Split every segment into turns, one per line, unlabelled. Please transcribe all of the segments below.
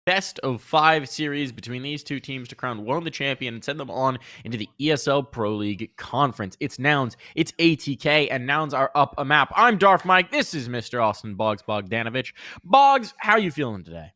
best-of-5 series between these two teams to crown one the champion and send them on into the ESL Pro League Conference. It's Nouns, it's ATK, and Nouns are up a map. I'm Darth Mike. This is Mr. Austin Boggs Bogdanovich. Boggs, how are you feeling today?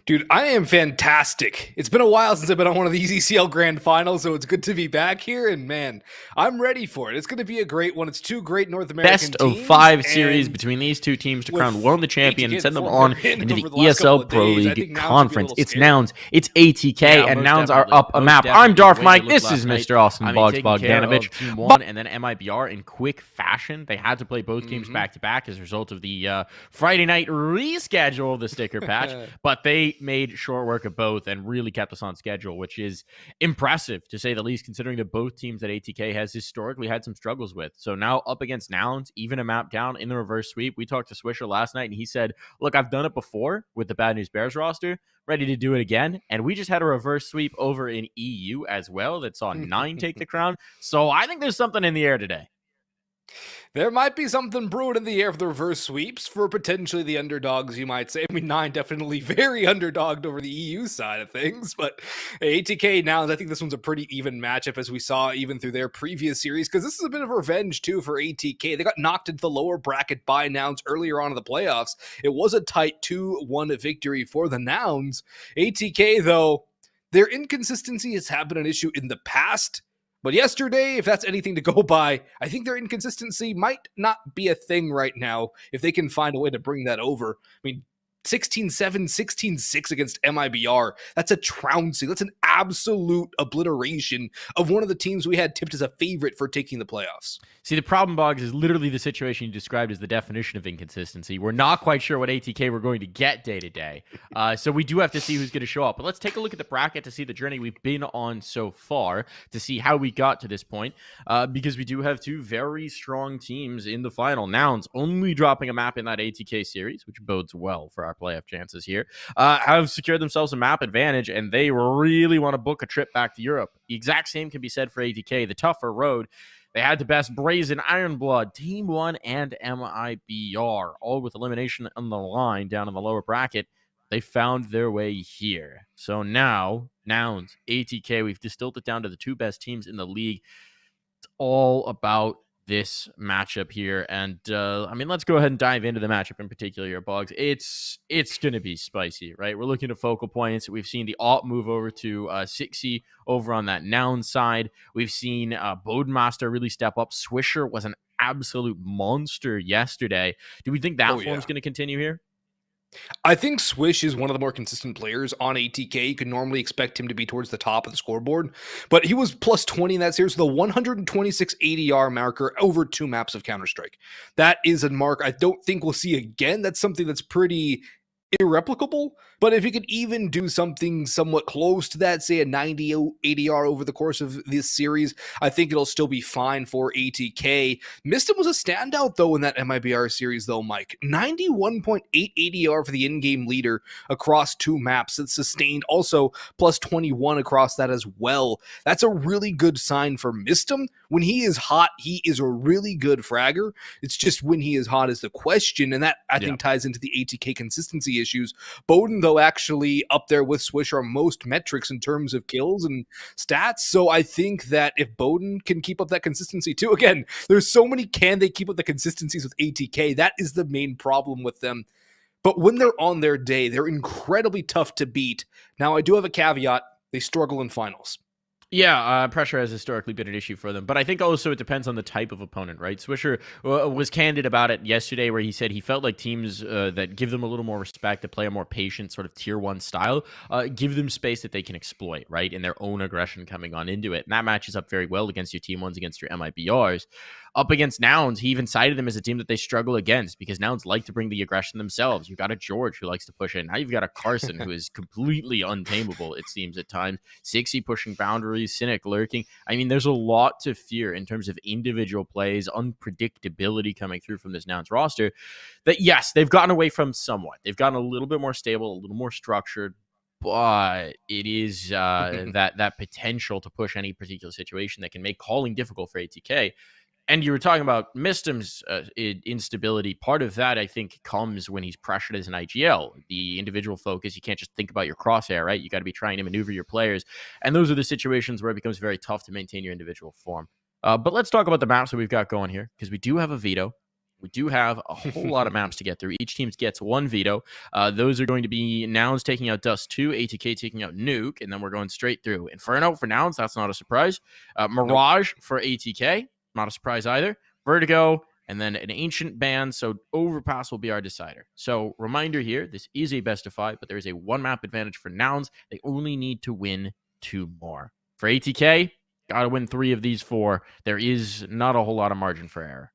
Dude, I am fantastic. It's been a while since I've been on one of these ECL Grand Finals, so it's good to be back here, and man, I'm ready for it. It's going to be a great one. It's two great North American teams.
Best-of-5 series between these two teams to crown one the champion and send them on into the ESL Pro League Conference. It's Nouns, it's ATK, and Nouns are up a map. I'm Darth Mike. This is Mr. Austin Boggs Bogdanovich. Team 1 and then MIBR in quick fashion. They had to play both games back-to-back as a result of the Friday night reschedule of the sticker patch, but they made short work of both and really kept us on schedule, which is impressive to say the least, considering that both teams that ATK has historically had some struggles with. So now up against Nouns, even a map down in the reverse sweep. We talked to Swisher last night and he said, look, I've done it before with the Bad News Bears roster, ready to do it again. And we just had a reverse sweep over in EU as well that saw 9 take the crown. So I think there's something in the air today.
There might be something brewing in the air for the reverse sweeps for potentially the underdogs, you might say. I mean, 9 definitely very underdogged over the EU side of things, but ATK Nouns, I think this one's a pretty even matchup as we saw even through their previous series, because this is a bit of revenge too for ATK. They got knocked into the lower bracket by Nouns earlier on in the playoffs. It was a tight 2-1 victory for the Nouns. ATK, though, their inconsistency has been an issue in the past. But yesterday, if that's anything to go by, I think their inconsistency might not be a thing right now if they can find a way to bring that over. I mean, 16-7, 16-6 against MIBR. That's a trouncing. That's an absolute obliteration of one of the teams we had tipped as a favorite for taking the playoffs.
See, the problem, Boggs, is literally the situation you described as the definition of inconsistency. We're not quite sure what ATK we're going to get day to day. So we do have to see who's going to show up. But let's take a look at the bracket to see the journey we've been on so far, to see how we got to this point, because we do have two very strong teams in the final. Nouns only dropping a map in that ATK series, which bodes well for our playoff chances here, have secured themselves a map advantage, and they really want to book a trip back to Europe. The exact same can be said for ATK, the tougher road. They had the best Brazen Ironblood, Team 1, and MIBR, all with elimination on the line down in the lower bracket. They found their way here. So now, Nouns, ATK, we've distilled it down to the two best teams in the league. It's all about this matchup here, and I mean, let's go ahead and dive into the matchup in particular here, Boggs. It's going to be spicy, right? We're looking at focal points. We've seen the alt move over to Sixy over on that Noun side. We've seen Bodemaster really step up. Swisher was an absolute monster yesterday. Do we think that form's going to continue here?
I think Swish is one of the more consistent players on ATK. You can normally expect him to be towards the top of the scoreboard, but he was plus 20 in that series with a 126 ADR marker over 2 maps of Counter-Strike. That is a mark I don't think we'll see again. That's something that's pretty irreplicable, but if he could even do something somewhat close to that, say a 90 ADR over the course of this series, I think it'll still be fine for ATK. Mistim was a standout, though, in that MIBR series, though, Mike. 91.8 ADR for the in-game leader across 2 maps. It's sustained also plus 21 across that as well. That's a really good sign for Mistim. When he is hot, he is a really good fragger. It's just when he is hot is the question, and that, I think, ties into the ATK consistency issues. Bowden, though, actually up there with Swish are most metrics in terms of kills and stats. So I think that if Bowden can keep up that consistency too, again, there's so many can they keep up the consistencies with ATK. That is the main problem with them. But when they're on their day, they're incredibly tough to beat. Now, I do have a caveat. They struggle in finals.
Yeah, pressure has historically been an issue for them, but I think also it depends on the type of opponent, right? Swisher was candid about it yesterday where he said he felt like teams that give them a little more respect, that play a more patient sort of tier 1 style, give them space that they can exploit, right? In their own aggression coming on into it. And that matches up very well against your team 1s, against your MIBRs. Up against Nouns, he even cited them as a team that they struggle against because Nouns like to bring the aggression themselves. You've got a George who likes to push in. Now you've got a Carson who is completely untamable, it seems at times. Sixy pushing boundaries, Cynic lurking. I mean, there's a lot to fear in terms of individual plays, unpredictability coming through from this Nouns roster that, yes, they've gotten away from somewhat. They've gotten a little bit more stable, a little more structured, but it is that potential to push any particular situation that can make calling difficult for ATK. And you were talking about Mistim's instability. Part of that, I think, comes when he's pressured as an IGL. The individual focus, you can't just think about your crosshair, right? You got to be trying to maneuver your players. And those are the situations where it becomes very tough to maintain your individual form. But let's talk about the maps that we've got going here, because we do have a veto. We do have a whole lot of maps to get through. Each team gets one veto. Those are going to be Nouns taking out Dust 2, ATK taking out Nuke, and then we're going straight through. Inferno for Nouns, that's not a surprise. Mirage for ATK, not a surprise either. Vertigo, and then an ancient ban. So Overpass will be our decider. So reminder here, this is a best of 5, but there is a 1 map advantage for Nouns. They only need to win 2 more. For ATK, got to win 3 of these 4. There is not a whole lot of margin for error.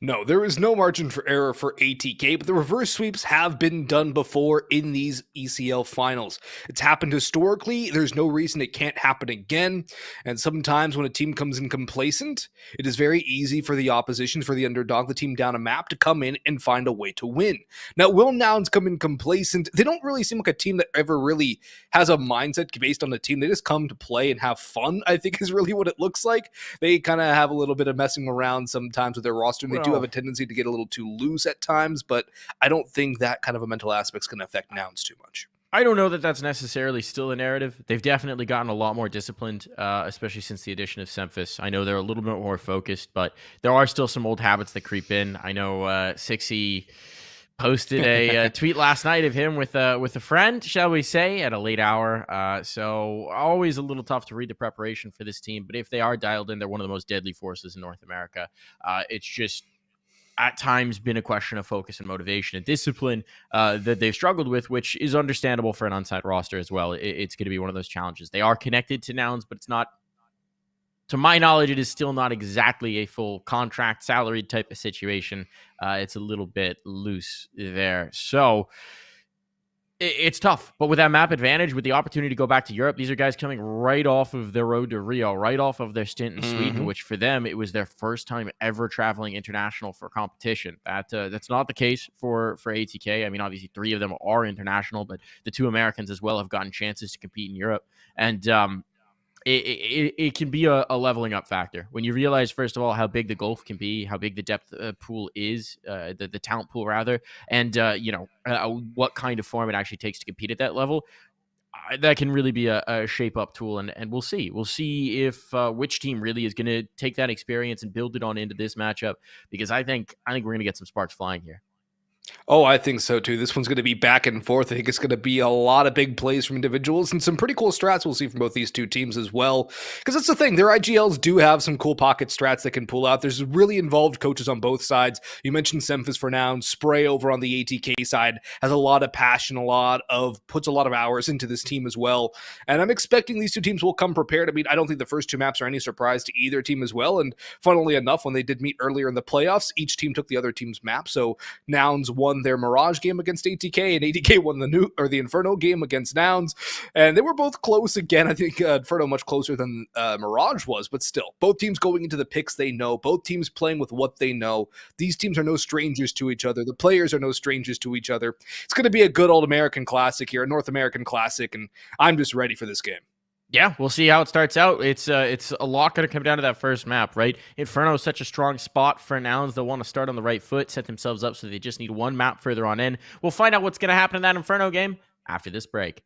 No, there is no margin for error for ATK, but the reverse sweeps have been done before in these ECL finals. It's happened historically. There's no reason it can't happen again. And sometimes when a team comes in complacent, it is very easy for the opposition, for the underdog, the team down a map, to come in and find a way to win. Now, will Nouns come in complacent? They don't really seem like a team that ever really has a mindset based on the team. They just come to play and have fun, I think is really what it looks like. They kind of have a little bit of messing around sometimes with their roster. And they do have a tendency to get a little too loose at times, but I don't think that kind of a mental aspect is going to affect Nouns too much.
I don't know that that's necessarily still a narrative. They've definitely gotten a lot more disciplined, especially since the addition of Semphis. I know they're a little bit more focused, but there are still some old habits that creep in. I know Sixy posted a tweet last night of him with a friend, shall we say, at a late hour. So always a little tough to read the preparation for this team. But if they are dialed in, they're one of the most deadly forces in North America. It's just at times been a question of focus and motivation and discipline that they've struggled with, which is understandable for an unsigned roster as well. It's going to be one of those challenges. They are connected to Nouns, but it's not, to my knowledge, it is still not exactly a full contract salaried type of situation. It's a little bit loose there. So it's tough, but with that map advantage, with the opportunity to go back to Europe, these are guys coming right off of their road to Rio, right off of their stint in Sweden, which for them, it was their first time ever traveling international for competition. That's not the case for ATK. I mean, obviously 3 of them are international, but the 2 Americans as well have gotten chances to compete in Europe. And it can be a leveling up factor when you realize, first of all, how big the gulf can be, how big the depth pool is, the talent pool rather, and what kind of form it actually takes to compete at that level. That can really be a shape up tool, and we'll see. We'll see if which team really is going to take that experience and build it on into this matchup, because I think we're going to get some sparks flying here.
Oh, I think so too. This one's going to be back and forth. I think it's going to be a lot of big plays from individuals and some pretty cool strats we'll see from both these 2 teams as well. Because that's the thing. Their IGLs do have some cool pocket strats that can pull out. There's really involved coaches on both sides. You mentioned Semphis for Nouns. Spray over on the ATK side has a lot of passion, puts a lot of hours into this team as well. And I'm expecting these 2 teams will come prepared. I mean, I don't think the first 2 maps are any surprise to either team as well. And funnily enough, when they did meet earlier in the playoffs, each team took the other team's map. So Nouns won their Mirage game against ATK, and ATK won the Inferno game against Nouns, and they were both close again. I think Inferno much closer than Mirage was, but still, both teams going into the picks they know, both teams playing with what they know. These teams are no strangers to each other. The players are no strangers to each other. It's going to be a good old American classic here, a North American classic, and I'm just ready for this game.
Yeah, we'll see how it starts out. It's a lot going to come down to that first map, right? Inferno is such a strong spot for Nouns. They'll want to start on the right foot, set themselves up so they just need 1 map further on in. We'll find out what's going to happen in that Inferno game after this break.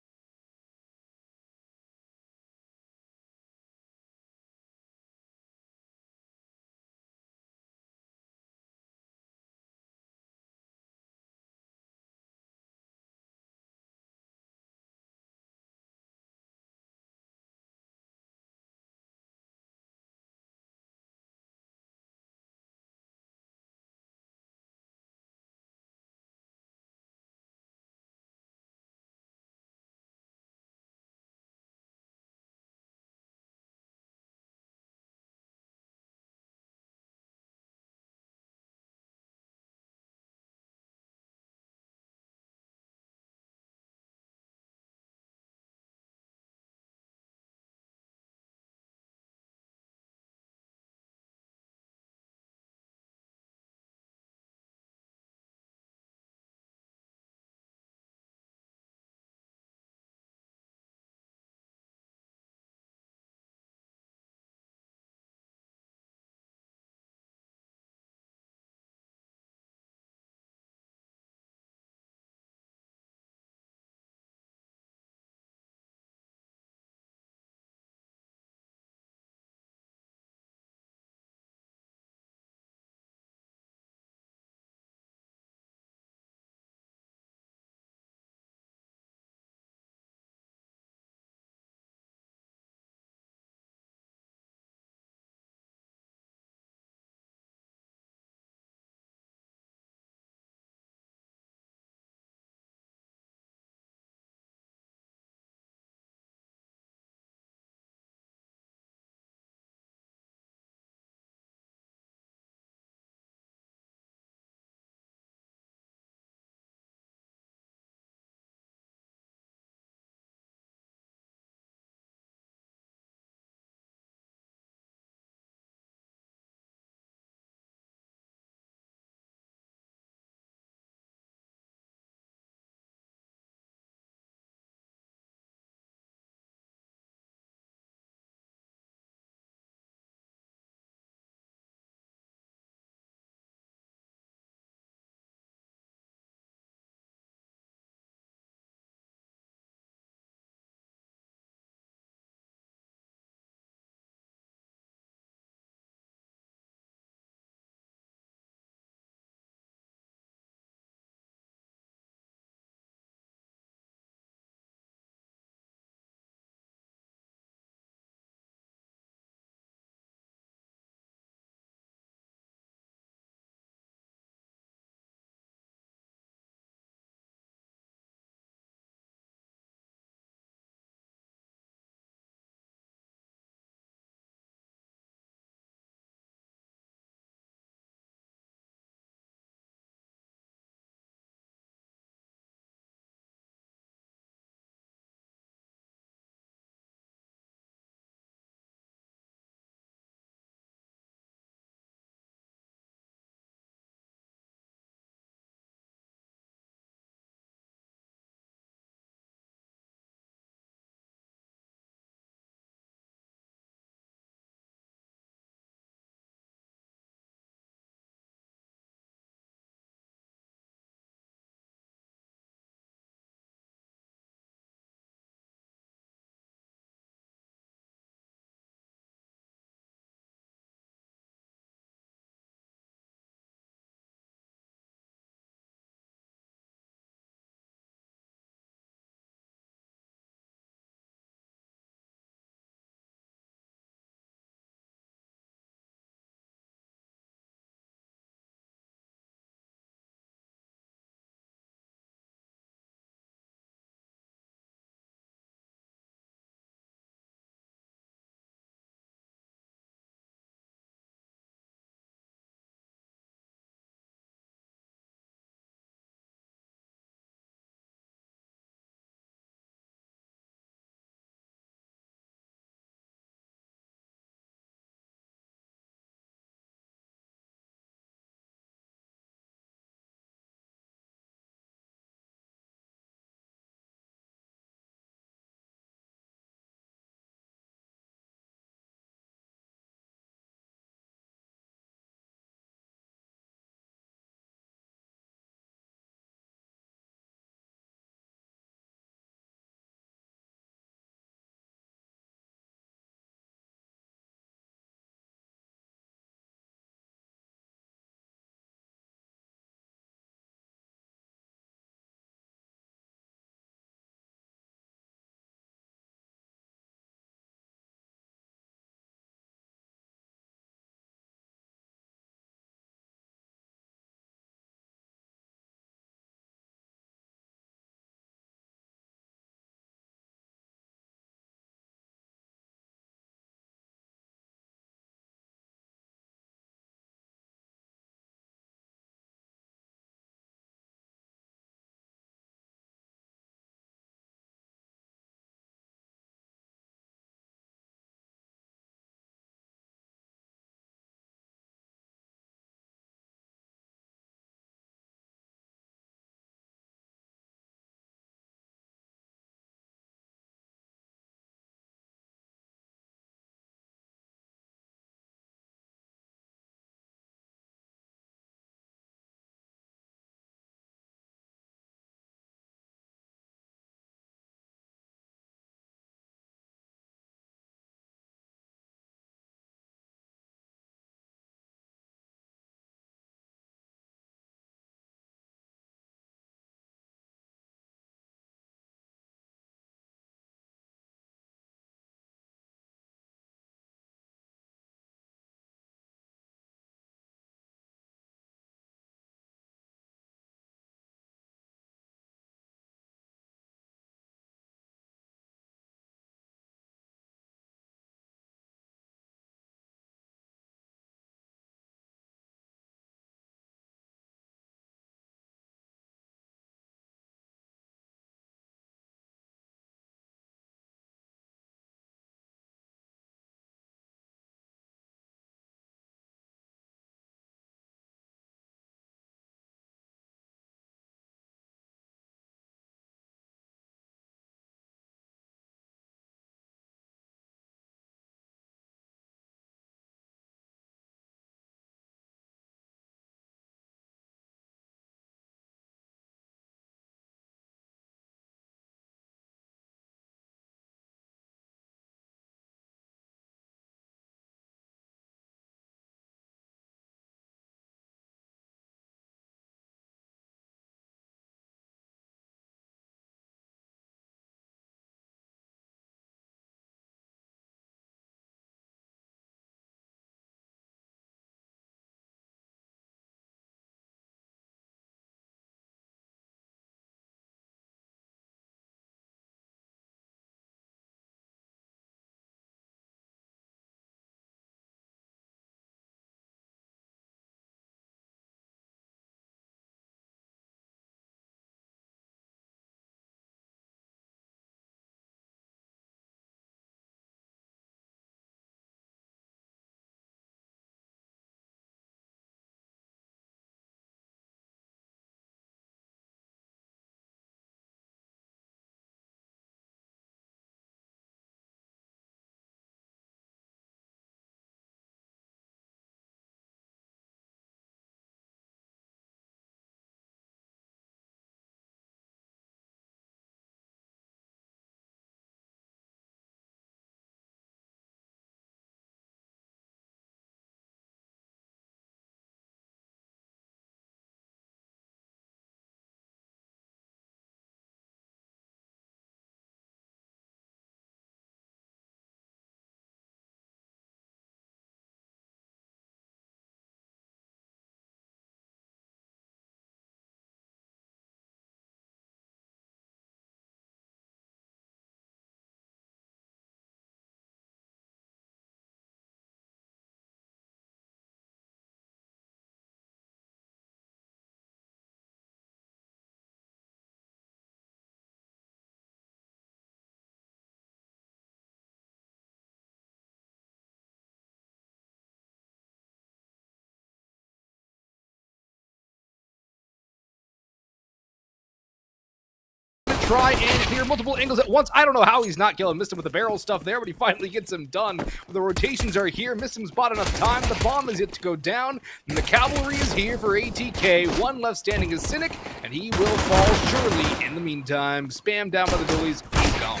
try and clear multiple angles at once. I don't know how he's not killing. Missed him with the barrel stuff there, but he finally gets him done. The rotations are here. Missed him bought enough time. The bomb is yet to go down, and the cavalry is here for ATK. One left standing is Cynic, and he will fall surely. In the meantime, spam down by the goalies. He's gone.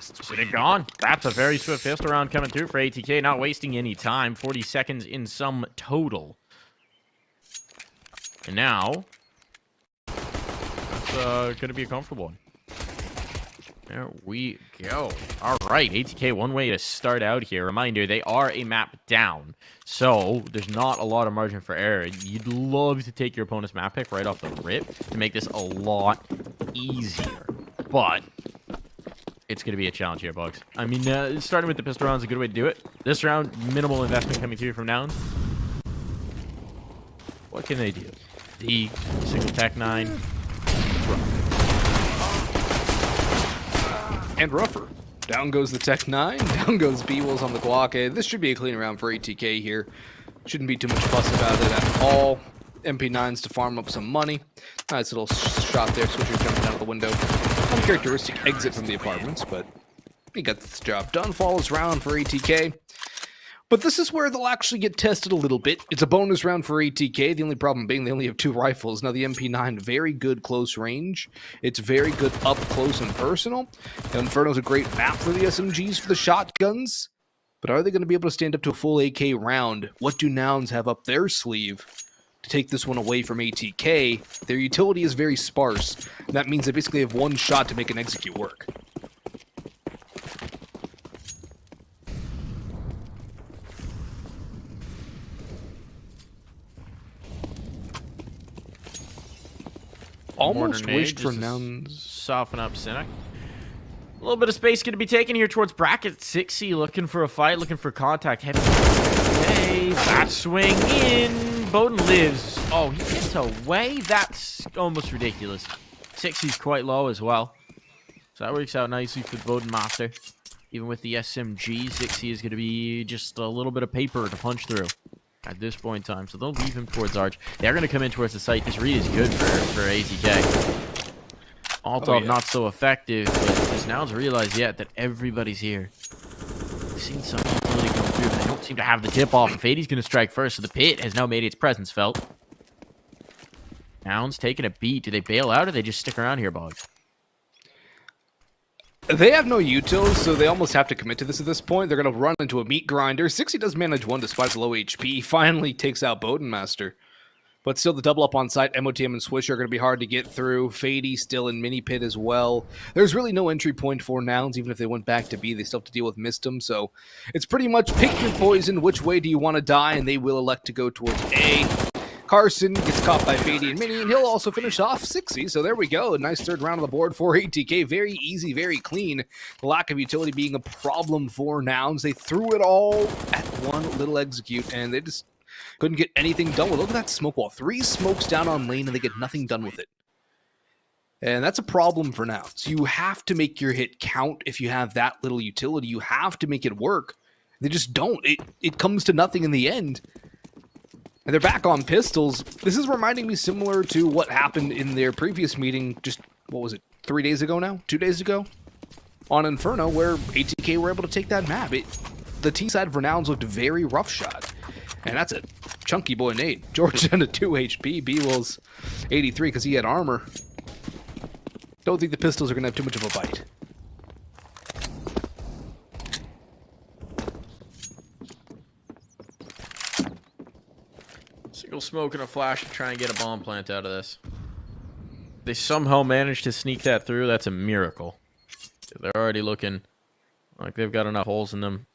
Cynic gone. That's a very swift pistol round coming through for ATK, not wasting any time. 40 seconds in sum total. And now, that's going to be a comfortable one. There we go. All right, ATK, one way to start out here. Reminder, they are a map down, so there's not a lot of margin for error. You'd love to take your opponent's map pick right off the rip to make this a lot easier, but it's going to be a challenge here, Bugs. I mean, starting with the pistol round is a good way to do it. This round, minimal investment coming through from Nouns. What can they do? The single Tech 9.
And rougher. Down goes the Tech 9. Down goes B-Wolves on the Glock. This should be a clean round for ATK here. Shouldn't be too much fuss about it at all. MP9s to farm up some money. Nice little shot there. Switcher jumping out of the window. Uncharacteristic exit from the apartments, but he got this job done. Flawless round for ATK. But this is where they'll actually get tested a little bit. It's a bonus round for ATK. The only problem being they only have 2 rifles. Now the MP9, very good close range. It's very good up close and personal. Inferno's a great map for the SMGs for the shotguns. But are they going to be able to stand up to a full AK round? What do Nouns have up their sleeve to take this one away from ATK? Their utility is very sparse. And that means they basically have one shot to make an execute work. Almost wished for Nouns.
Soften up Cynic. A little bit of space going to be taken here towards bracket 60. Looking for a fight, looking for contact. Heavy. Okay, that swing in. Bowden lives. Oh, he gets away? That's almost ridiculous. 60's quite low as well. So that works out nicely for the Bowden Master. Even with the SMG, 60 is going to be just a little bit of paper to punch through at this point in time. So they'll leave him towards Arch. They're going to come in towards the site. This read is good for ATK. Altov not so effective, but does Nouns realize yet that everybody's here? We've seen some utility come through, but they don't seem to have the tip-off. If 80's going to strike first, so the pit has now made its presence felt. Nouns taking a beat. Do they bail out, or they just stick around here, Boggs?
They have no utils, so they almost have to commit to this at this point. They're going to run into a meat grinder. 60 does manage one despite the low HP. Finally takes out Bowden Master. But still, the double up on site, MOTM and Swish are going to be hard to get through. Fady still in mini pit as well. There's really no entry point for Nouns. Even if they went back to B, they still have to deal with Mistum. So it's pretty much pick your poison. Which way do you want to die? And they will elect to go towards A. Carson gets caught by Fady and Mini, and he'll also finish off 60. So there we go. A nice third round on the board for ATK. Very easy, very clean. The lack of utility being a problem for Nouns. They threw it all at one little execute, and they just couldn't get anything done with it. Look at that smoke wall. 3 smokes down on lane, and they get nothing done with it. And that's a problem for Nouns. You have to make your hit count if you have that little utility. You have to make it work. They just don't. It comes to nothing in the end. And they're back on pistols. This is reminding me similar to what happened in their previous meeting just, what was it, 3 days ago now? 2 days ago? On Inferno, where ATK were able to take that map. The T side for Nouns looked very roughshod. And that's a chunky boy nade. George down to 2 HP. B-Will's 83 because he had armor. Don't think the pistols are going to have too much of a bite.
Single smoke and a flash to try and get a bomb plant out of this. They somehow managed to sneak that through. That's a miracle. They're already looking like they've got enough holes in them.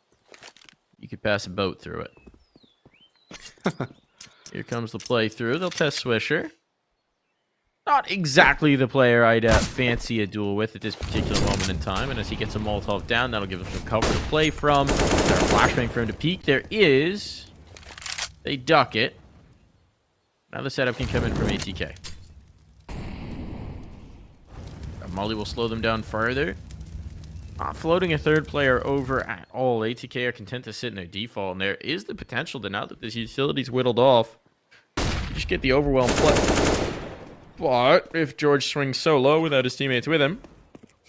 You could pass a boat through it. Here comes the play through. They'll test Swisher. Not exactly the player I'd fancy a duel with at this particular moment in time. And as he gets a Molotov down, that'll give him some cover to play from. There's a flashbang for him to peek. There is. They duck it. Now the setup can come in from ATK. Molly will slow them down further. Not floating a third player over at all. ATK are content to sit in their default, and there is the potential that now that this utility's whittled off, you just get the overwhelm But if George swings solo without his teammates with him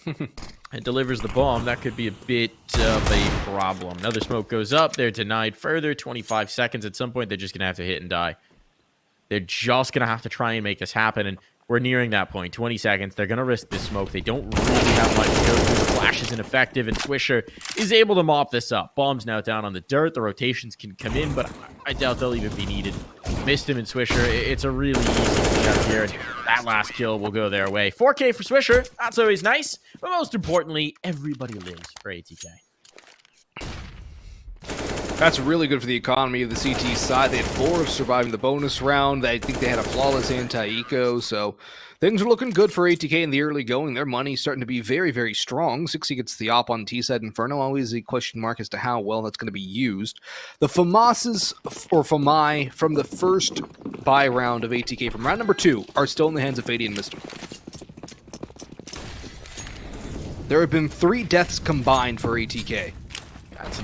and delivers the bomb, that could be a bit of a problem. Another smoke goes up. They're denied further. 25 seconds. At some point, they're just going to have to hit and die. They're just going to have to try and make this happen. And we're nearing that point. 20 seconds. They're going to risk this smoke. They don't really have much to go through. The flash is ineffective, and Swisher is able to mop this up. Bomb's now down on the dirt. The rotations can come in, but I doubt they'll even be needed. Missed him in Swisher. It's a really easy cleanup here. That last kill will go their way. 4K for Swisher. That's always nice. But most importantly, everybody lives for ATK.
That's really good for the economy of the CT side. They had 4 surviving the bonus round. I think they had a flawless anti-eco, so things are looking good for ATK in the early going. Their money's starting to be very, very strong. 60 gets the op on T-side Inferno. Always a question mark as to how well that's going to be used. The FAMASs, or FAMI, from the first buy round of ATK, from round number 2, are still in the hands of Fady and Mystem. There have been 3 deaths combined for ATK.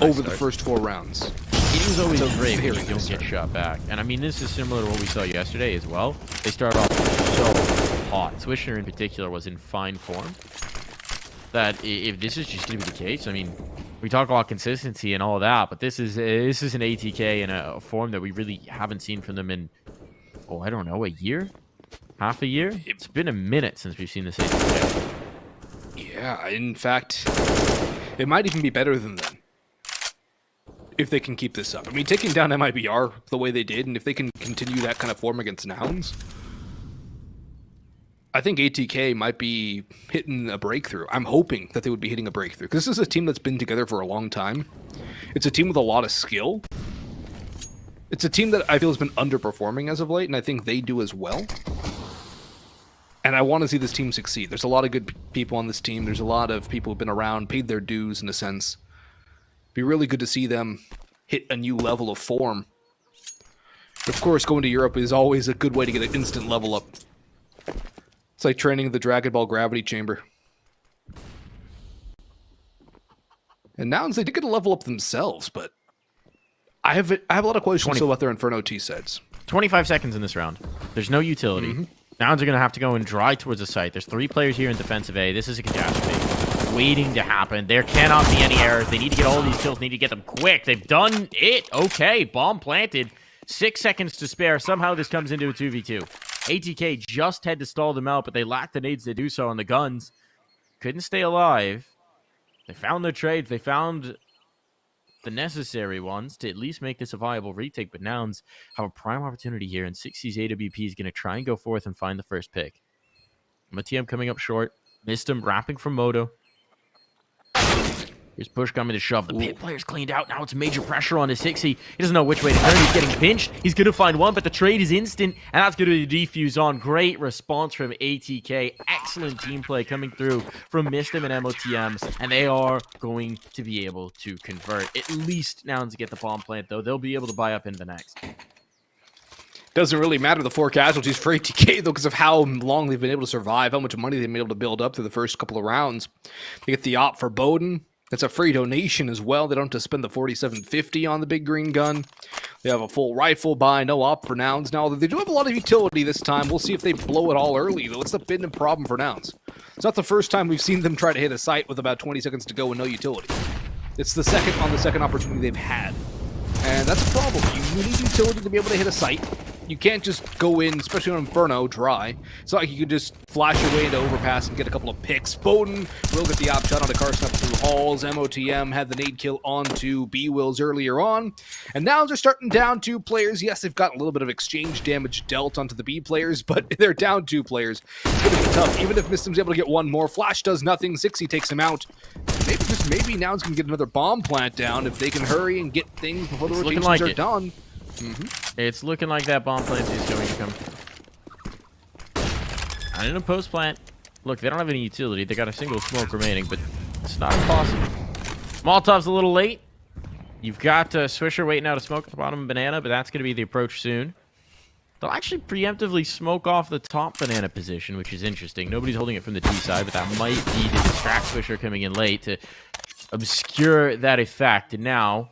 Over the first 4 rounds.
It is always great when you don't get shot back. And I mean, this is similar to what we saw yesterday as well. They started off so hot. Swisher in particular was in fine form. That if this is just going to be the case, I mean, we talk about consistency and all of that, but this is an ATK in a form that we really haven't seen from them in, oh, I don't know, a year? Half a year? It's been a minute since we've seen this ATK.
Yeah, in fact, it might even be better than that. If they can keep this up. I mean, taking down MIBR the way they did, and if they can continue that kind of form against Nouns, I think ATK might be hitting a breakthrough. I'm hoping that they would be hitting a breakthrough, because this is a team that's been together for a long time. It's a team with a lot of skill. It's a team that I feel has been underperforming as of late, and I think they do as well. And I want to see this team succeed. There's a lot of good people on this team. There's a lot of people who've been around, paid their dues in a sense. Be really good to see them hit a new level of form. But of course, going to Europe is always a good way to get an instant level up. It's like training in the Dragon Ball Gravity Chamber. And Nouns, they did get a level up themselves, but I have a lot of questions still about their Inferno T-sets.
25 seconds in this round. There's no utility. Nouns are going to have to go and drive towards the site. There's 3 players here in defensive A. This is a catastrophe waiting to happen. There cannot be any errors. They need to get all these kills. Need to get them quick. They've done it. Okay, bomb planted. 6 seconds to spare. Somehow this comes into a 2v2. ATK just had to stall them out, but they lacked the nades to do so on the guns. Couldn't stay alive. They found their trades. They found the necessary ones to at least make this a viable retake, but Nouns have a prime opportunity here, and 60's AWP is going to try and go forth and find the first pick. MTM coming up short. Missed him, wrapping from Moto. Here's push coming to shove. The pit player's cleaned out. Now it's major pressure on his 60. He doesn't know which way to turn. He's getting pinched. He's going to find one, but the trade is instant, and that's going to defuse on. Great response from ATK. Excellent team play coming through from Mystem and MOTM, and they are going to be able to convert. At least Nouns get the bomb plant, though. They'll be able to buy up into the next.
Doesn't really matter the 4 casualties for ATK, though, because of how long they've been able to survive, how much money they've been able to build up through the first couple of rounds. They get the op for Bowden. That's a free donation as well. They don't have to spend the $47.50 on the big green gun. They have a full rifle buy, no op for Nouns. Now, they do have a lot of utility this time. We'll see if they blow it all early, though. It's been a problem for Nouns. It's not the first time we've seen them try to hit a site with about 20 seconds to go and no utility. It's the second opportunity they've had. And that's a problem. You need utility to be able to hit a site. You can't just go in, especially on Inferno, dry. It's not like you could just flash your way into overpass and get a couple of picks. Bowden will get the op shot onto Carson up through halls. MOTM had the nade kill onto B-Wills earlier on. And now they're starting down 2 players. Yes, they've got a little bit of exchange damage dealt onto the B players, but they're down 2 players. It's going to be tough. Even if Mystem's able to get one more, Flash does nothing. 60 takes him out. Maybe Nouns can get another bomb plant down if they can hurry and get things before the rotations are done.
It's looking like that bomb plant is going to come. And in a post plant. Look, they don't have any utility. They got a single smoke remaining, but it's not impossible. Molotov's a little late. You've got Swisher waiting out a smoke at the bottom of Banana, but that's going to be the approach soon. They'll actually preemptively smoke off the top Banana position, which is interesting. Nobody's holding it from the T side, but that might be to distract Swisher coming in late to obscure that effect. And now,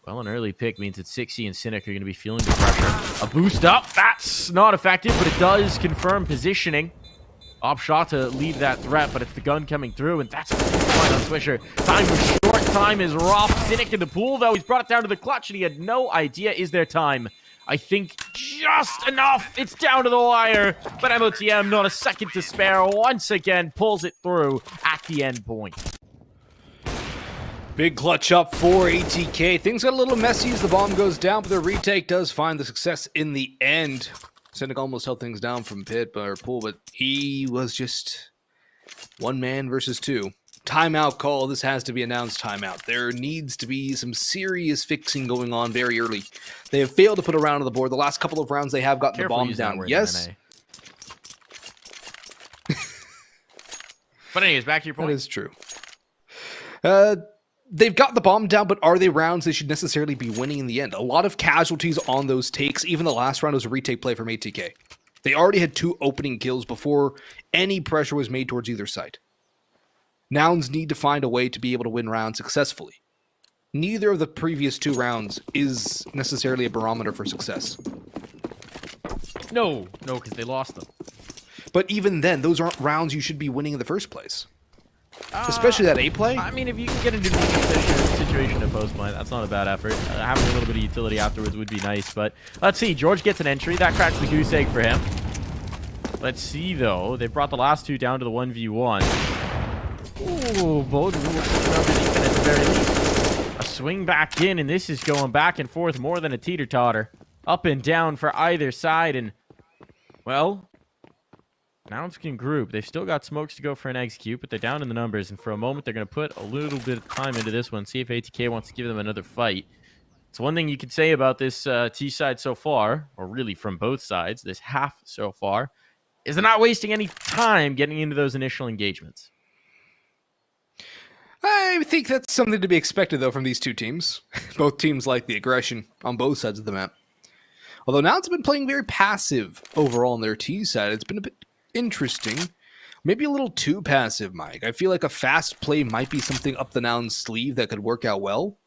well, an early pick means that 60 and Cynic are going to be feeling the pressure. A boost up. That's not effective, but it does confirm firm positioning. Op shot to leave that threat, but it's the gun coming through, and that's fine on Swisher. Time was short, time is rough. Cynic in the pool, though. He's brought it down to the clutch, and he had no idea. Is there time? I think just enough. It's down to the wire, but MOTM, not a second to spare, once again pulls it through at the end point.
Big clutch up for ATK. Things got a little messy as the bomb goes down, but the retake does find the success in the end. Cynic almost held things down from pit or pool, but he was just one man versus two. Timeout call. This has to be announced timeout. There needs to be some serious fixing going on very early. They have failed to put a round on the board. The last couple of rounds they have gotten
Careful
the bomb down. Yes.
But anyways, back to your point.
That is true. They've got the bomb down, but are they rounds they should necessarily be winning in the end? A lot of casualties on those takes. Even the last round was a retake play from ATK. They already had 2 opening kills before any pressure was made towards either side. Nouns need to find a way to be able to win rounds successfully. Neither of the previous 2 rounds is necessarily a barometer for success.
No, because they lost them.
But even then, those aren't rounds you should be winning in the first place. Especially that A play.
I mean, if you can get into a situation at post point, that's not a bad effort. Having a little bit of utility afterwards would be nice. But let's see. George gets an entry. That cracks the goose egg for him. Let's see, though. They brought the last 2 down to the 1v1. Ooh, Bowden at the very least. A swing back in, and this is going back and forth more than a teeter-totter. Up and down for either side, and, well, Nouns can group. They've still got smokes to go for an execute, but they're down in the numbers, and for a moment they're going to put a little bit of time into this one, see if ATK wants to give them another fight. It's one thing you could say about this T side so far, or really from both sides, this half so far, is they're not wasting any time getting into those initial engagements.
I think that's something to be expected, though, from these 2 teams. Both teams like the aggression on both sides of the map. Although Nouns have been playing very passive overall on their T side, it's been a bit interesting. Maybe a little too passive, Mike. I feel like a fast play might be something up the Nouns sleeve that could work out well.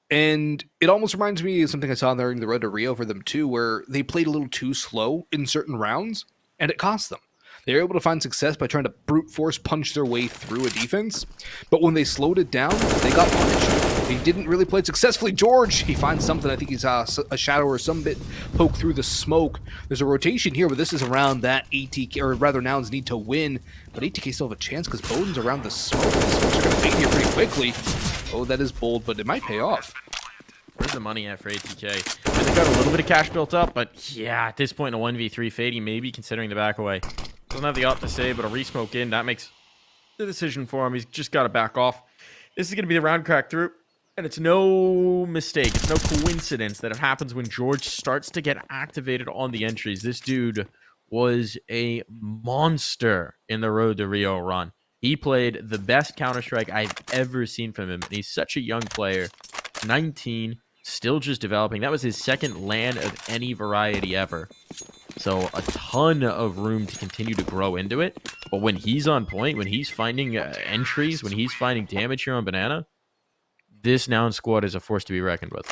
And it almost reminds me of something I saw during the Road to Rio for them, too, where they played a little too slow in certain rounds, and it cost them. They were able to find success by trying to brute force punch their way through a defense. But when they slowed it down, they got punished. They didn't really play it successfully. George, he finds something. I think he's a shadow or some bit poke through the smoke. There's a rotation here, but this is around that ATK, or rather Nouns need to win. But ATK still have a chance because Bowden's around the smoke. The smokes are going to fade here pretty quickly. Oh, that is bold, but it might pay off.
Where's the money at for ATK? They've got a little bit of cash built up, but yeah, at this point in a 1v3, Fady maybe considering the back away. Doesn't have the ought to say, but a resmoke in, that makes the decision for him. He's just got to back off. This is going to be the round crack through, and it's no mistake. It's no coincidence that it happens when George starts to get activated on the entries. This dude was a monster in the Road to Rio run. He played the best Counter-Strike I've ever seen from him, and he's such a young player. 19, still just developing. That was his second LAN of any variety ever. So a ton of room to continue to grow into it. But when he's on point, when he's finding entries, when he's finding damage here on Banana, this Nouns squad is a force to be reckoned with.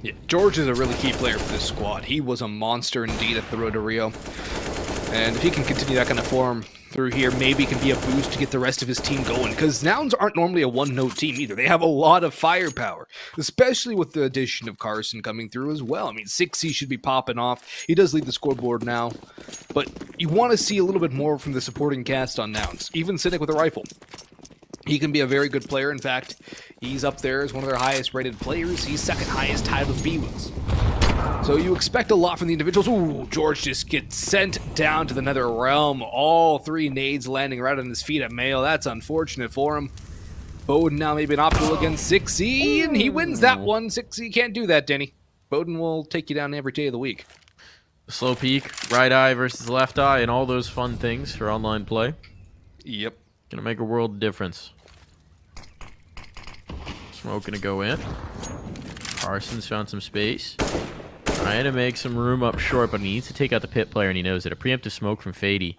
Yeah, George is a really key player for this squad. He was a monster indeed at the Road to Rio. And if he can continue that kind of form through here, maybe it can be a boost to get the rest of his team going. Because Nouns aren't normally a one-note team either. They have a lot of firepower, especially with the addition of Carson coming through as well. I mean, 6C should be popping off. He does lead the scoreboard now. But you want to see a little bit more from the supporting cast on Nouns. Even Cynic with a rifle. He can be a very good player. In fact, he's up there as one of their highest rated players. He's second highest tied with B-Woods. So you expect a lot from the individuals. Ooh, George just gets sent down to the nether realm. All 3 nades landing right on his feet at Mail. That's unfortunate for him. Bowden now maybe an optimal against 6E, and he wins that one. 6E can't do that, Denny. Bowden will take you down every day of the week.
Slow peek, right eye versus left eye, and all those fun things for online play.
Yep.
Gonna make a world of difference. Smoke gonna go in. Carson's found some space. Trying to make some room up short, but he needs to take out the pit player, and he knows it. A preemptive smoke from Fady.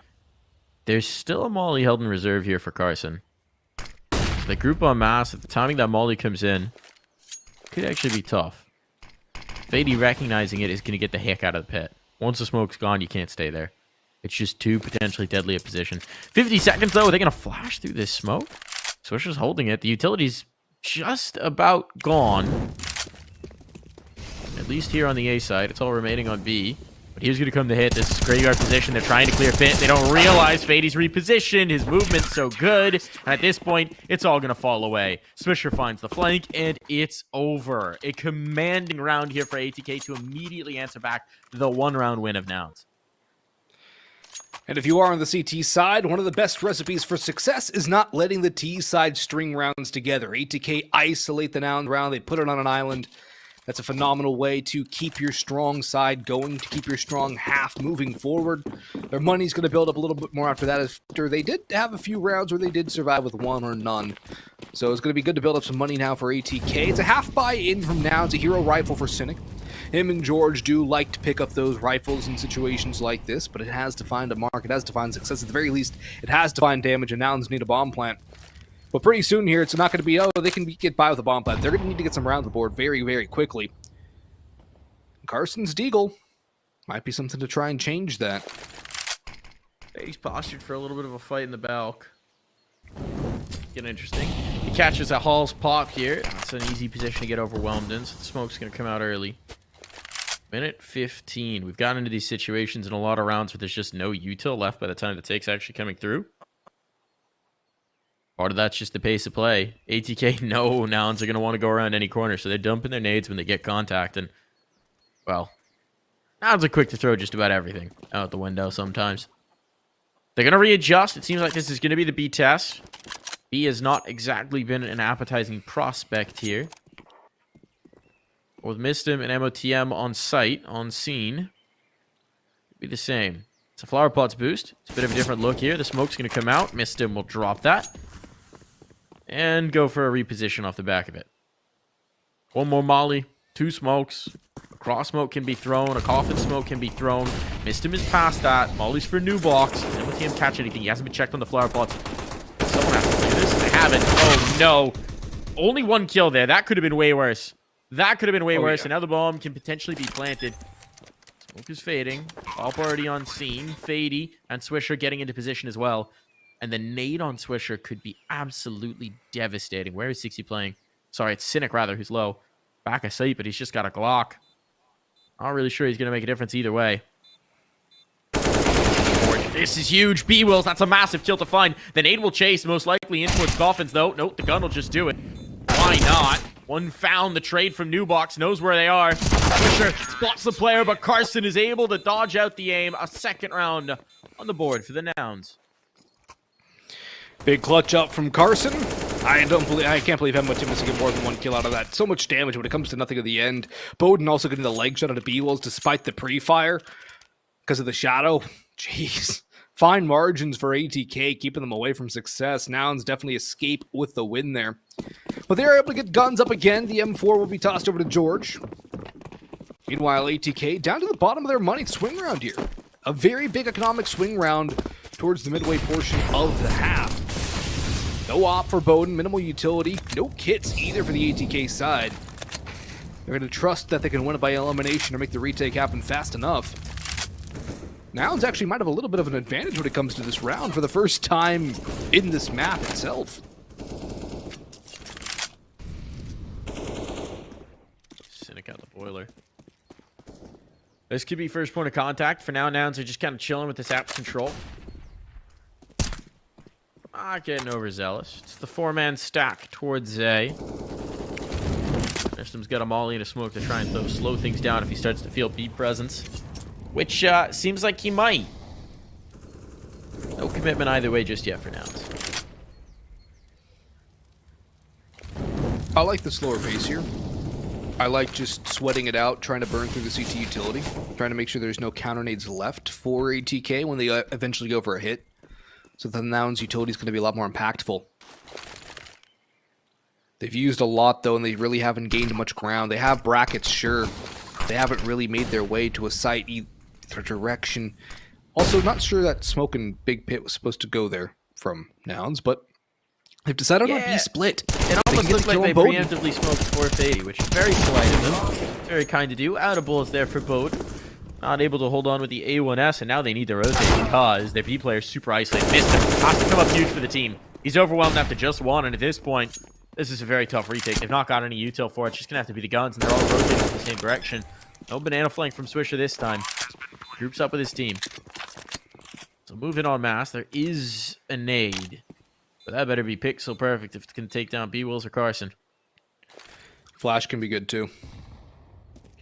There's still a molly held in reserve here for Carson. So they group on mass. At the timing that molly comes in, could actually be tough. Fady recognizing it is going to get the heck out of the pit. Once the smoke's gone, you can't stay there. It's just too potentially deadly a position. 50 seconds, though. Are they going to flash through this smoke? Swisher's holding it. The utility's just about gone. At least here on the A side. It's all remaining on B. But here's going to come the hit. This is graveyard position. They're trying to clear Fit. They don't realize Fady's repositioned. His movement's so good. And at this point, it's all going to fall away. Swisher finds the flank, and it's over. A commanding round here for ATK to immediately answer back the one-round win of Nouns.
And if you are on the CT side, one of the best recipes for success is not letting the T side string rounds together. ATK isolate the Nouns round. They put it on an island. That's a phenomenal way to keep your strong side going, to keep your strong half moving forward. Their money's going to build up a little bit more after that. After they did have a few rounds where they did survive with one or none. So it's going to be good to build up some money now for ATK. It's a half buy in from Nouns, a hero rifle for Cynic. Him and George do like to pick up those rifles in situations like this, but it has to find a mark. It has to find success. At the very least, it has to find damage, and Nouns need a bomb plant. But pretty soon here, it's not going to be, oh, they can get by with a bomb plant. They're going to need to get some rounds on the board very, very quickly. Carson's Deagle might be something to try and change that.
He's postured for a little bit of a fight in the balk. Getting interesting. He catches a Hall's pop here. That's an easy position to get overwhelmed in, so the smoke's going to come out early. Minute 15. We've gotten into these situations in a lot of rounds where there's just no util left by the time the take's actually coming through. Part of that's just the pace of play. ATK know Nouns are going to want to go around any corner, so they're dumping their nades when they get contact. And, well, Nouns are quick to throw just about everything out the window sometimes. They're going to readjust. It seems like this is going to be the B test. B has not exactly been an appetizing prospect here. With Mistim and MOTM on site, on scene, it'd be the same. It's a flower pots boost. It's a bit of a different look here. The smoke's going to come out. Mistim will drop that. And go for a reposition off the back of it. One more molly. Two smokes. A cross smoke can be thrown. A coffin smoke can be thrown. Mistim is past that. Molly's for new box. MOTM catch anything. He hasn't been checked on the flower pots. Someone has to do this. They haven't. Oh, no. Only one kill there. That could have been way worse. That could have been way worse. Yeah. And now the bomb can potentially be planted. Smoke is fading. Pop already on scene. Fady and Swisher getting into position as well. And the nade on Swisher could be absolutely devastating. Where is 60 playing? Sorry, it's Cynic rather, who's low. Back of sight, but he's just got a Glock. Not really sure he's going to make a difference either way. This is huge. B-Wills, that's a massive kill to find. The nade will chase, most likely in towards Coffins, though. Nope, the gun will just do it. Why not? One found. The trade from Newbox knows where they are. Swisher spots the player, but Carson is able to dodge out the aim. A second round on the board for the Nouns.
Big clutch up from Carson. I can't believe how much he must get more than one kill out of that. So much damage when it comes to nothing at the end. Bowden also getting the leg shot out of B-Wills despite the pre-fire because of the shadow. Jeez. Fine margins for ATK, keeping them away from success. Nouns definitely escape with the win there. But they're able to get guns up again. The M4 will be tossed over to George. Meanwhile, ATK down to the bottom of their money swing round here. A very big economic swing round towards the midway portion of the half. No op for Bowden, minimal utility, no kits either for the ATK side. They're going to trust that they can win it by elimination or make the retake happen fast enough. Nouns actually might have a little bit of an advantage when it comes to this round for the first time in this map itself.
Cynic out the boiler. This could be first point of contact. For now, Nouns are just kind of chilling with this app's control. Not getting overzealous. It's the four-man stack towards A. Nestum's got a molly and a smoke to try and slow things down if he starts to feel B presence. Which seems like he might. No commitment either way just yet for Nouns.
I like the slower pace here. I like just sweating it out, trying to burn through the CT utility, trying to make sure there's no counter nades left for ATK when they eventually go for a hit. So the Nouns utility is going to be a lot more impactful. They've used a lot, though, and they really haven't gained much ground. They have brackets, sure. They haven't really made their way to a site either direction. Also, not sure that Smoke and Big Pit was supposed to go there from Nouns, but they've decided on a B split.
It almost looked like they preemptively smoked for Fady, which is very polite of them. Very kind to do. Out of bullets there for Bode. Not able to hold on with the A1S, and now they need to rotate because their B player is super isolated. Missed him. Has to come up huge for the team. He's overwhelmed after just one, and at this point, this is a very tough retake. They've not got any util for it. It's just going to have to be the guns, and they're all rotating in the same direction. No banana flank from Swisher this time. Groups up with his team. So moving on mass, there is a nade. But that better be pixel perfect if it's going to take down B-Wills or Carson.
Flash can be good too.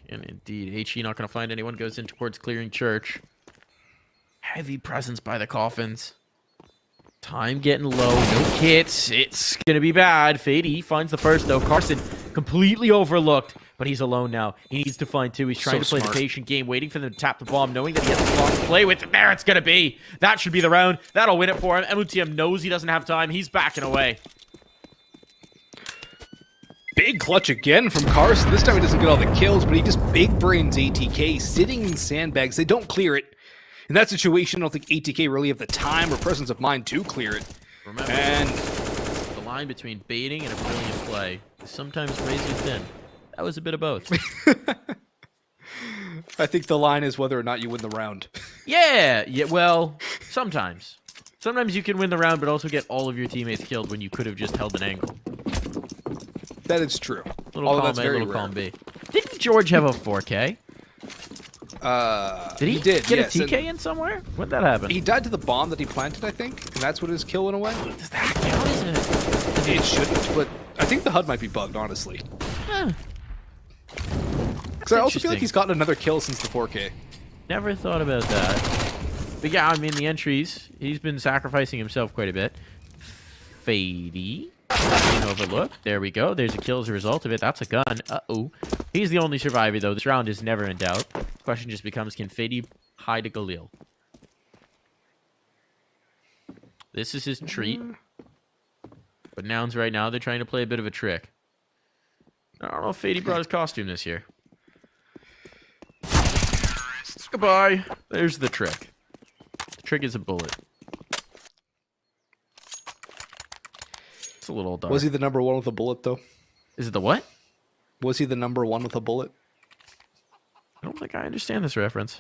And indeed, HE not going to find anyone. Goes in towards clearing church. Heavy presence by the coffins. Time getting low. No kits. It's going to be bad. Fady finds the first, though. Carson completely overlooked, but he's alone now. He needs to find two. He's trying to play the patient game, waiting for them to tap the bomb, knowing that he has a clock to play with. And there it's going to be. That should be the round. That'll win it for him. MOTM knows he doesn't have time. He's backing away.
Big clutch again from Carson. This time he doesn't get all the kills, but he just big brains ATK, sitting in sandbags. They don't clear it. In that situation, I don't think ATK really have the time or presence of mind to clear it.
Remember,
and
the line between baiting and a brilliant play is sometimes razor thin. That was a bit of both.
I think the line is whether or not you win the round.
Yeah, well, sometimes. Sometimes you can win the round, but also get all of your teammates killed when you could have just held an angle.
That is true.
Little column A, little column B. Didn't George have a 4K? Did he get a TK in somewhere? When did that happen?
He died to the bomb that he planted, I think, and that's what his kill went away.
Does that count as
It shouldn't, but I think the HUD might be bugged, honestly.
Huh.
Because I also feel like he's gotten another kill since the 4K.
Never thought about that. But yeah, I mean, the entries, he's been sacrificing himself quite a bit. Fady. Being overlooked. There we go. There's a kill as a result of it. That's a gun. Uh-oh. He's the only survivor, though. This round is never in doubt. Question just becomes, can Fady hide a Galil? This is his treat. But Nouns right now, they're trying to play a bit of a trick. I don't know if Fady brought his costume this year. Goodbye. There's the trick. The trick is a bullet. It's a little dark.
Was he the number one with a bullet, though?
Is it the what?
Was he the number one with a bullet?
I don't think I understand this reference.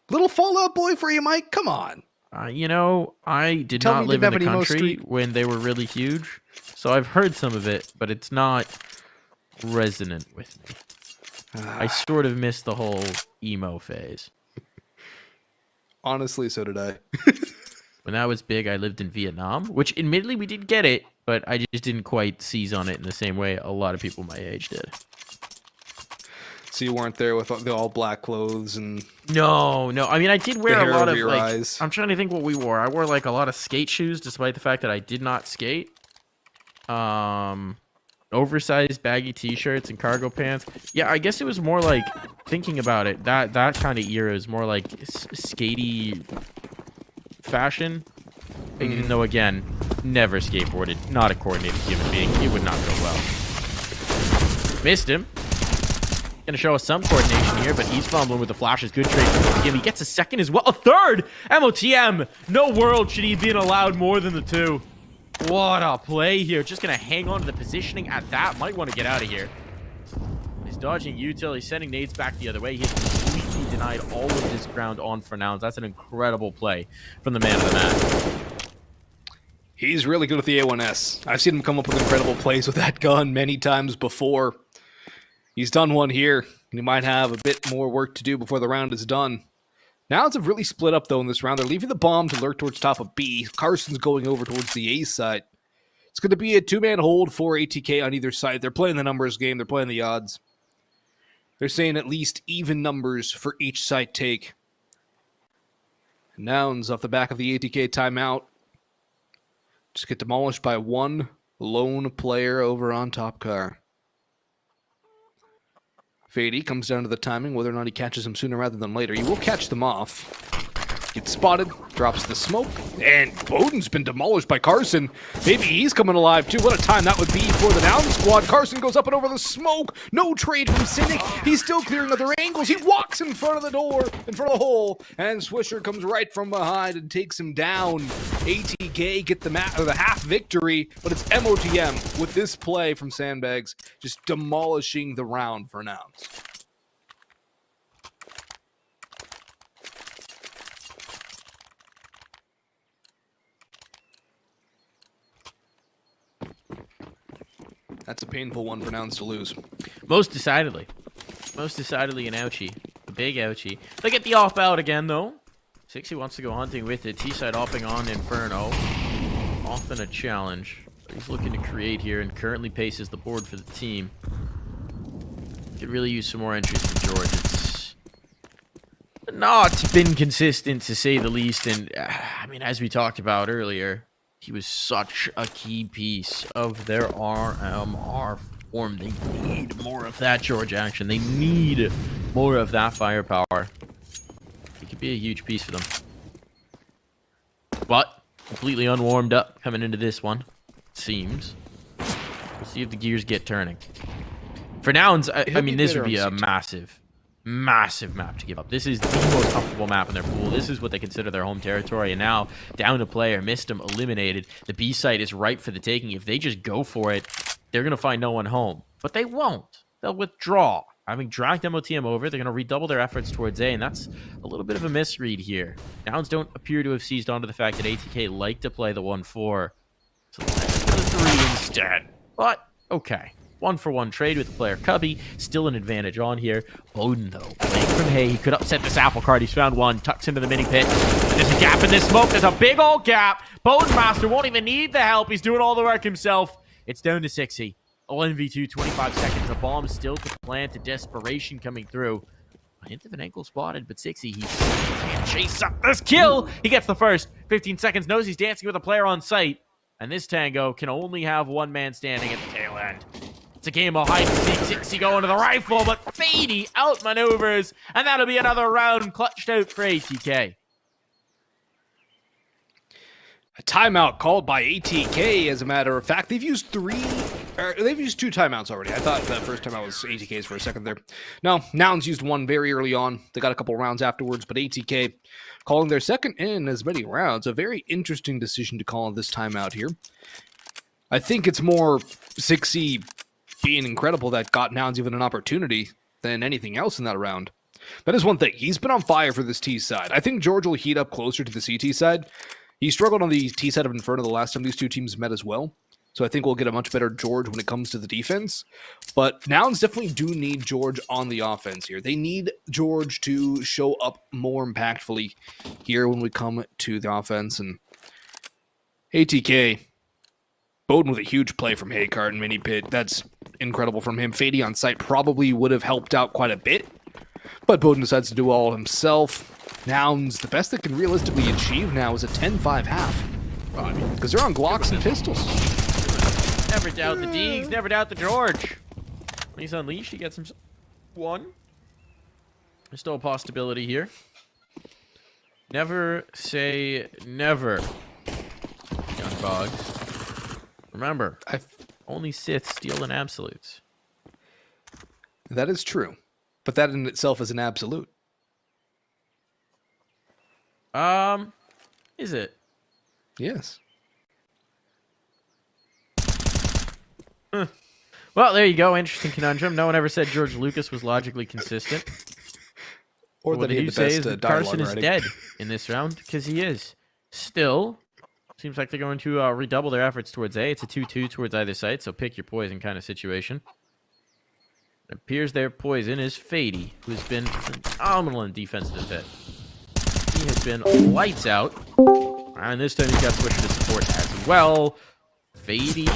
Little Fallout Boy for you, Mike? Come on.
You know, I did
Tell
not
me
live
you
in the
didn't have any
country
Street.
when they were really huge. So I've heard some of it, but it's not resonant with me. I sort of missed the whole emo phase.
Honestly, so did I.
When that was big, I lived in Vietnam, which admittedly we did get it, but I just didn't quite seize on it in the same way a lot of people my age did.
So you weren't there with the all black clothes and...
No. I mean, I did wear
hair
a lot
over
of,
your
like...
eyes.
I'm trying to think what we wore. I wore, like, a lot of skate shoes, despite the fact that I did not skate. Oversized baggy t-shirts and cargo pants. Yeah, I guess it was more like, thinking about it, that kind of era is more like skatey fashion. Even though, again, never skateboarded. Not a coordinated human being. It would not go well. Missed him. Gonna show us some coordination here, but he's fumbling with the flashes. Good trade from him. He gets a second as well. A third! MOTM! No world should he have been allowed more than the two. What a play here. Just gonna hang on to the positioning at that. Might want to get out of here. He's dodging util. He's sending nades back the other way. He's completely denied all of this ground on for Nouns. That's an incredible play from the man of the match.
He's really good with the A1S. I've seen him come up with incredible plays with that gun many times before. He's done one here. He might have a bit more work to do before the round is done. Nouns have really split up, though, in this round. They're leaving the bomb to lurk towards top of B. Carson's going over towards the A side. It's going to be a two-man hold for ATK on either side. They're playing the numbers game. They're playing the odds. They're saying at least even numbers for each side take. Nouns off the back of the ATK timeout. Just get demolished by one lone player over on top car. Fady comes down to the timing, whether or not he catches them sooner rather than later. He will catch them off. Gets spotted, drops the smoke, and Bowden's been demolished by Carson. Maybe he's coming alive too. What a time that would be for the Nouns squad. Carson goes up and over the smoke. No trade from Cynic. He's still clearing other angles. He walks in front of the door, in front of the hole, and Swisher comes right from behind and takes him down. ATK get the half victory, but it's MOTM with this play from Sandbags, just demolishing the round for Nouns. That's a painful one for Nouns to lose.
Most decidedly. Most decidedly an ouchie. A big ouchie. They get the off out again, though. 60 wants to go hunting with it. T-side hopping on Inferno. Often a challenge. He's looking to create here and currently paces the board for the team. Could really use some more entries from George. It's not been consistent, to say the least. And, I mean, as we talked about earlier, he was such a key piece of their RMR form. They need more of that George action. They need more of that firepower. He could be a huge piece for them. But completely unwarmed up coming into this one, it seems. We'll see if the gears get turning. For Nouns, I mean, this would be a massive map to give up. This is the most comfortable map in their pool. This is what they consider their home territory. And now, down a player, missed him, eliminated. The B site is ripe for the taking. If they just go for it, they're going to find no one home. But they won't. They'll withdraw. Having dragged MOTM over, they're going to redouble their efforts towards A, and that's a little bit of a misread here. Nouns don't appear to have seized onto the fact that ATK like to play the 1-4. So let's go the 3 instead. But, okay. 1-for-1 trade with the player Cubby. Still an advantage on here. Bowden, though, playing from Hay. He could upset this apple cart. He's found one. Tucks into the mini pit. There's a gap in this smoke. There's a big old gap. Bowden Master won't even need the help. He's doing all the work himself. It's down to 60. 1v2, 25 seconds. A bomb still to plant. A desperation coming through. A hint of an ankle spotted, but 60, he can't chase up this kill. He gets the first. 15 seconds. Knows he's dancing with a player on site. And this tango can only have one man standing at the tail end. It's a game of hide and seek. 60 going to the rifle, but Fady outmaneuvers, and that'll be another round clutched out for ATK.
A timeout called by ATK, as a matter of fact. They've used two timeouts already. I thought the first timeout was ATK's for a second there. No, Nouns used one very early on. They got a couple rounds afterwards, but ATK calling their second in as many rounds. A very interesting decision to call this timeout here. I think it's more 6C being incredible that got Nouns even an opportunity than anything else in that round. That is one thing. He's been on fire for this T side. I think George will heat up closer to the CT side. He struggled on the T side of Inferno the last time these two teams met as well. So I think we'll get a much better George when it comes to the defense. But Nouns definitely do need George on the offense here. They need George to show up more impactfully here when we come to the offense. And ATK, Bowden with a huge play from Haycart and Mini Pit. That's incredible from him. Fady on site probably would have helped out quite a bit. But Bowden decides to do all himself. Nouns, the best they can realistically achieve now is a 10-5 half. Because they're on Glocks and pistols.
Never doubt the Deegs, never doubt the George. When he's unleashed, he gets himself one. There's still a possibility here. Never say never, young Boggs. Remember, only Sith steal in absolutes.
That is true. But that in itself is an absolute.
Is it?
Yes.
Well, there you go. Interesting conundrum. No one ever said George Lucas was logically consistent.
Or
what
that he
you
had the
say
best
is that
dialogue
Carson is
writing.
dead in this round, because he is. Still, seems like they're going to redouble their efforts towards A. It's a 2-2 towards either side, so pick your poison kind of situation. It appears their poison is Fady, who's been phenomenal in defense to the pit. He has been lights out. And this time he's got Swisher to support as well. Fady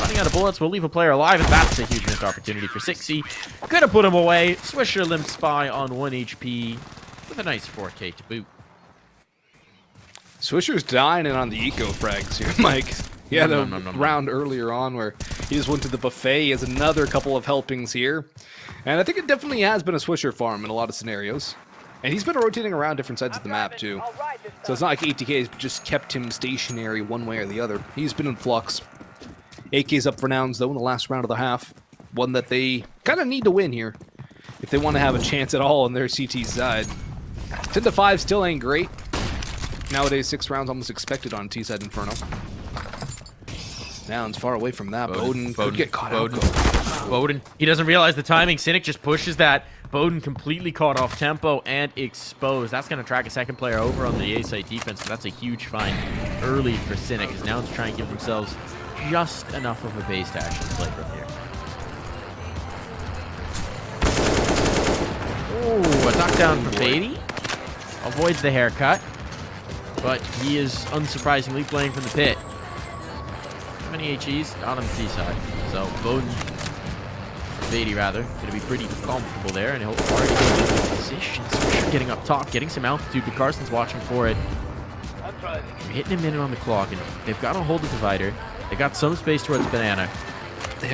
running out of bullets will leave a player alive, and that's a huge missed opportunity for 6C. Could have put him away. Swisher limp spy on 1 HP with a nice 4K to boot.
Swisher's dying in on the eco frags here, Mike. He had a round earlier on where he just went to the buffet. He has another couple of helpings here. And I think it definitely has been a Swisher farm in a lot of scenarios. And he's been rotating around different sides of the map, too. So it's not like ATK has just kept him stationary one way or the other. He's been in flux. AK's up for Nouns, though, in the last round of the half. One that they kind of need to win here if they want to have a chance at all on their CT side. 10-5 still ain't great. Nowadays, 6 rounds almost expected on T-side Inferno. Nouns far away from that. Bowden could get caught out.
Bowden, he doesn't realize the timing. Cynic just pushes that. Bowden completely caught off tempo and exposed. That's going to track a second player over on the A side defense. So that's a huge find early for Cynic, because now to try and give themselves just enough of a base to actually play from here. Oh, a knockdown from Beatty. Avoids the haircut, but he is unsurprisingly playing from the pit. How many HEs? Not on the T side. So Bowden, Beatty rather, going to be pretty comfortable there, and he'll already get into position. Swisher getting up top, getting some altitude, but Carson's watching for it. Hitting a minute on the clock, and they've got to hold the divider. They got some space towards Banana.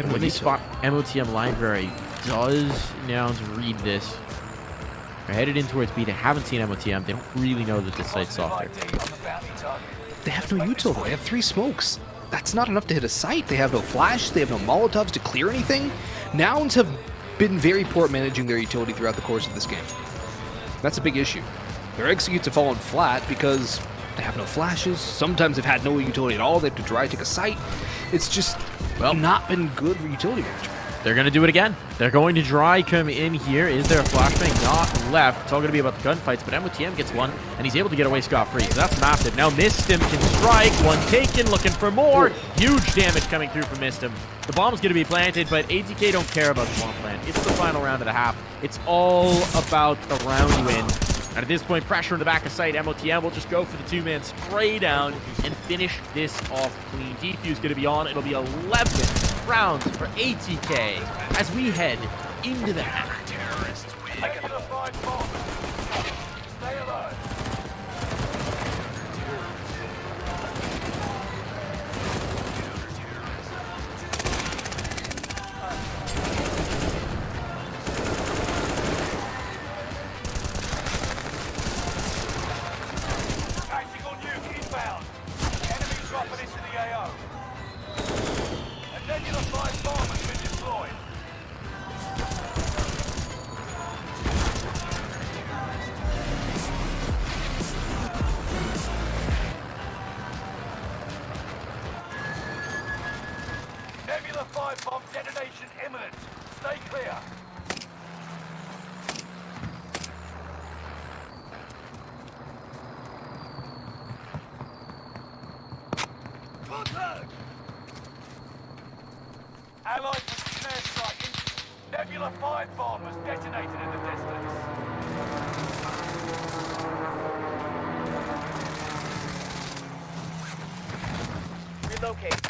When they spot MOTM library, does Nouns read this? They're headed in towards B. They haven't seen MOTM. They don't really know that this site's softer.
They have no util, though. They have 3 smokes. That's not enough to hit a site. They have no flash. They have no Molotovs to clear anything. Nouns have been very poor at managing their utility throughout the course of this game. That's a big issue. Their executes have fallen flat because they have no flashes. Sometimes they've had no utility at all. They have to dry take a site. It's just, well, not been good for utility management.
They're going to do it again. They're going to try come in here. Is there a flashbang? Not left. It's all going to be about the gunfights, but MOTM gets one, and he's able to get away scot-free. So that's massive. Now Mistim can strike. One taken, looking for more. Huge damage coming through from Mistim. The bomb's going to be planted, but ATK don't care about the bomb plant. It's the final round and a half. It's all about the round win. And at this point, pressure in the back of sight. MOTM will just go for the 2-man spray down and finish this off clean. Defuse going to be on. It'll be 11 rounds for ATK as we head into the half.
Tactical nuke inbound. Enemy dropping into the AO. A Nebula 5 bomb has been deployed. Nebula 5 bomb detonation imminent. Stay clear. Allied snare striking. Nebula 5 bomb was detonated in the distance.
Relocate.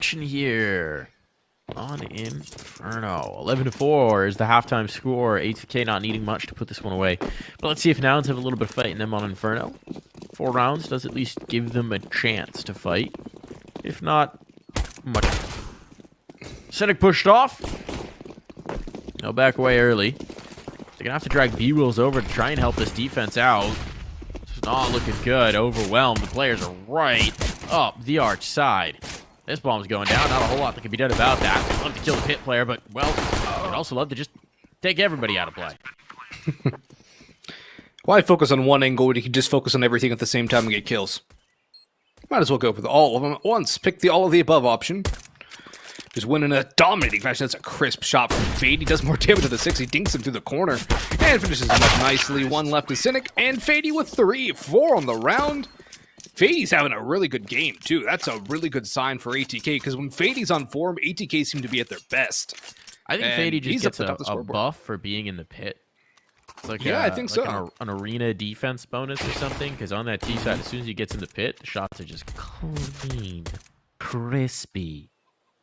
Here on Inferno. 11-4 is the halftime score. ATK not needing much to put this one away. But let's see if Nouns have a little bit of fight in them on Inferno. 4 rounds does at least give them a chance to fight. If not, much. Cynic pushed off. No, back away early. They're going to have to drag B-Wills over to try and help this defense out. It's not looking good. Overwhelmed. The players are right up the arch side. This bomb's going down. Not a whole lot that can be done about that. I'd love to kill the pit player, but, well, I'd also love to just take everybody out of play.
Why focus on one angle when you can just focus on everything at the same time and get kills? Might as well go for all of them at once. Pick the all of the above option. Just win in a dominating fashion. That's a crisp shot from Fade. He does more damage to the 6. He dinks him through the corner. And finishes him up nicely. 1 left to Cynic. And Fady with 3. 4 on the round. Fady's having a really good game, too. That's a really good sign for ATK, because when Fady's on form, ATK seem to be at their best.
I think Fady just gets a buff for being in the pit. It's like
I think so.
An arena defense bonus or something, because on that T side, as soon as he gets in the pit, the shots are just clean, crispy,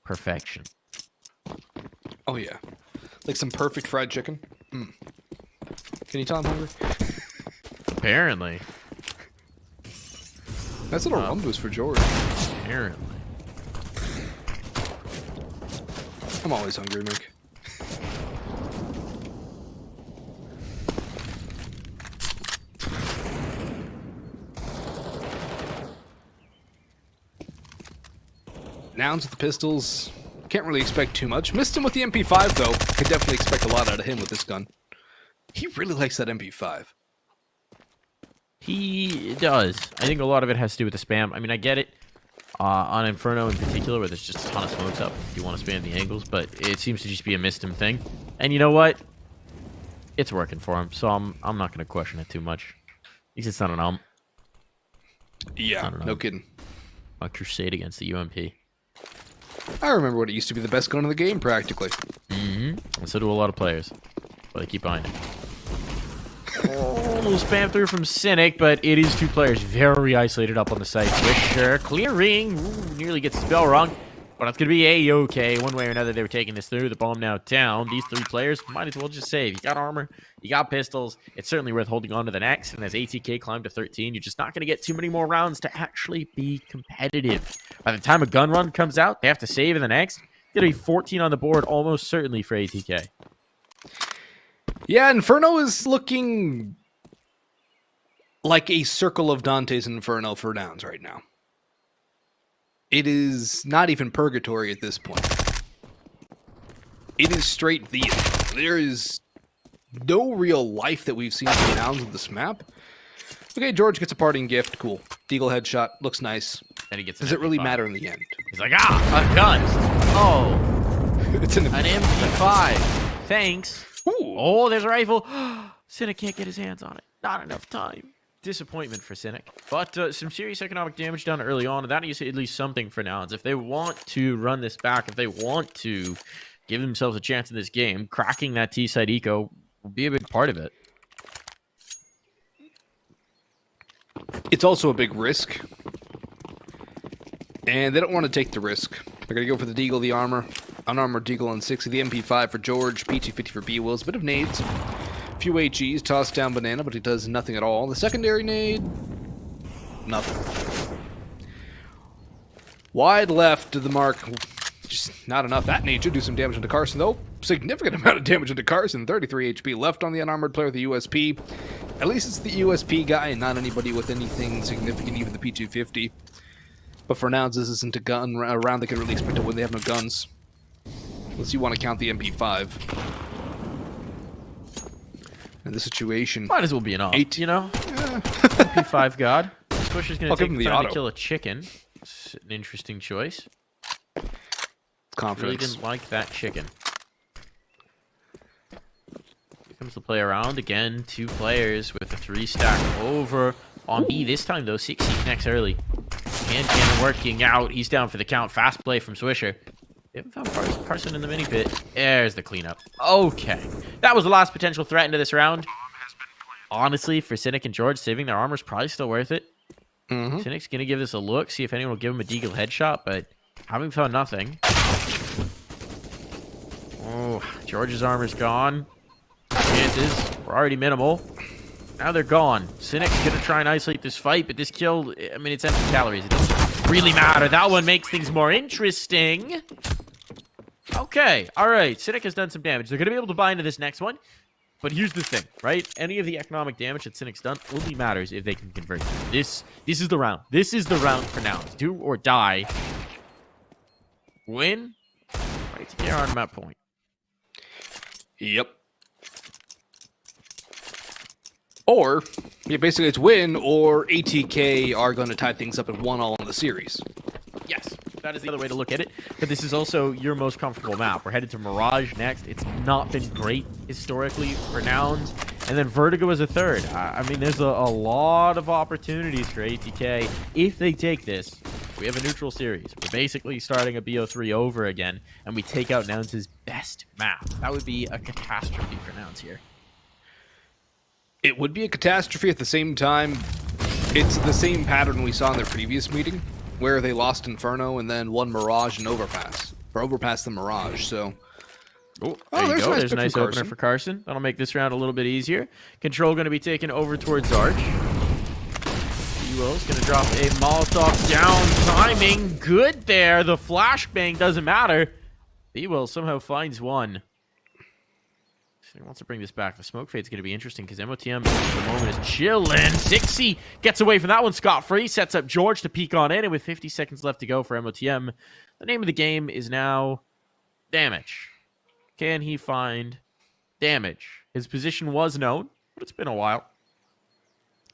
perfection.
Oh, yeah. Like some perfect fried chicken. Mm. Can you tell I'm hungry?
Apparently.
That's a little rum boost for George.
Apparently.
I'm always hungry, Mick. Nouns with the pistols. Can't really expect too much. Missed him with the MP5, though. Could definitely expect a lot out of him with this gun. He really likes that MP5.
He does. I think a lot of it has to do with the spam. I mean, I get it. on Inferno in particular, where there's just a ton of smokes up if you want to spam the angles, but it seems to just be a missed him thing. And you know what? It's working for him, so I'm not going to question it too much. At least it's not an
Yeah, no kidding.
a crusade against the UMP.
I remember when it used to be the best gun in the game, practically.
And so do a lot of players, but they keep buying it. Little spam through from Cynic, but it is 2 players very isolated up on the site. Swisher clearing. Ooh, nearly gets the spell wrong, but it's going to be A-okay. One way or another, they were taking this through. The bomb now down. These 3 players might as well just save. You got armor, you got pistols. It's certainly worth holding on to the next. And as ATK climbed to 13, you're just not going to get too many more rounds to actually be competitive. By the time a gun run comes out, they have to save in the next. It's going to be 14 on the board, almost certainly for ATK.
Yeah, Inferno is looking like a circle of Dante's Inferno for Nouns right now. It is not even purgatory at this point. It is straight the. There is no real life that we've seen from Nouns with this map. Okay, George gets a parting gift. Cool. Deagle headshot. Looks nice.
And he gets
Does it really matter in the end?
He's like, a gun. Oh,
It's an
MP5. Thanks.
Ooh.
Oh, there's a rifle. Cynic can't get his hands on it. Not enough time. Disappointment for Cynic. But some serious economic damage done early on, and that is at least something for Nouns. If they want to run this back, if they want to give themselves a chance in this game, cracking that T-side eco will be a big part of it.
It's also a big risk. And they don't want to take the risk. They're going to go for the Deagle, the armor. Unarmored Deagle on 60. The MP5 for George. P250 for B-Wills. A bit of nades. A few HEs. Tossed down Banana, but he does nothing at all. The secondary nade. Nothing. Wide left to the mark. Just not enough. That nade should do some damage into Carson, though. Significant amount of damage into Carson. 33 HP left on the unarmored player with the USP. At least it's the USP guy and not anybody with anything significant, even the P250. But for Nouns, this isn't a gun round they can really expect to win. They have no guns. Unless you want to count the MP5. And the situation.
Might as well be an off,
8.
you know? MP5 God. Swisher's going to take the time to kill a chicken. It's an interesting choice.
Confidence.
Really didn't like that chicken. Here comes the play around. Again, 2 players with a 3-stack over on B. This time, though, 60 connects early. And working out. He's down for the count. Fast play from Swisher. They haven't found Carson in the mini pit. There's the cleanup. Okay. That was the last potential threat into this round. Honestly, for Cynic and George, saving their armor is probably still worth it. Cynic's going to give this a look, see if anyone will give him a Deagle headshot, but having found nothing. Oh, George's armor's gone. Chances were already minimal. Now they're gone. Cynic's going to try and isolate this fight, but this kill, I mean, it's empty calories. It doesn't really matter. That one makes things more interesting. Okay, all right. Cynic has done some damage. They're going to be able to buy into this next one. But here's the thing, right? Any of the economic damage that Cynic's done only matters if they can convert. This is the round. This is the round for now. Do or die. Win. Right to get on map point.
Yep. Or, yeah, basically it's win, or ATK are going to tie things up in 1-all in the series.
Yes, that is the other way to look at it. But this is also your most comfortable map. We're headed to Mirage next. It's not been great historically for Nouns. And then Vertigo is a third. I mean, there's a lot of opportunities for ATK. If they take this, we have a neutral series. We're basically starting a BO3 over again, and we take out Nouns' best map. That would be a catastrophe for Nouns here.
It would be a catastrophe. At the same time, it's the same pattern we saw in their previous meeting, where they lost Inferno and then won Mirage and Overpass. Or Overpass the Mirage, so...
Oh, there you go. There's a nice opener for Carson. That'll make this round a little bit easier. Control going to be taken over towards Arch. Will's going to drop a Molotov down. Timing good there. The flashbang doesn't matter. B-Will somehow finds one. He wants to bring this back. The smoke fade's going to be interesting because MOTM at the moment is chilling. Zixi gets away from that one scot-free. Sets up George to peek on in. And with 50 seconds left to go for MOTM, the name of the game is now Damage. Can he find Damage? His position was known, but it's been a while.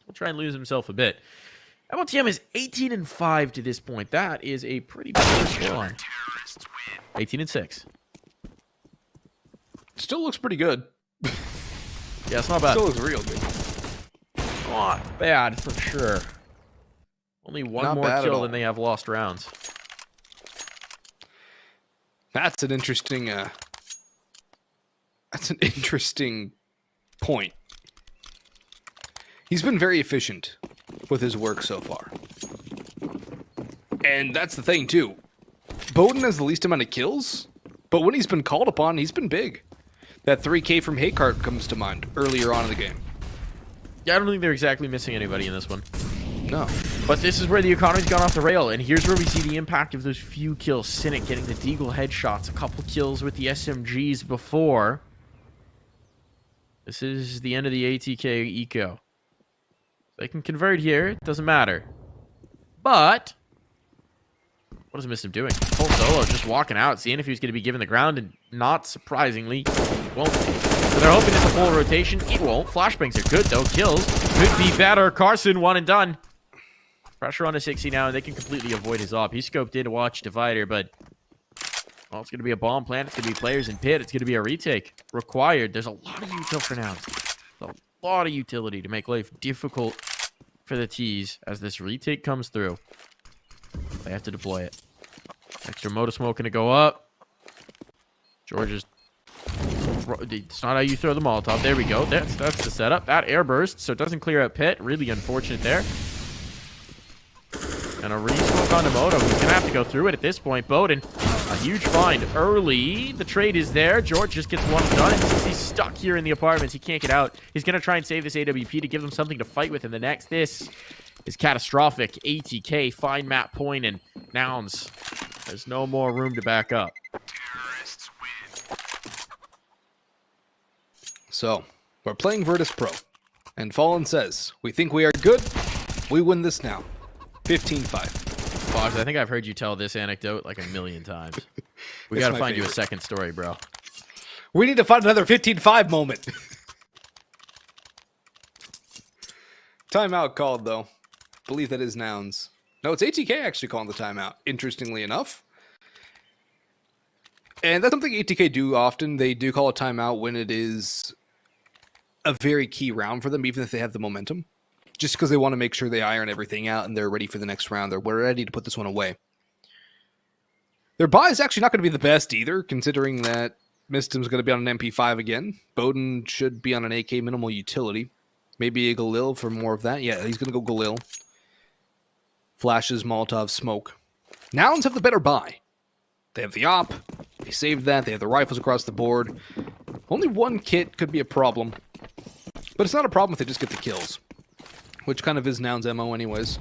He'll try and lose himself a bit. MLTM is 18-5 to this point. That is a pretty big scoreline. 18-6.
Still looks pretty good.
Yeah, it's not bad.
Still looks real good.
Not bad for sure. Only one
Not
more
bad at
kill
all.
than they have lost rounds.
That's an interesting point. He's been very efficient with his work so far. And that's the thing too. Bowden has the least amount of kills, but when he's been called upon, he's been big. That 3K from Haykart comes to mind earlier on in the game.
Yeah, I don't think they're exactly missing anybody in this one.
No.
But this is where the economy's gone off the rail, and here's where we see the impact of those few kills. Cynic getting the Deagle headshots, a couple kills with the SMGs before. This is the end of the ATK eco. They can convert here, it doesn't matter. But what is Mistim doing? Full solo, just walking out, seeing if he was going to be given the ground, and not surprisingly, won't. So they're hoping it's a full rotation. It won't. Flashbangs are good, though. Kills could be better. Carson, one and done. Pressure on a 60 now, and they can completely avoid his op. He scoped in to watch Divider, but well, it's going to be a bomb plant. It's going to be players in pit. It's going to be a retake required. There's a lot of util for now. A lot of utility to make life difficult for the T's as this retake comes through. They have to deploy it. Extra motor smoke going to go up. George is... It's not how you throw the Molotov. There we go. That's the setup. That air burst, so it doesn't clear out pit. Really unfortunate there. And a re-smoke on the moto. He's going to have to go through it at this point. Bowden, a huge find early. The trade is there. George just gets one done. And since he's stuck here in the apartments, he can't get out. He's going to try and save this AWP to give them something to fight with in the next. This is catastrophic. ATK, fine map point, and Nouns. There's no more room to back up.
So, we're playing Virtus Pro. And Fallen says, we think we are good. We win this now. 15-5.
Boggs, I think I've heard you tell this anecdote like a million times. We
It's
got to
my
find you a
favorite.
second story, bro.
We need to find another 15-5 moment. Timeout called, though. Believe that is Nouns. No, it's ATK actually calling the timeout, interestingly enough. And that's something ATK do often. They do call a timeout when it is a very key round for them, even if they have the momentum. Just because they want to make sure they iron everything out and they're ready for the next round. They're ready to put this one away. Their buy is actually not going to be the best either, considering that Mistim's going to be on an MP5 again. Bowden should be on an AK minimal utility. Maybe a Galil for more of that. Yeah, he's going to go Galil. Flashes, Molotov, smoke. Nouns have the better buy. They have the op. They saved that. They have the rifles across the board. Only one kit could be a problem. But it's not a problem if they just get the kills. Which kind of is Nouns' MO anyways.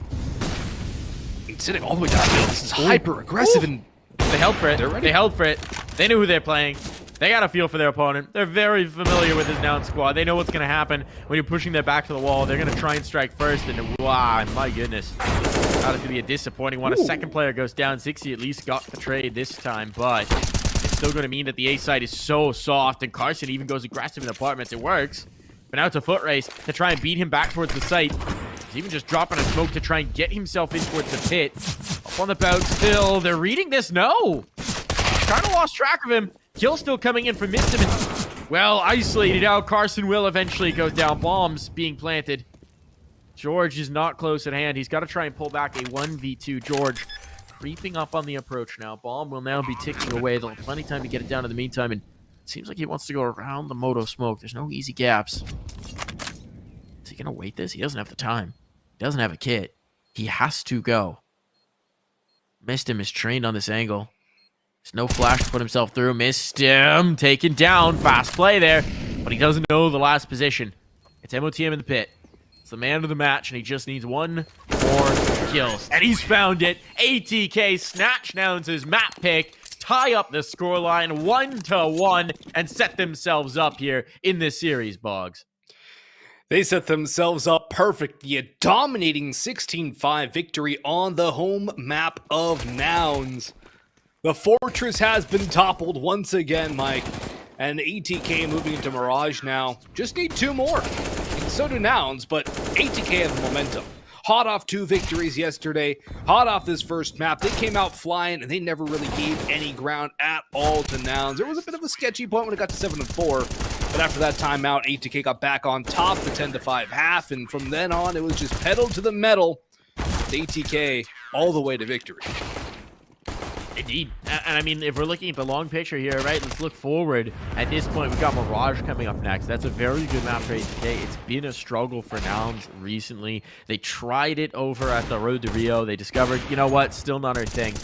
And sitting all the way down. This is hyper-aggressive and...
They held for it.
They're ready.
They held for it. They knew who they're playing. They got a feel for their opponent. They're very familiar with this Nouns squad. They know what's going to happen when you're pushing their back to the wall. They're going to try and strike first. And wow, my goodness. That is going to be a disappointing one. A second player goes down. 60 at least got the trade this time. But it's still going to mean that the A side is so soft. And Carson even goes aggressive in apartments. It works. But now it's a foot race to try and beat him back towards the site. He's even just dropping a smoke to try and get himself in towards the pit. Up on the bounce still. They're reading this. No. Kind of lost track of him. Kill still coming in from Mistim. Well, isolated out. Carson will eventually go down. Bombs being planted. George is not close at hand. He's got to try and pull back a 1v2. George creeping up on the approach now. Bomb will now be ticking away. They'll have plenty of time to get it down in the meantime. And it seems like he wants to go around the moto smoke. There's no easy gaps. Is he going to wait this? He doesn't have the time. He doesn't have a kit. He has to go. Mistim is trained on this angle. There's no flash to put himself through. Mistim taken down. Fast play there. But he doesn't know the last position. It's MOTM in the pit. It's the man of the match, and he just needs one more kill. And he's found it. ATK snatch Nouns' map pick. Tie up the scoreline 1-1 and set themselves up here in this series, Boggs.
They set themselves up perfectly. A dominating 16-5 victory on the home map of Nouns. The fortress has been toppled once again, Mike. And ATK moving into Mirage now. Just need two more. And so do Nouns, but ATK have the momentum. hot off 2 victories yesterday, hot off this first map. They came out flying, and they never really gave any ground at all to Nouns. There was a bit of a sketchy point when it got to 7-4, but after that timeout, ATK got back on top, the 10-5 half, and from then on, it was just pedal to the metal. ATK all the way to victory.
Indeed. And I mean, if we're looking at the long picture here, right, let's look forward. At this point, we've got Mirage coming up next. That's a very good map for ATK. It's been a struggle for Nouns recently. They tried it over at the Road to Rio. They discovered, you know what, still not our thing.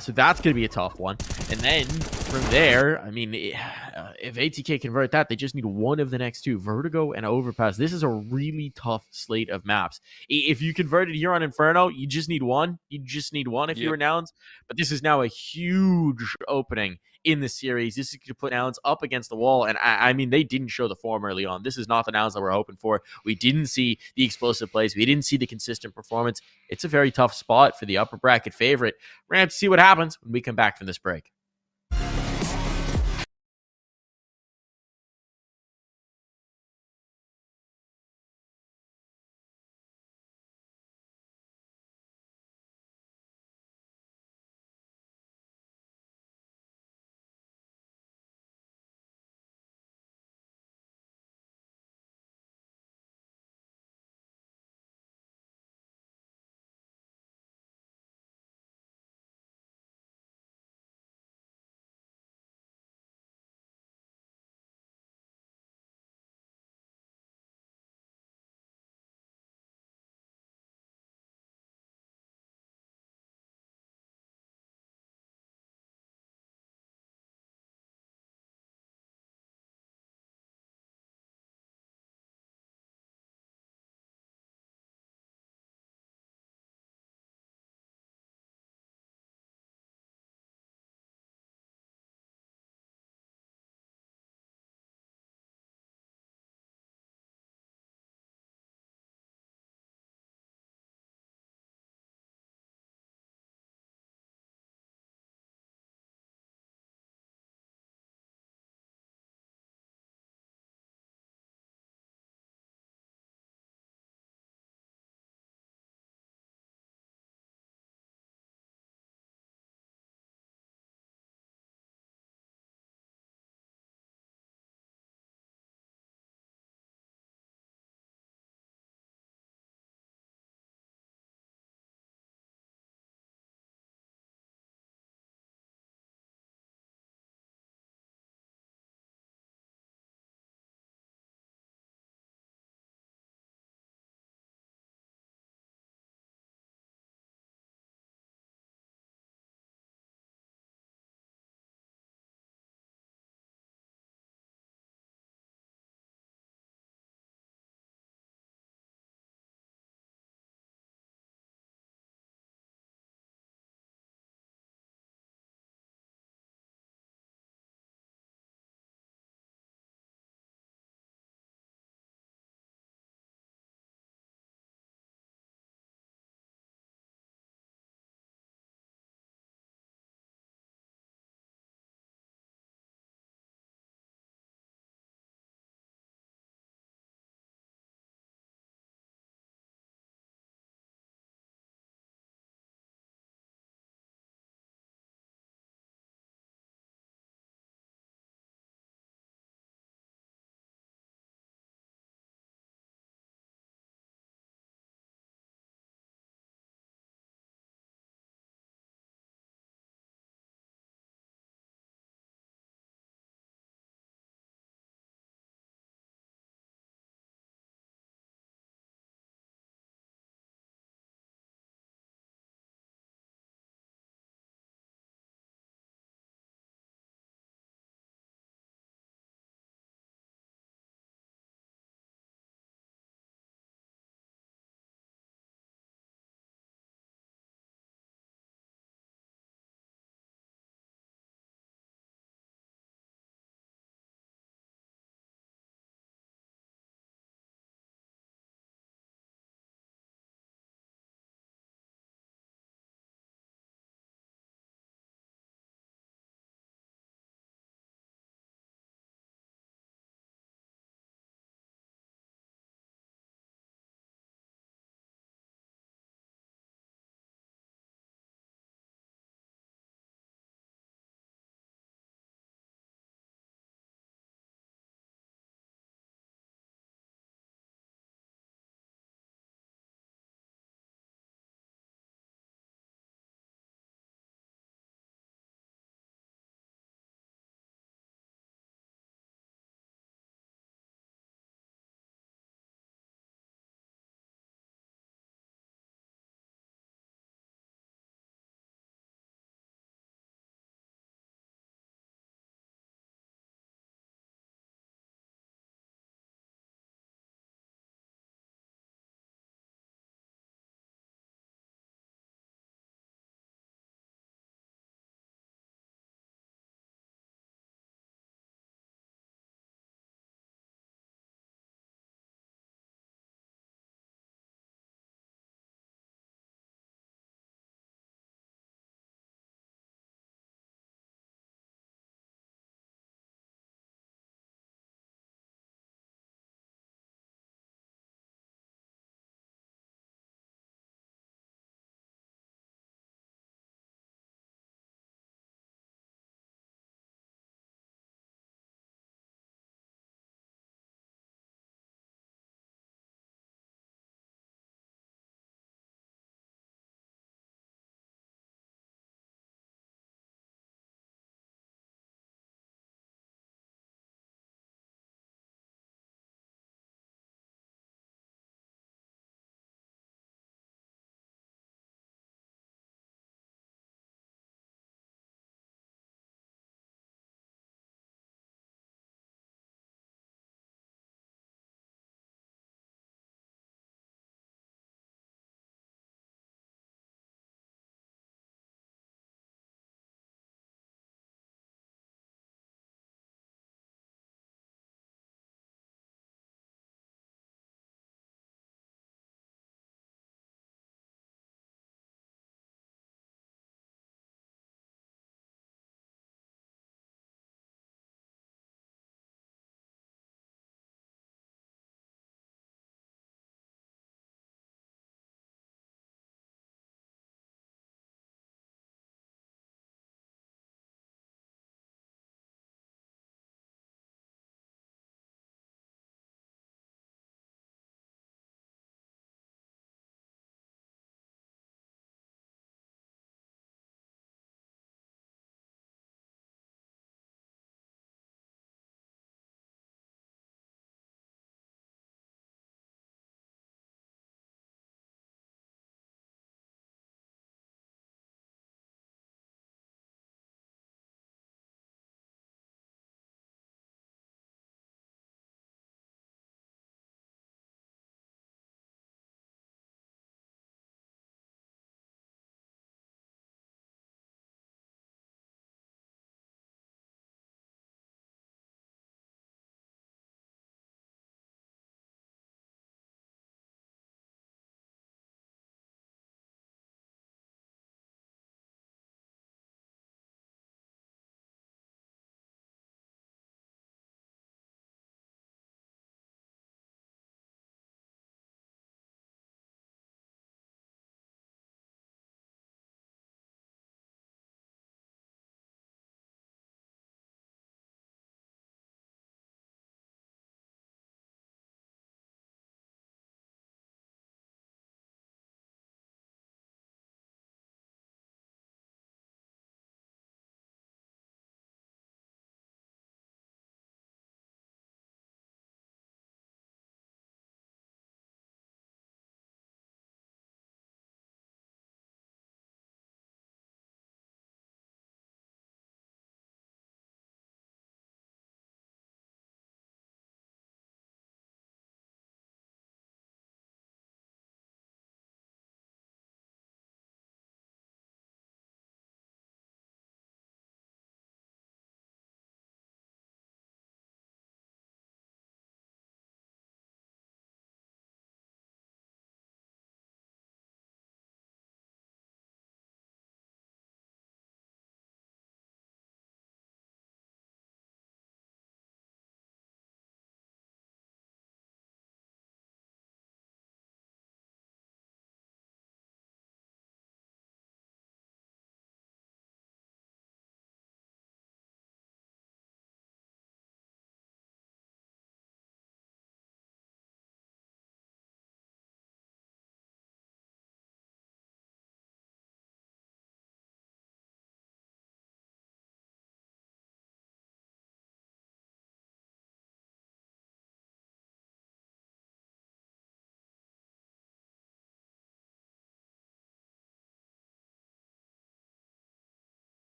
So that's going to be a tough one. And then from there, I mean, if ATK convert that, they just need one of the next two, Vertigo and Overpass. This is a really tough slate of maps. If you converted here on Inferno, you just need one. You just need one if you were Nouns. But this is now a huge opening in the series. This is going to put Nouns up against the wall. And I mean, they didn't show the form early on. This is not the Nouns that we're hoping for. We didn't see the explosive plays. We didn't see the consistent performance. It's a very tough spot for the upper bracket favorite. We're going to have to see what happens when we come back from this break.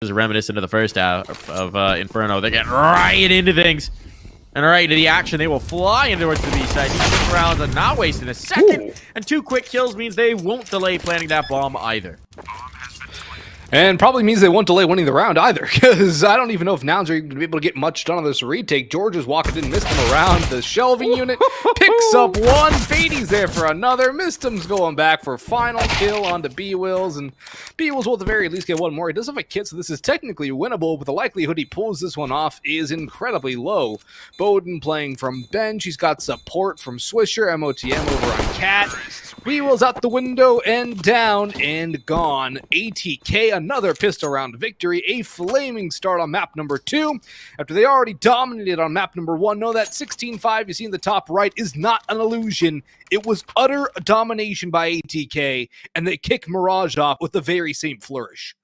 is reminiscent of the first half of Inferno. They get right into things. And right into the action, they will fly in towards the B side. These rounds are not wasting a second.
Ooh.
And 2 quick kills means they won't delay planting that bomb either.
And probably means they won't delay winning the round either, because I don't even know if Nouns are going to be able to get much done on this retake. George is walking in, missed him around. The shelving unit picks up one. Beatty's there for another. Mistum's going back for final kill onto B-Wills, and B-Wills will at the very least get one more. He does have a kit, so this is technically winnable, but the likelihood he pulls this one off is incredibly low. Bowden playing from bench. He's got support from Swisher, MOTM over on Cat. B-Wills out the window and down and gone. ATK, another pistol round victory, a flaming start on map number 2. After they already dominated on map number 1, know that 16-5 you see in the top right is not an illusion. It was utter domination by ATK, and they kick Mirage off with the very same flourish.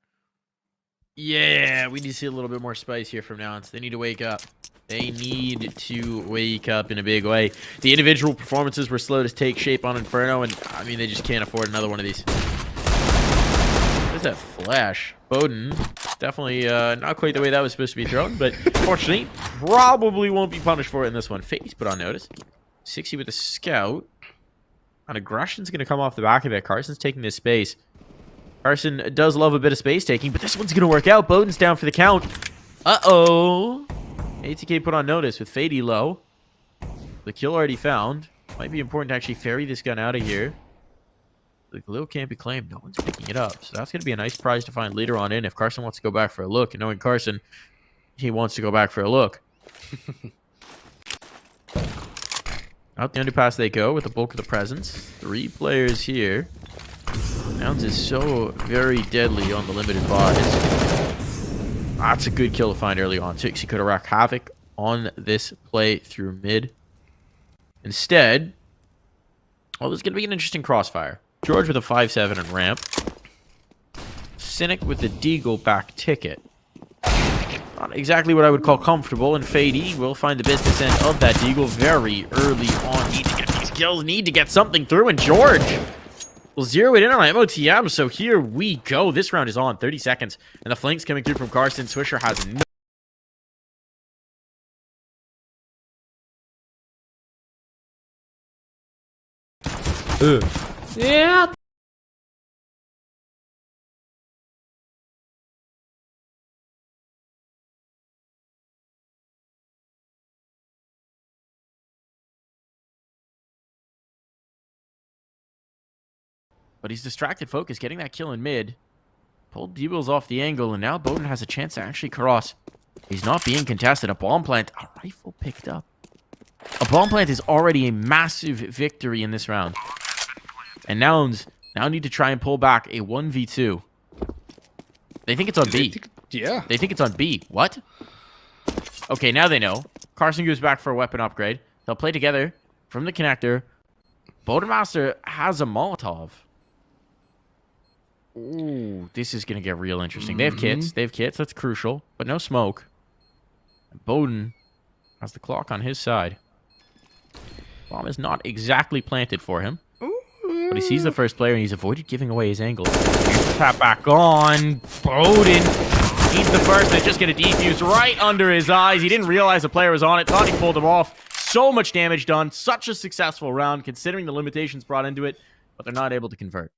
Yeah, we need to see a little bit more spice here from Nouns. They need to wake up. They need to wake up in a big way. The individual performances were slow to take shape on Inferno, and I mean, they just can't afford another one of these. What is that flash? Bowden, definitely not quite the way that was supposed to be thrown, but fortunately, probably won't be punished for it in this one. Fate's put on notice. 60 with a scout. And aggression's going to come off the back of it. Carson's taking this space. Carson does love a bit of space taking, but this one's going to work out. Bowden's down for the count. Uh-oh. ATK put on notice with Fady low. The kill already found. Might be important to actually ferry this gun out of here. The glue can't be claimed. No one's picking it up. So that's going to be a nice prize to find later on in if Carson wants to go back for a look. And knowing Carson, he wants to go back for a look. Out the underpass they go with the bulk of the presence. 3 players here. Nouns is so very deadly on the limited buys. That's a good kill to find early on. Tixie could have wreaked havoc on this play through mid. Instead, well, there's going to be an interesting crossfire. George with a 5-7 and ramp. Cynic with the Deagle back ticket. Not exactly what I would call comfortable, and Fady will find the business end of that Deagle very early on. Need to get these kills, need to get something through, and George will zero it in on MOTM, so here we go. This round is on, 30 seconds, and the flanks coming through from Carson. Swisher has no... Yeah. But he's distracted focus, getting that kill in mid. Pulled D-Wills off the angle, and now Bowden has a chance to actually cross. He's not being contested. A bomb plant, a rifle picked up. A bomb plant is already a massive victory in this round. And Nouns now need to try and pull back a 1v2. They think it's on B.
Yeah.
They think it's on B. What? Okay, now they know. Carson goes back for a weapon upgrade. They'll play together from the connector. Bodenmaster has a Molotov. Ooh, this is going to get real interesting. They have kits. They have kits. That's crucial. But no smoke. Bowden has the clock on his side. Bomb is not exactly planted for him. But he sees the first player, and he's avoided giving away his angle. Tap back on. Bowden. He's the first that's just going to defuse right under his eyes. He didn't realize the player was on it. Thought he pulled him off. So much damage done. Such a successful round, considering the limitations brought into it. But they're not able to convert.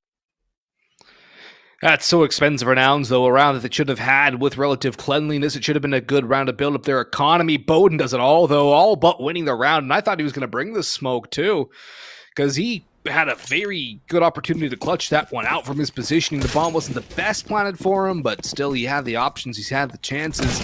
That's so expensive for Nouns, though. A round that they should have had with relative cleanliness. It should have been a good round to build up their economy. Bowden does it all, though, all but winning the round. And I thought he was going to bring the smoke, too, because he had a very good opportunity to clutch that one out from his positioning. The bomb wasn't the best planted for him, but still he had the options. He's had the chances.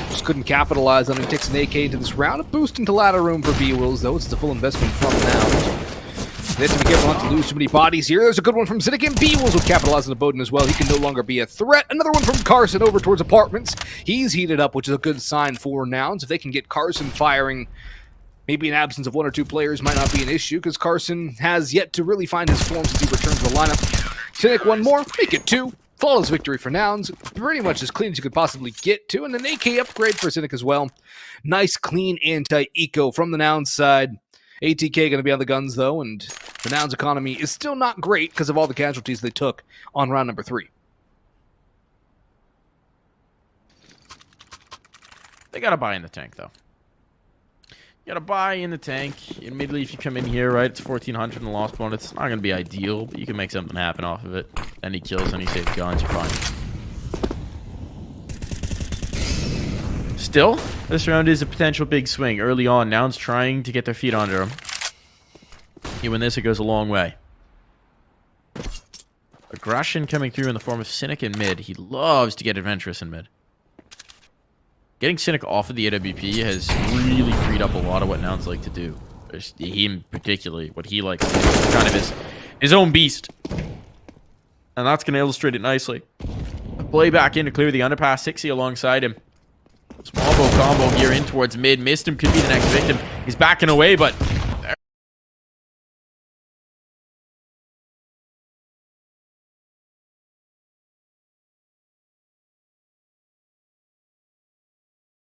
Just couldn't capitalize on it. He takes an AK into this round. A boost into ladder room for B-Wills, though. It's the full investment from Nouns. They have to be careful not to lose too many bodies here. There's a good one from Cynic, and B-Wills will capitalize on the Bowden as well. He can no longer be a threat. Another one from Carson over towards apartments. He's heated up, which is a good sign for Nouns. If they can get Carson firing, maybe an absence of 1 or 2 players might not be an issue, because Carson has yet to really find his form since he returned to the lineup. Cynic one more, make it 2. Flawless victory for Nouns. Pretty much as clean as you could possibly get to, and an AK upgrade for Cynic as well. Nice, clean anti-eco from the Nouns side. ATK going to be on the guns, though, and the Nouns economy is still not great because of all the casualties they took on round number 3.
They got to buy in the tank, though. You got to buy in the tank. Admittedly, if you come in here, right, it's 1,400 in the loss bonus. It's not going to be ideal, but you can make something happen off of it. Any kills, any safe guns, you're fine. Still, this round is a potential big swing. Early on, Nouns trying to get their feet under them. You win this, it goes a long way. Aggression coming through in the form of Cynic in mid. He loves to get adventurous in mid. Getting Cynic off of the AWP has really freed up a lot of what Nouns like to do. Him particularly, what he likes to do is kind of his own beast. And that's going to illustrate it nicely. Play back in to clear the underpass. 60 alongside him. Small bow combo here in towards mid. Missed him, could be the next victim. He's backing away, but...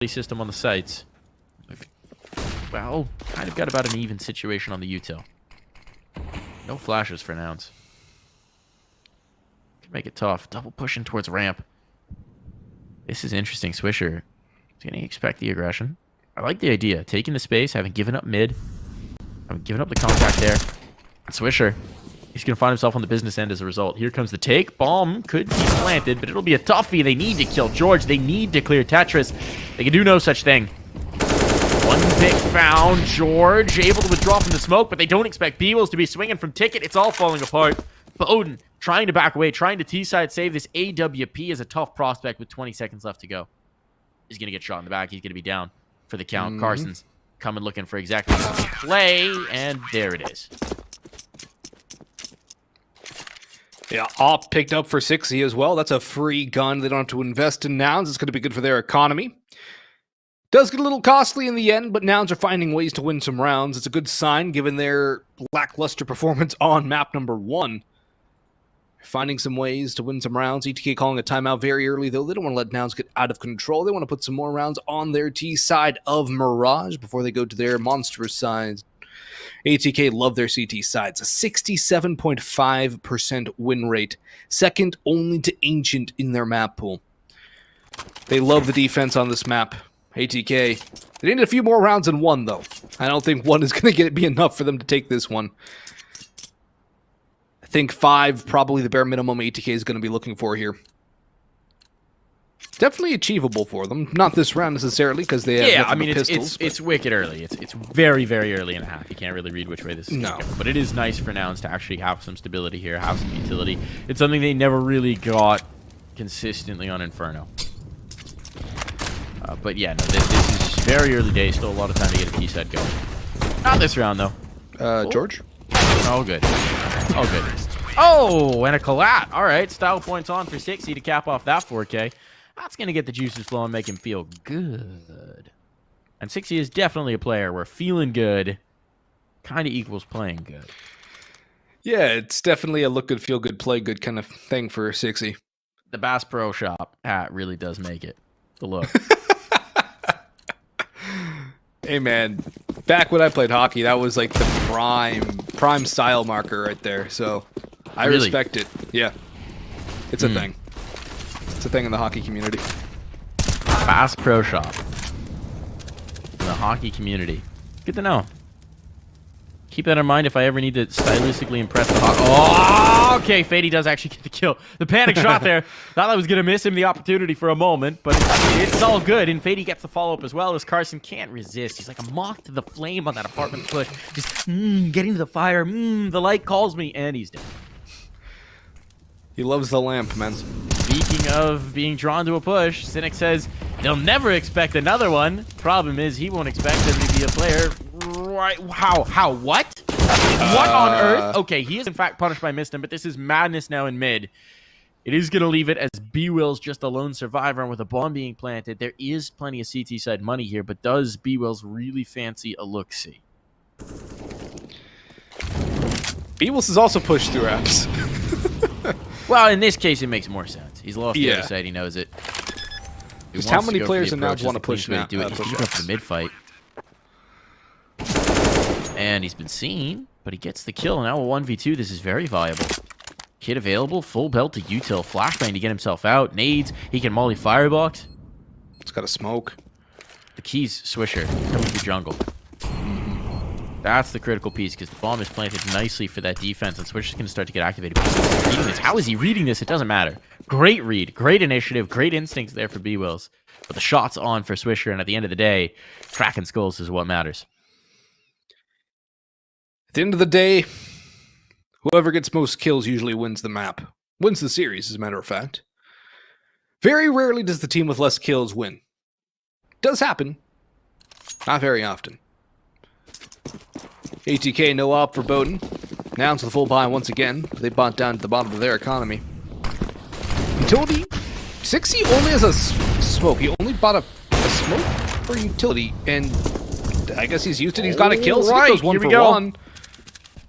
system on the sites. Well, kind of got about an even situation on the util. No flashes for Nouns. Can make it tough. Double pushing towards ramp. This is interesting. Swisher is going to expect the aggression. I like the idea. Taking the space, having given up mid, having given up the contact there. And Swisher, he's going to find himself on the business end as a result. Here comes the take. Bomb could be planted, but it'll be a toughie. They need to kill George. They need to clear Tetris. They can do no such thing. One pick found. George able to withdraw from the smoke, but they don't expect B-Wills to be swinging from Ticket. It's all falling apart. Bowden trying to back away, trying to T-side save. This AWP is a tough prospect with 20 seconds left to go. He's going to get shot in the back. He's going to be down for the count. Carson's coming looking for exactly the play, and there it is.
Yeah, op picked up for 60 as well. That's a free gun. They don't have to invest in Nouns. It's going to be good for their economy. Does get a little costly in the end, but Nouns are finding ways to win some rounds. It's a good sign given their lackluster performance on map number 1. Finding some ways to win some rounds. ETK calling a timeout very early, though. They don't want to let Nouns get out of control. They want to put some more rounds on their T side of Mirage before they go to their monstrous side. ATK love their CT sides. A 67.5% win rate. Second only to Ancient in their map pool. They love the defense on this map. ATK. They need a few more rounds than 1, though. I don't think 1 is going to be enough for them to take this one. I think 5, probably the bare minimum ATK is going to be looking for here. Definitely achievable for them. Not this round necessarily, because they have pistols.
It's wicked early. It's very, very early in the half. You can't really read which way this is going. But it is nice for Nouns to actually have some stability here, have some utility. It's something they never really got consistently on Inferno. But yeah, no, this is very early days. Still a lot of time to get a T-set going. Not this round, though.
George?
Oh, good. Oh, good. Oh, and a collat. All right, style points on for 60 to cap off that 4K. That's going to get the juices flowing, make him feel good. And 60 is definitely a player where feeling good kind of equals playing good.
Yeah, it's definitely a look good, feel good, play good kind of thing for 60.
The Bass Pro Shop hat really does make it. The look.
Hey, man. Back when I played hockey, that was like the prime style marker right there. So I respect it. Yeah. It's a thing. It's a thing in the hockey community.
Bass Pro Shop. In the hockey community. Good to know. Keep that in mind if I ever need to stylistically impress the hockey. Oh, okay. Fady does actually get the kill. The panic shot there. Thought I was going to miss him the opportunity for a moment, but it's all good. And Fady gets the follow-up as well as Carson can't resist. He's like a moth to the flame on that apartment push. Just getting to the fire. The light calls me, and he's dead.
He loves the lamp, man.
Speaking of being drawn to a push, Cynic says they'll never expect another one. Problem is, he won't expect them to be a player. Right? How? What? What on earth? Okay, he is in fact punished by Mistim, but this is madness now in mid. It is going to leave it as B-Will's just a lone survivor, and with a bomb being planted, there is plenty of CT side money here, but does B-Will's really fancy a look-see?
B-Will's is also pushed through apps.
Well, in this case, it makes more sense. He's lost the other side. He knows it.
Just how many players in Nouns want to push now?
Do it. He's up for the mid-fight. And he's been seen, but he gets the kill. Now a 1v2. This is very viable. Kid available. Full belt to util. Flashbang to get himself out. Nades. He can molly firebox.
It's got a smoke.
The key's Swisher coming through jungle. That's the critical piece, because the bomb is planted nicely for that defense, and Swisher's going to start to get activated. Reading this. How is he reading this? It doesn't matter. Great read, great initiative, great instincts there for B-Wills. But the shot's on for Swisher, and at the end of the day, cracking skulls is what matters.
At the end of the day, whoever gets most kills usually wins the map. Wins the series, as a matter of fact. Very rarely does the team with less kills win. Does happen. Not very often. ATK no op for Bowden. Nouns with full buy once again. They bought down to the bottom of their economy. Utility. 60 only has a smoke. He only bought a smoke for utility. And I guess he's used it. He's got a kill. So he goes one for one.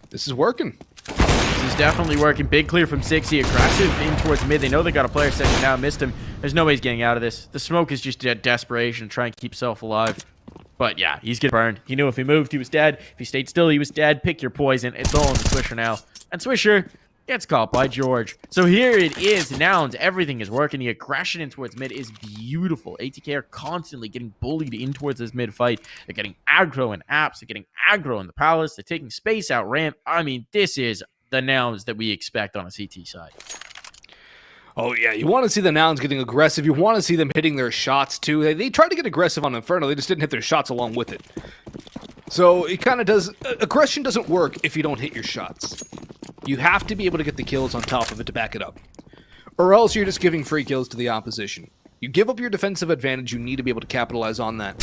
This is working.
This is definitely working. Big clear from 60. Aggressive in towards mid. They know they got a player section now. Missed him. There's no way he's getting out of this. The smoke is just desperation. Trying to keep self alive. But yeah, he's getting burned. He knew if he moved, he was dead. If he stayed still, he was dead. Pick your poison. It's all on the Swisher now. And Swisher gets caught by George. So here it is. Nouns. Everything is working. The aggression in towards mid is beautiful. ATK are constantly getting bullied in towards this mid fight. They're getting aggro in apps. They're getting aggro in the palace. They're taking space out ramp. I mean, this is the Nouns that we expect on a CT side.
Oh, yeah, you want to see the Nouns getting aggressive. You want to see them hitting their shots, too. They tried to get aggressive on Inferno. They just didn't hit their shots along with it. So it kind of does... Aggression doesn't work if you don't hit your shots. You have to be able to get the kills on top of it to back it up. Or else you're just giving free kills to the opposition. You give up your defensive advantage, you need to be able to capitalize on that.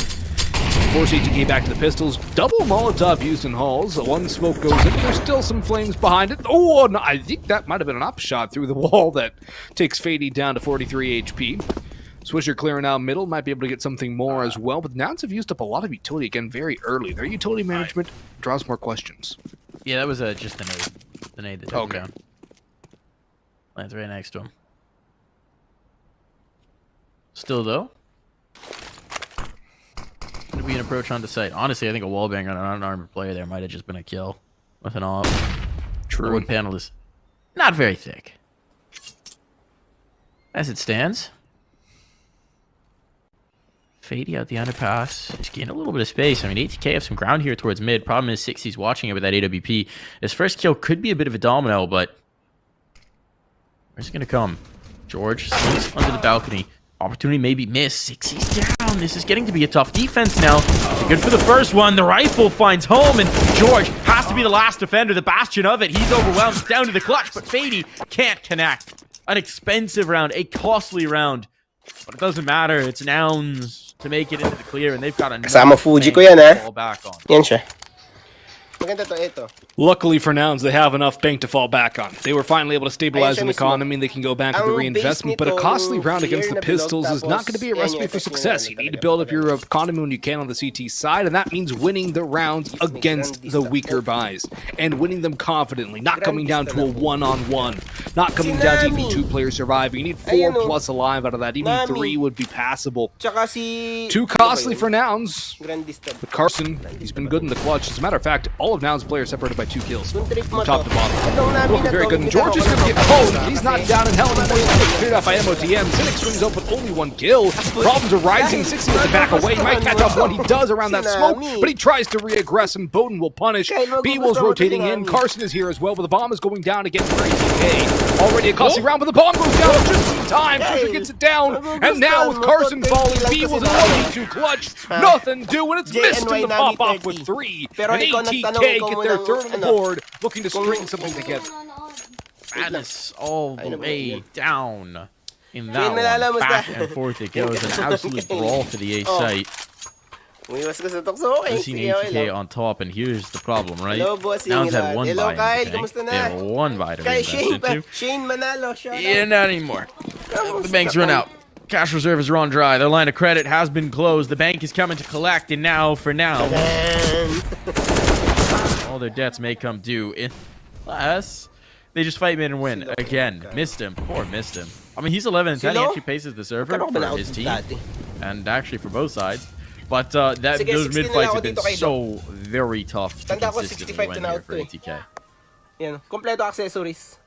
Force ATK back to the pistols. Double Molotov used in halls. One smoke goes in. There's still some flames behind it. Oh, no, I think that might have been an up shot through the wall that takes Fady down to 43 HP. Swisher clearing out middle. Might be able to get something more as well. But Nouns have used up a lot of utility again very early. Their utility management draws more questions.
Yeah, that was just the nade. The nade that took him down. Lands right next to him. Still, though, going to be an approach onto site. Honestly, I think a wallbang on an unarmed player there might have just been a kill with an op.
True.
The wood panel is not very thick. As it stands, Fady out the underpass. He's getting a little bit of space. I mean, ATK have some ground here towards mid. Problem is 60's watching it with that AWP. His first kill could be a bit of a domino, but where's it going to come? George sneaks under the balcony. Opportunity maybe missed. 60's down. This is getting to be a tough defense now. Good for the first one. The rifle finds home, and George has to be the last defender, the bastion of it. He's overwhelmed. It's down to the clutch, but Fady can't connect. An expensive round, a costly round, but it doesn't matter. It's Nouns to make it into the clear, and they've got enough
Kasama Fuji ko yan,
to fall back on.
Yan siya. Maganda to, ito.
Luckily for Nouns, they have enough bank to fall back on. They were finally able to stabilize an economy, and they can go back to the reinvestment. But a costly round against the Pistols is not going to be a recipe for success. You need to build up your economy when you can on the CT side, and that means winning the rounds against the weaker buys. And winning them confidently, not coming down to a one-on-one. Not coming down to even 2 players surviving. You need 4 plus alive out of that. Even 3 would be passable. Too costly for Nouns. But Carson, he's been good in the clutch. As a matter of fact, all of Nouns players separated by 2 kills. From top to bottom. Looking very good. And George is going to get cold. He's not down in hell. And he's cleared out by MOTM. Cynic swings up with only 1 kill. Problems are rising. 60 has to back away. He might catch up one. He does around that smoke, but he tries to re-aggress, and Bowden will punish. B-Will's rotating in. Carson is here as well, but the bomb is going down again for ATK. Already a costly round, but the bomb goes down just in time. Fisher gets it down. And now with Carson falling, B-Will's in 1v2 clutch. Nothing doing. It's missed in the pop-off with 3. And ATK get their 3rd on the board, looking to string something together.
Madness all the way down in that one. Back and forth it goes. An absolute brawl for the A site. We've seen ATK on top, and here's the problem, right? Nouns had 1 buy in the tank. They have 1 buy to reinvest into. Yeah, not anymore. The banks run out. Cash reserve is run dry. Their line of credit has been closed. The bank is coming to collect, and now, for now, all their debts may come due unless they just fight mid and win. Again, missed him. Poor missed him. I mean, he's 11 and 10. He actually paces the server for his team, and actually for both sides. But those mid fights have been so very tough to consistently win here for ATK.
Yan, kompleto accessories.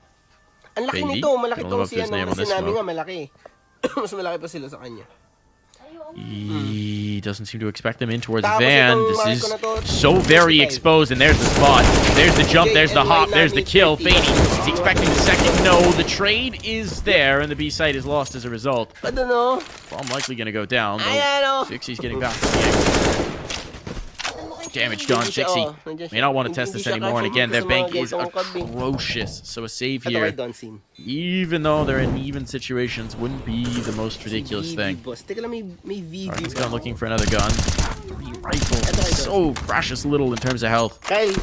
Ang laki nito, malaki tong si namin nga malaki. Mas malaki pa sila sa kanya.
He doesn't seem to expect them in towards
Tapos
Van.
itong
This
Marco
is
na to,
so very
65.
exposed, and there's the spot. There's the jump, there's the hop, there's the kill. Fady, is he expecting the second? No, the trade is there, and the B site is lost as a result.
I don't know.
Bomb likely going to go down.
Ayan, oh.
60's getting back to the game. Damage done. 60 may not want to test this anymore, and again, their bank is atrocious. So a save
Ito kay
here,
Donsin.
even though they're in even situations, wouldn't be the most ridiculous thing.
Boss. Teka lang, may VV.
He's gone looking for another gun. Rifle, so precious little in terms of health.
Kyle,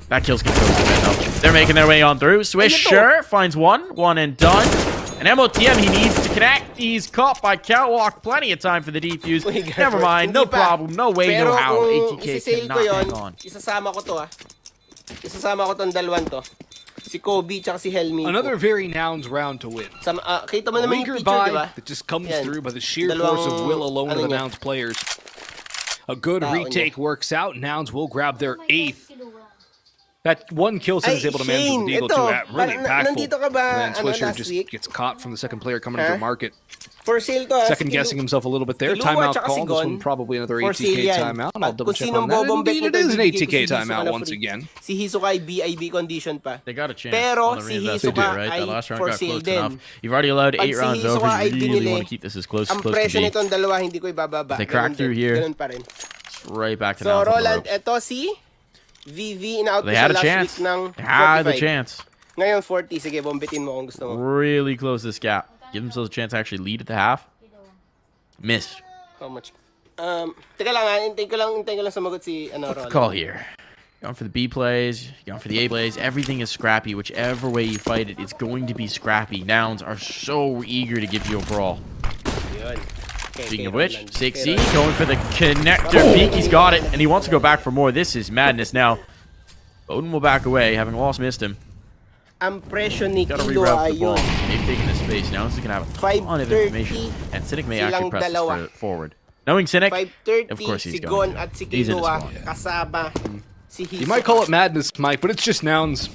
That kill's gonna go to Van though. They're making their way on through. Swish, sure, finds one and done. And MOTM, he needs to connect. He's caught by Catwalk. Plenty of time for the defuse. Never mind, no problem, no way, no how.
Pero kung
ATK
isi-sale ko
cannot
yun,
hang on.
isasama ko to Isasama ko tong dalawan to. Si Kobe tsaka si Helmi.
Another very Nouns round to win.
Kita mo
A
naman yung
weaker
picture,
buy
di ba?
that just comes
Yan.
through by the sheer
Dalawang,
force of will alone of
ano
the
niya.
Nouns players. A good
Tao
retake
niya.
works out. Nouns will grab their 8th. That one kill
Ay,
is able to manage
Shane,
with Deagle
ito,
too. Really
parang
impactful.
nandito ka ba,
And then Swisher
last
just
week?
gets caught from the second player coming
Huh?
into the market.
For sale to
Second guessing himself a little bit there.
Kilua
Timeout
tsaka si
called. This
Gon.
one probably another
For sale
ATK
yan.
timeout. I'll double
Kung
check
sinong
on that.
bobombet
Indeed, it
nito,
is an
bibigay ko
ATK
si Hisoka
timeout
na
once
free.
again.
Si Hisoka ay BIB condition pa.
They got a chance.
Pero
on the
si
reinvest.
Hisoka
They did, right?
ay
That last round
for
got
sale
close
din.
enough. You've already allowed
Pag
8
si
rounds
Hisoka
over.
ay
You really
binili,
want to keep this as close as
Ang
close to
presyo
be.
nitong dalawa hindi ko ibababa.
If they crack
Ganun
through
din.
here,
Ganun pa rin.
Right back to
So
Nouns on the
Roland,
ropes.
eto si VV na out
They
ko
had
sa
a
last
chance.
week ng
They had the
45.
chance.
Ngayon 40. Sige, bombitin mo kung gusto mo.
Really close this gap. Give themselves a chance to actually lead at the half. Missed.
How much? Teka lang hintayin ko lang sumagot si
What's the
Roland.
call here? Going for the B plays, going for the A plays. Everything is scrappy. Whichever way you fight it, it's going to be scrappy. Nouns are so eager to give you a brawl.
Yun. Okay,
Speaking of
kay
which,
Roland.
6E
Kay Roland.
going for the connector peek. He's got it, and he wants to go back for more. This is madness now. Bowden will back away, having lost missed him.
Ang presyo ni
Got to
Kilo
reroute
ay
the ball.
yun.
They've taken the space. Nouns is going to have a ton of
5:30
information, and Cynic may actually
silang
press this
dalawa.
forward. Knowing Cynic,
5:30
of course he's
si
going
Gon
to.
at si
He's in his
Kilo
spawn.
kasama si Hisoka.
You might call it madness, Mike, but it's just Nouns.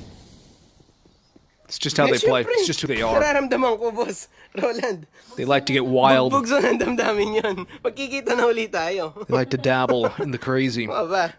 It's just how they play.
Siyempre,
It's just who they are.
nararamdaman ko, boss. Roland.
They like to get wild.
Bugbugso ng damdamin yun. Magkikita na ulit tayo.
They like to dabble in the crazy.
Aba.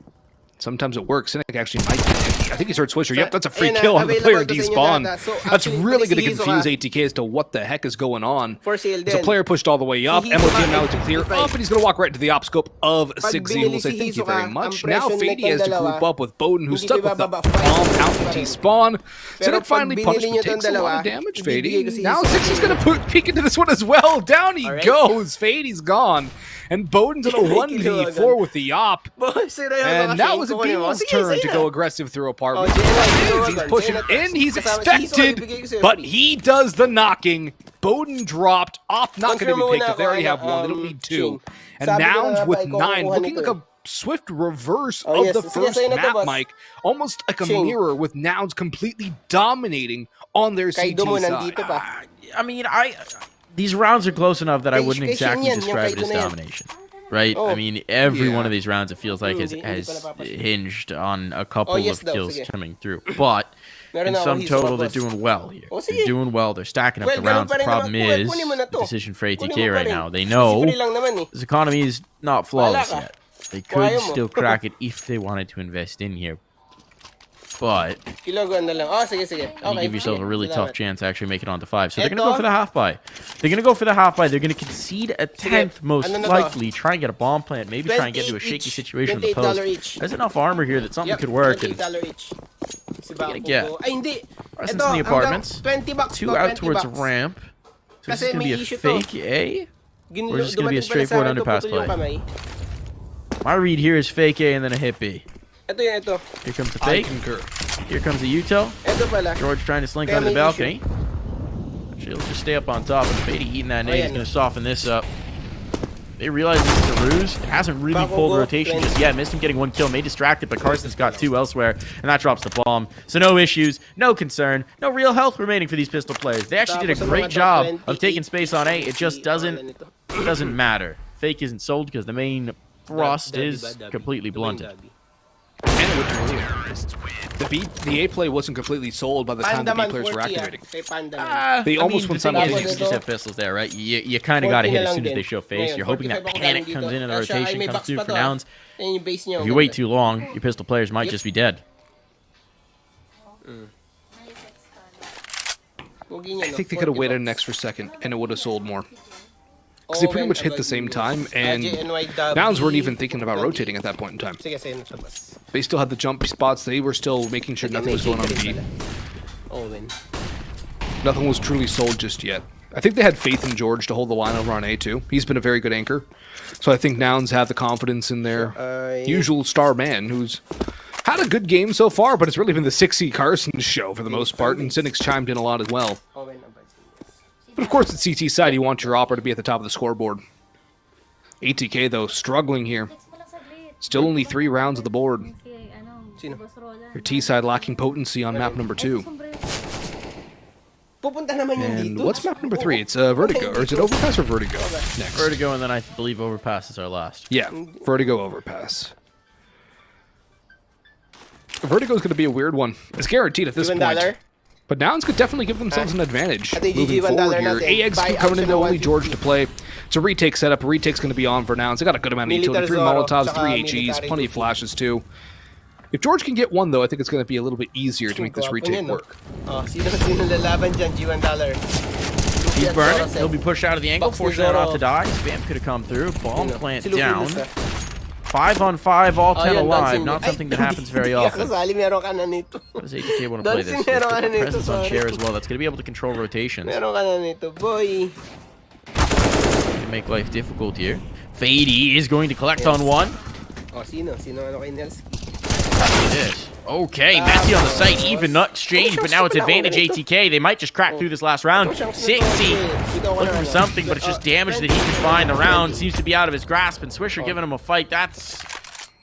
Sometimes it works. Cynic actually might. I think he's heard Swisher. Yep, that's a free
Ayun na,
kill on the player
available to sa inyo
despawn.
data. So,
That's
actually,
really going to
si Hisoka,
confuse ATK as to what the heck is going on.
For sale
There's a
din.
player pushed all the way up.
Si Hisoka
MOTM now to
ay
clear
55.
up, and he's going to walk right into the op scope of
Pag
6Z.
binili
We'll say
si
thank you
Hisoka,
very
ang
much.
presyo
Now
nitong
Fady has to
dalawa,
group up with Bowden, who's
hindi
stuck
ko
with the
ibababa,
bomb
5
out
pa
and
rin.
despawn.
Pero
Cynic
pag
finally
binili
punished,
niyo
but
tong
takes a lot
dalawa,
of damage,
ibibigay ko
Fady.
si
Now
Hisoka.
6 is going to peek into this one as well. Down he
Alright.
goes. Fady's gone. And Bowden's in a 1v4 with the op.
Boss, si Rayo,
And
baka
that
Shane
was a
kukunin mo.
Deagle's
Sige,
turn
sige
to
na.
go aggressive through apartment.
Oh, Jay,
He's pushing in. He's
Kasama si Hisoka,
expected,
ibigay ko sa'yo
but
free.
he does the knocking. Bowden dropped. Off not going to
Confirm
be picked
muna
up. They already
kung
have one. They don't
ano,
need two.
Shane.
And
Sabi ko na
Nouns
nga ba,
with
ikaw
9,
kukuha
looking
nito
like a swift reverse
Oh,
of
yes.
the
Sige,
first
sa'yo na to,
map,
boss.
Mike. Almost like a
Shane.
mirror with Nouns completely dominating on their CT
Kaido mo
side.
nandito pa.
I mean, these rounds are close enough that I
Kay-
wouldn't
kay
exactly
Shin yan,
describe it
yung
as
Kaido na yan.
domination. Right?
Oh.
I mean, every
Yeah.
one of these rounds, it feels like,
Hindi
has
pala papasok.
hinged on a couple
Oh, yes
of
daw,
kills
sige.
coming through. But
Meron
in
na
sum
akong
total,
Hisoka,
they're
boss.
doing well here.
Oh,
They're
sige.
doing well. They're stacking up
Well,
the
ganun
rounds.
pa
The
rin
problem
naman.
is
Kunin mo na
the
to.
decision for
Kunin mo
ATK
pa
right
rin.
now. They
Kasi
know
free lang naman eh.
this economy is not flawless
ka.
yet. They
Kung
could
ayaw mo.
still crack it if they wanted to invest in here. But
Kilogon na lang. Oh, sige, sige.
you
Okay,
give yourself
sige.
a really
Salamat.
tough chance to actually make it onto 5. So they're going to
Eto.
go for the half buy. They're going to go for the half buy. They're going to concede a 10th most
Ano na to?
likely. Try and get a bomb plant. Maybe try and get into a
28
shaky
each.
situation with the
$28
post.
each.
There's enough armor here that something
Yep,
could work. And
$28 each. Si
gonna
Bako
get
ko. Ay, hindi.
presence
Ito,
in the apartments.
hanggang 20 bucks
2
to,
out
20
towards
bucks.
ramp. So this
Kasi
is going to be
may
a
issue to.
fake A?
Ginlo-
Or is this gonna be a
dumating pala sa
straightforward
akin,
underpass
naputol yung
play?
kamay.
My read here is fake A and then a hit B.
Ito yun, ito.
Here comes the
I
fake.
concur.
Here comes the util.
Ito pala.
George trying to slink
Kaya
under the
may
balcony. Actually, let's just stay up on top. And Fady eating that nade is
yan.
going to soften this up. They realize this is a ruse. It hasn't really
Bako
pulled
go,
rotation
20.
just yet. Missed him getting 1 kill. May distracted, but Carson's got 2 elsewhere. And that drops the bomb. So no issues, no concern, no real health remaining for these pistol players. They actually did a
Tapos sa
great
mga
job
top
of taking
28,
space on A. It just
pangalan
doesn't
nito.
matter. Fake isn't sold because the main thrust
Dabby
is
ba? Dabby.
completely
Ito ba yung
blunted.
Dabby?
And it went to Malia. The A play wasn't completely sold by the time the B
Pandaman
players were
40
activating.
Kay Pandaman.
They almost
the
went
thing is,
simultaneously.
you just have pistols there, right? You kind of got to
40
hit
na
as
lang
soon as
din.
they show face.
Ngayon,
You're hoping that
45 ako
panic
dito.
comes in and the
Siya, ay,
rotation
may
comes
box
through
pa
for
to,
Nouns.
Yan yung base niyo.
If you wait too long, your pistol players might just be dead.
I think they could have waited an extra second, and it would have sold more. Because they pretty much hit the same time, and Nouns weren't even thinking about rotating at that point in time.
Sige, sa'yo na siya, boss.
They still had the jump spots. They were still making sure nothing was going on B.
Owen.
Nothing was truly sold just yet. I think they had faith in George to hold the line over on A too. He's been a very good anchor. So I think Nouns have the confidence in their usual star man, who's had a good game so far, but it's really been the 6C Carson show for the most part, and Cynic's chimed in a lot as well.
Owen,
But of course, at CT side, you want your opera to be at the top of the scoreboard. ATK, though, struggling here. Still only 3 rounds of the board. Your T side lacking potency on map number 2.
pupunta naman yung
And
dito.
what's map number 3? It's Vertigo, or is it Overpass or Vertigo next?
Vertigo, and then I believe Overpass is our last.
Yeah, Vertigo Overpass. Vertigo's going to be a weird one. It's guaranteed at this point.
$1.
But Nouns could definitely give themselves an advantage
Ate,
moving
GG, $1
forward here.
natin.
AX
Buy
keep coming in,
out
only
siya
George to play. It's a retake setup. A retake's going to be on for Nouns. They got a good amount of utility. 3
Militar Zoro,
Molotovs,
tsaka
3 HEs,
military
plenty of
Luffy.
flashes too. If George can get one, though, I think it's going to be a little bit easier to make this retake work.
Oh, sino lalaban dyan? G1.
He's burning. He'll be pushed out of the angle,
Box
fortunate
Zoro.
not to die. Spam could have come through. Bomb plant
Si Luffy
down.
Lusa.
5 on 5, all 10
Ayun,
alive.
Dancing
Not
Ay,
something that happens very
hindi
often.
kasali, meron ka na nito.
How does ATK want to play
Dancing
this? He's
meron
got
ka na
the
nito,
presence on
sorry.
chair as well. That's going to be able to control rotations.
Meron ka na nito, boy.
To make life difficult here. Fady is going to collect on one.
Oh, sino? Sino ano kay Nels?
Look at this. Okay, messy on the site, even not exchange, but now it's advantage ATK. They might just crack through this last round. 60 looking for something, but it's just damage that he can find. The round seems to be out of his grasp, and Swisher giving him a fight. That's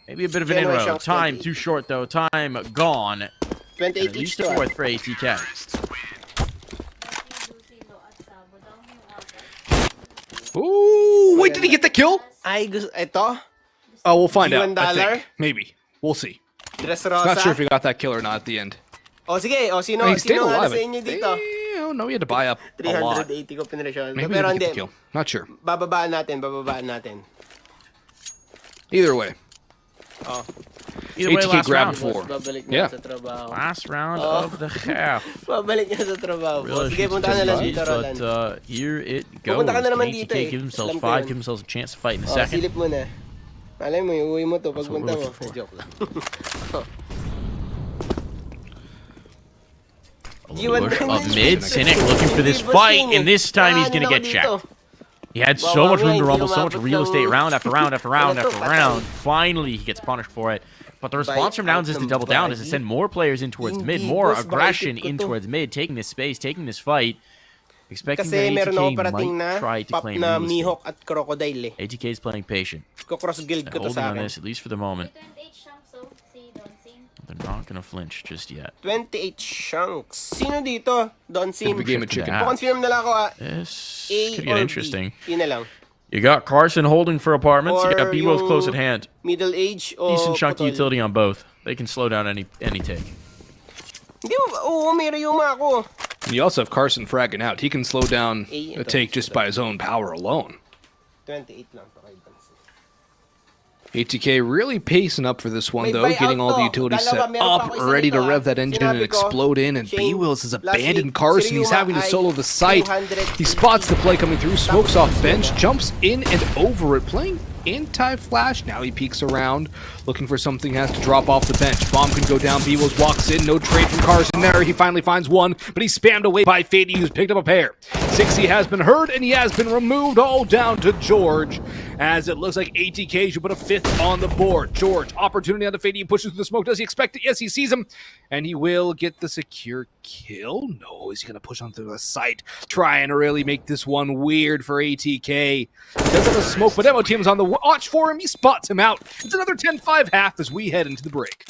maybe a bit of an inroad. Time too short, though. Time gone. And
28
at
each
least
to.
a fourth for ATK.
Ooh, wait, did he get the kill?
Ay, gusto, ito?
Oh, we'll find out. I
$1?
think. Maybe. We'll see.
Dress Rosa?
Not sure if he got that kill or not at the end.
O sige, o sino,
He stayed
sino nga
alive.
sa inyo dito?
Oh, no, he had to buy up a lot.
380 ko pinresyon.
Maybe
Pero
he didn't get
hindi,
the kill. Not sure.
bababaan natin.
Either way,
Oh,
Either way,
ATK
last
grabbed
round.
4.
babalik
Yeah.
na sa trabaho.
Last round
Oh.
of the half.
Babalik na sa trabaho.
Real
Sige,
issues
punta ka na lang
difficulties,
dito, Roland.
but here it goes.
Pupunta ka na naman
Can
dito
ATK
eh.
give themselves
Alam ko
5,
yun.
give themselves a chance to fight in the
Oh,
second.
silip mo na. Alam mo, iuwi mo to
what
pagpunta
we're
mo.
looking for.
Joke lang.
Push up mid, Cynic looking for this fight, and this time he's gonna get checked. He had so much room to rumble, so much real estate, round after round after round after round. Finally, he gets punished for it. But the response from Nouns is to double down, is to send more players in towards mid, more aggression in towards mid, taking this space, taking this fight. Expecting
Kasi
that
meron ako
ATK
parating na
might try to
pop
claim
na
real estate.
Mihawk at Crocodile eh.
ATK is playing patient.
Ko-cross guild
They're
ko to
holding
sa
on
akin.
this, at least for the moment. They're not going to flinch just yet.
28 chunks. Sino dito? Don
Bit
Sim.
of a game of chicken.
Yeah.
Confirm na lang ako ah.
This
A
could
or
get
B.
interesting.
Yun na lang.
You got Carson holding for apartments. You got
Or
B-Will's close at
yung
hand.
Middle age o
Decent chunky
putol.
utility on both. They can slow down any take.
Hindi mo, oo, may Ryuma ako.
And you also have Carson fragging out. He can slow down
A,
a take just by his own power alone.
28 lang to kay Don Sim.
ATK really pacing up for this one,
May
though,
buyout
getting all the
to.
utilities
Dalawa,
set
meron pa
up,
ako isa
ready to
dito,
rev that engine and
Sinabi ko,
explode in, and
Shane,
B-Wills has
last
abandoned
week,
Carson. He's
Ryuma
having to
ay
solo the site.
250.
He spots the play coming through, smokes off bench, jumps in and over it, playing anti-flash. Now he peeks around, looking for something, has to drop off the bench. Bomb can go down, B-Wills walks in, no trade from Carson there. He finally finds one, but he's spammed away by Fady, who's picked up a pair. 60 has been hurt, and he has been removed, all down to George, as it looks like ATK should put a 5th on the board. George, opportunity on the Fady, pushes through the smoke. Does he expect it? Yes, he sees him, and he will get the secure kill. No, is he going to push on through the site, trying to really make this one weird for ATK. Does have a smoke, but Demo Team's on the watch for him. He spots him out. It's another 10-5 half as we head into the break.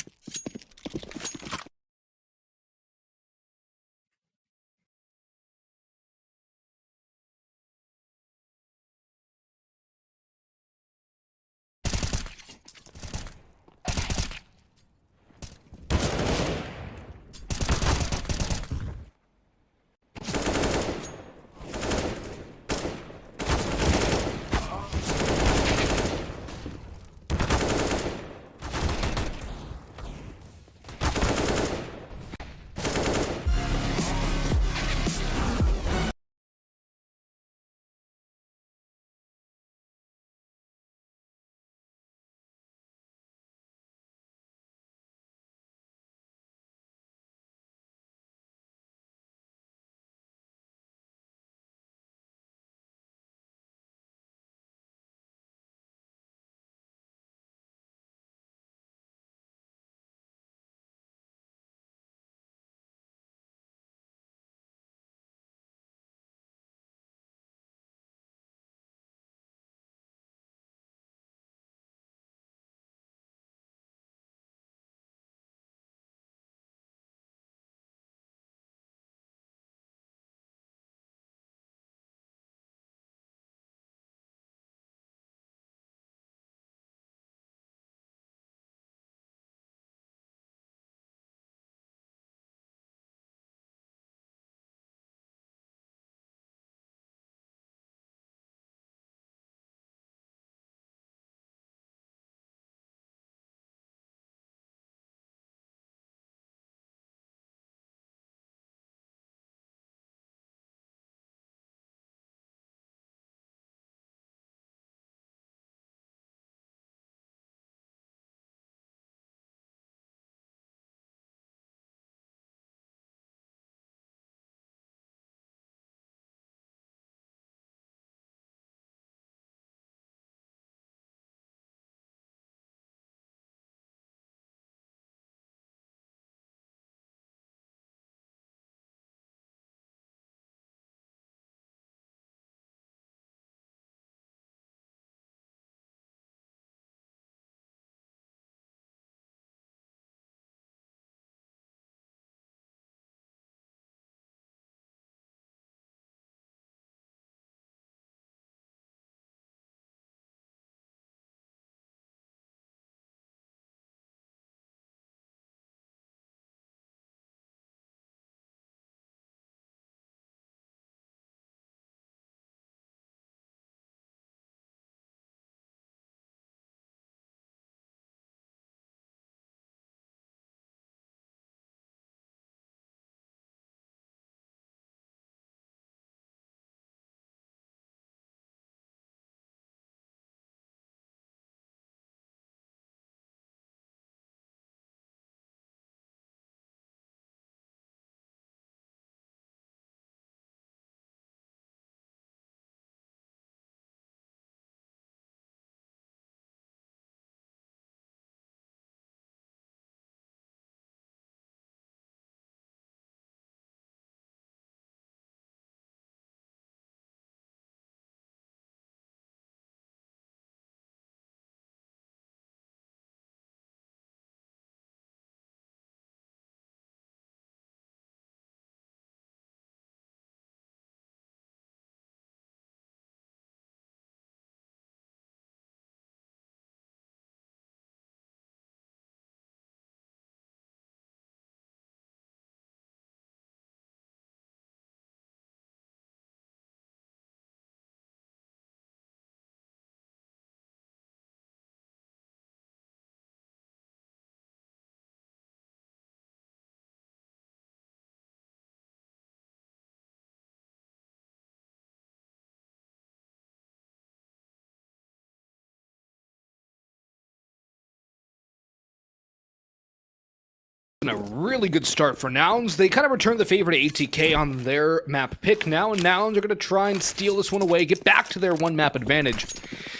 A really good start for Nouns. They kind of return the favor to ATK on their map pick now, and Nouns are going to try and steal this one away, get back to their one map advantage,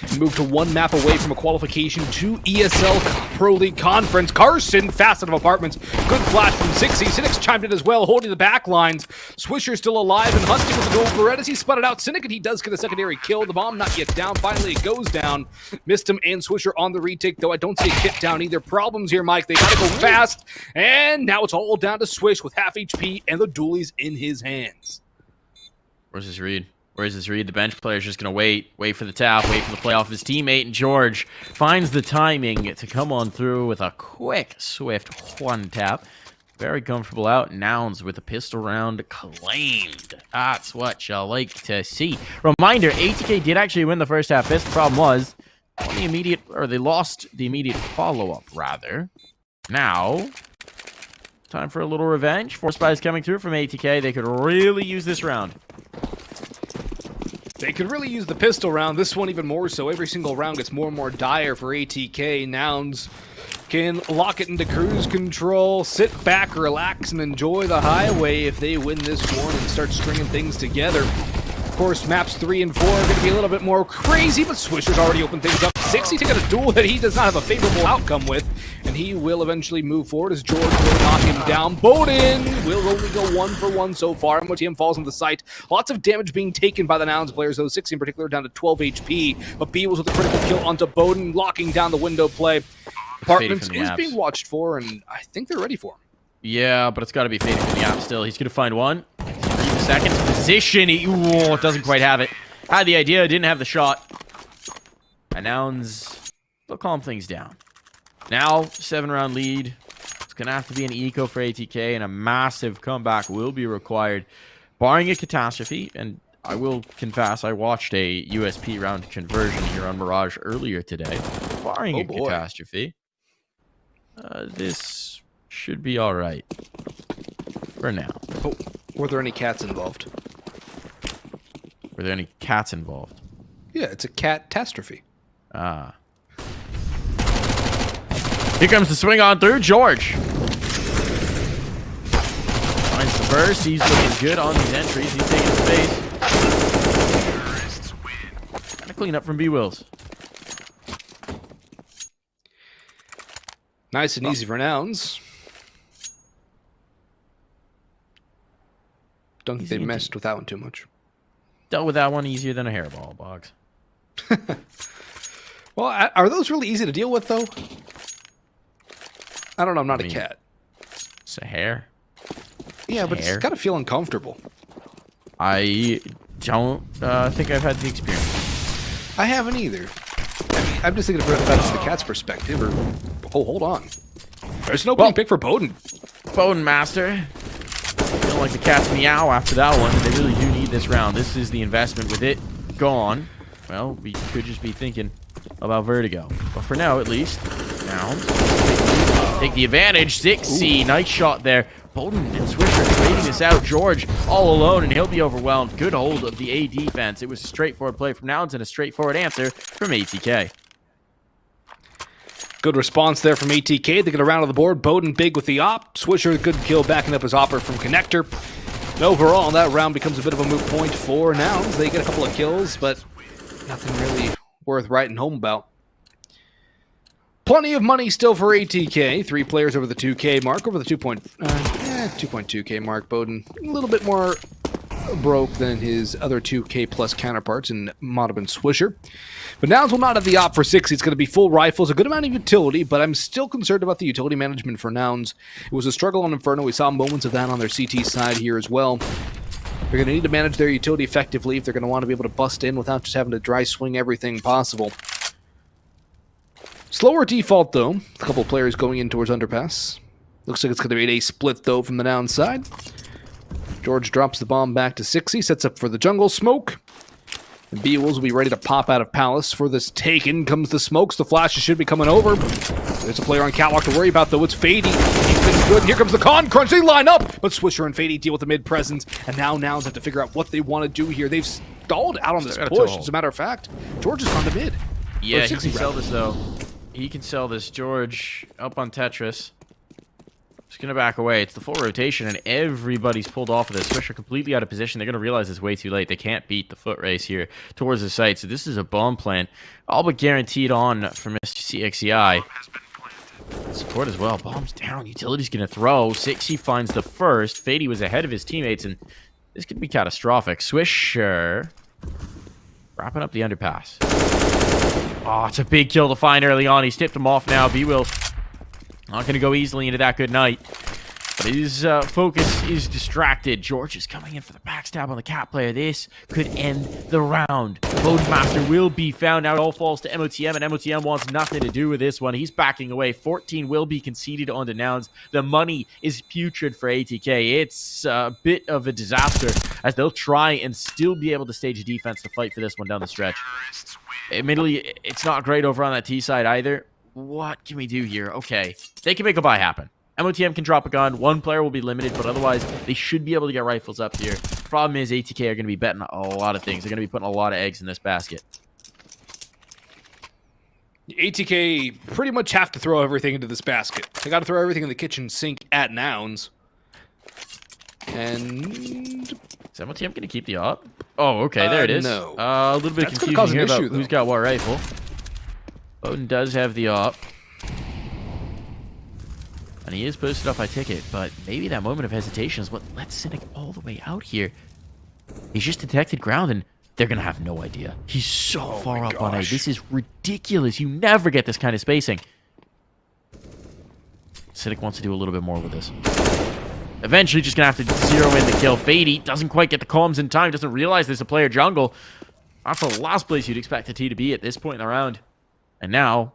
and move to one map away from a qualification to ESL Pro League Conference. Carson, fast out of apartments. Good flash from 60. Cynic's chimed in as well, holding the back lines. Swisher still alive and hunting with the gold Beretta as he sputted out Cynic, and he does get a secondary kill. The bomb not yet down. Finally, it goes down. Missed him and Swisher on the retake, though I don't see a kit down either. Problems here, Mike. They gotta go fast. And now it's all down to Swish with half HP and the dualies in his hands.
Where's his read? Where's his read? The bench player's just going to wait for the tap, wait for the play off his teammate, and George finds the timing to come on through with a quick, swift one tap. Very comfortable out. Nouns with a pistol round claimed. That's what you like to see. Reminder, ATK did actually win the first half. This problem was on the immediate, or they lost the immediate follow-up, rather. Now, time for a little revenge. 4 spies coming through from ATK. They could really use this round.
They could really use the pistol round. This one even more so. Every single round gets more and more dire for ATK. Nouns can lock it into cruise control, sit back, relax, and enjoy the highway if they win this one and start stringing things together. Of course, maps 3 and 4 are going to be a little bit more crazy, but Swisher's already opened things up. 60 taking a duel that he does not have a favorable outcome with, and he will eventually move forward as George will knock him down. Bowden will only go 1 for 1 so far. MOTM falls on the site. Lots of damage being taken by the Nouns players, though 60 in particular down to 12 HP, but B was with a critical kill onto Bowden, locking down the window play. Apartments is being watched for, and I think they're ready for him.
Yeah, but it's got to be fading from the app still. He's going to find one. 3 seconds. Position. Ooh, doesn't quite have it. Had the idea, didn't have the shot. And Nouns, they'll calm things down. Now, 7-round lead. It's going to have to be an eco for ATK, and a massive comeback will be required, barring a catastrophe. And I will confess, I watched a USP round conversion here on Mirage earlier today. Barring a catastrophe, this should be all right for now.
Oh, were there any cats involved?
Were there any cats involved?
Yeah, it's a cat-tastrophe.
Ah. Here comes the swing on through. George finds the burst. He's looking good on these entries. He's taking space. Kind of clean up from B-Wills.
Nice and easy for Nouns. Don't think they messed with that one too much.
Dealt with that one easier than a hairball, Boggs.
Well, are those really easy to deal with, though? I don't know. I'm not a cat.
It's a hair.
Yeah, but it's got to feel uncomfortable.
I don't think I've had the experience.
I haven't either. I mean, I'm just thinking about it from the cat's perspective. Or oh, hold on. There's no pick for Bowden.
Bowden Master. Don't like the cat's meow after that one. They really do need this round. This is the investment. With it gone, well, we could just be thinking about Vertigo. But for now, at least, Nouns take the advantage. 6C, nice shot there. Bowden and Swisher trading this out. George all alone, and he'll be overwhelmed. Good hold of the A defense. It was a straightforward play from Nouns and a straightforward answer from ATK.
Good response there from ATK. They get around on the board. Bowden big with the op. Swisher, good kill backing up his opper from Connector. And overall, that round becomes a bit of a moot point for Nouns. They get a couple of kills, but nothing really worth writing home about. Plenty of money still for ATK. 3 players over the 2K mark, over the 2.2K mark. Bowden a little bit more broke than his other 2K plus counterparts in Modab and Swisher. But Nouns will not have the op for 60. It's going to be full rifles, a good amount of utility, but I'm still concerned about the utility management for Nouns. It was a struggle on Inferno. We saw moments of that on their CT side here as well. They're going to need to manage their utility effectively if they're going to want to be able to bust in without just having to dry swing everything possible. Slower default, though. A couple players going in towards underpass. Looks like it's going to be a split, though, from the Nouns side. George drops the bomb back to 60, sets up for the jungle smoke. And B-Wolves will be ready to pop out of Palace for this take. In comes the smokes. The flashes should be coming over. There's a player on Catwalk to worry about, though. It's Fady. He's been good. And here comes the con crunch. They line up. But Swisher and Fady deal with the mid presence. And now Nouns have to figure out what they want to do here. They've stalled out on this push. As a matter of fact, George is on the mid.
Yeah, he can sell this, though. He can sell this. George up on Tetris. Just going to back away. It's the full rotation, and everybody's pulled off of this. Swish are completely out of position. They're going to realize it's way too late. They can't beat the foot race here towards the site. So this is a bomb plant, all but guaranteed on for Mr. CXEI. Support as well. Bombs down. Utility's going to throw. 60 finds the first. Fady was ahead of his teammates, and this could be catastrophic. Swisher wrapping up the underpass. Oh, it's a big kill to find early on. He's tipped him off now. B-Will not going to go easily into that good night. But his focus is distracted. George is coming in for the backstab on the cat player. This could end the round. Boatmaster will be found out. All falls to MOTM, and MOTM wants nothing to do with this one. He's backing away. 14 will be conceded onto Nouns. The money is putrid for ATK. It's a bit of a disaster as they'll try and still be able to stage a defense to fight for this one down the stretch. Admittedly, it's not great over on that T side either. What can we do here? Okay, they can make a buy happen. MOTM can drop a gun. One player will be limited, but otherwise, they should be able to get rifles up here. Problem is, ATK are going to be betting a lot of things. They're going to be putting a lot of eggs in this basket.
ATK pretty much have to throw everything into this basket. They got to throw everything in the kitchen sink at Nouns. And
is MOTM going to keep the op? Oh, okay, there it is.
No.
A little bit
That's
of
gonna cause
confusion
an
here
issue,
about who's got what rifle. Odin does have the op. And he is posted up by ticket, but maybe that moment of hesitation is what lets Cynic all the way out here. He's just detected ground, and they're going to have no idea. He's so far up on A. This is ridiculous. You never get this kind of spacing. Cynic wants to do a little bit more with this. Eventually, just going to have to zero in the kill. Fady doesn't quite get the comms in time, doesn't realize there's a player jungle. That's the last place you'd expect a T to be at this point in the round. And now,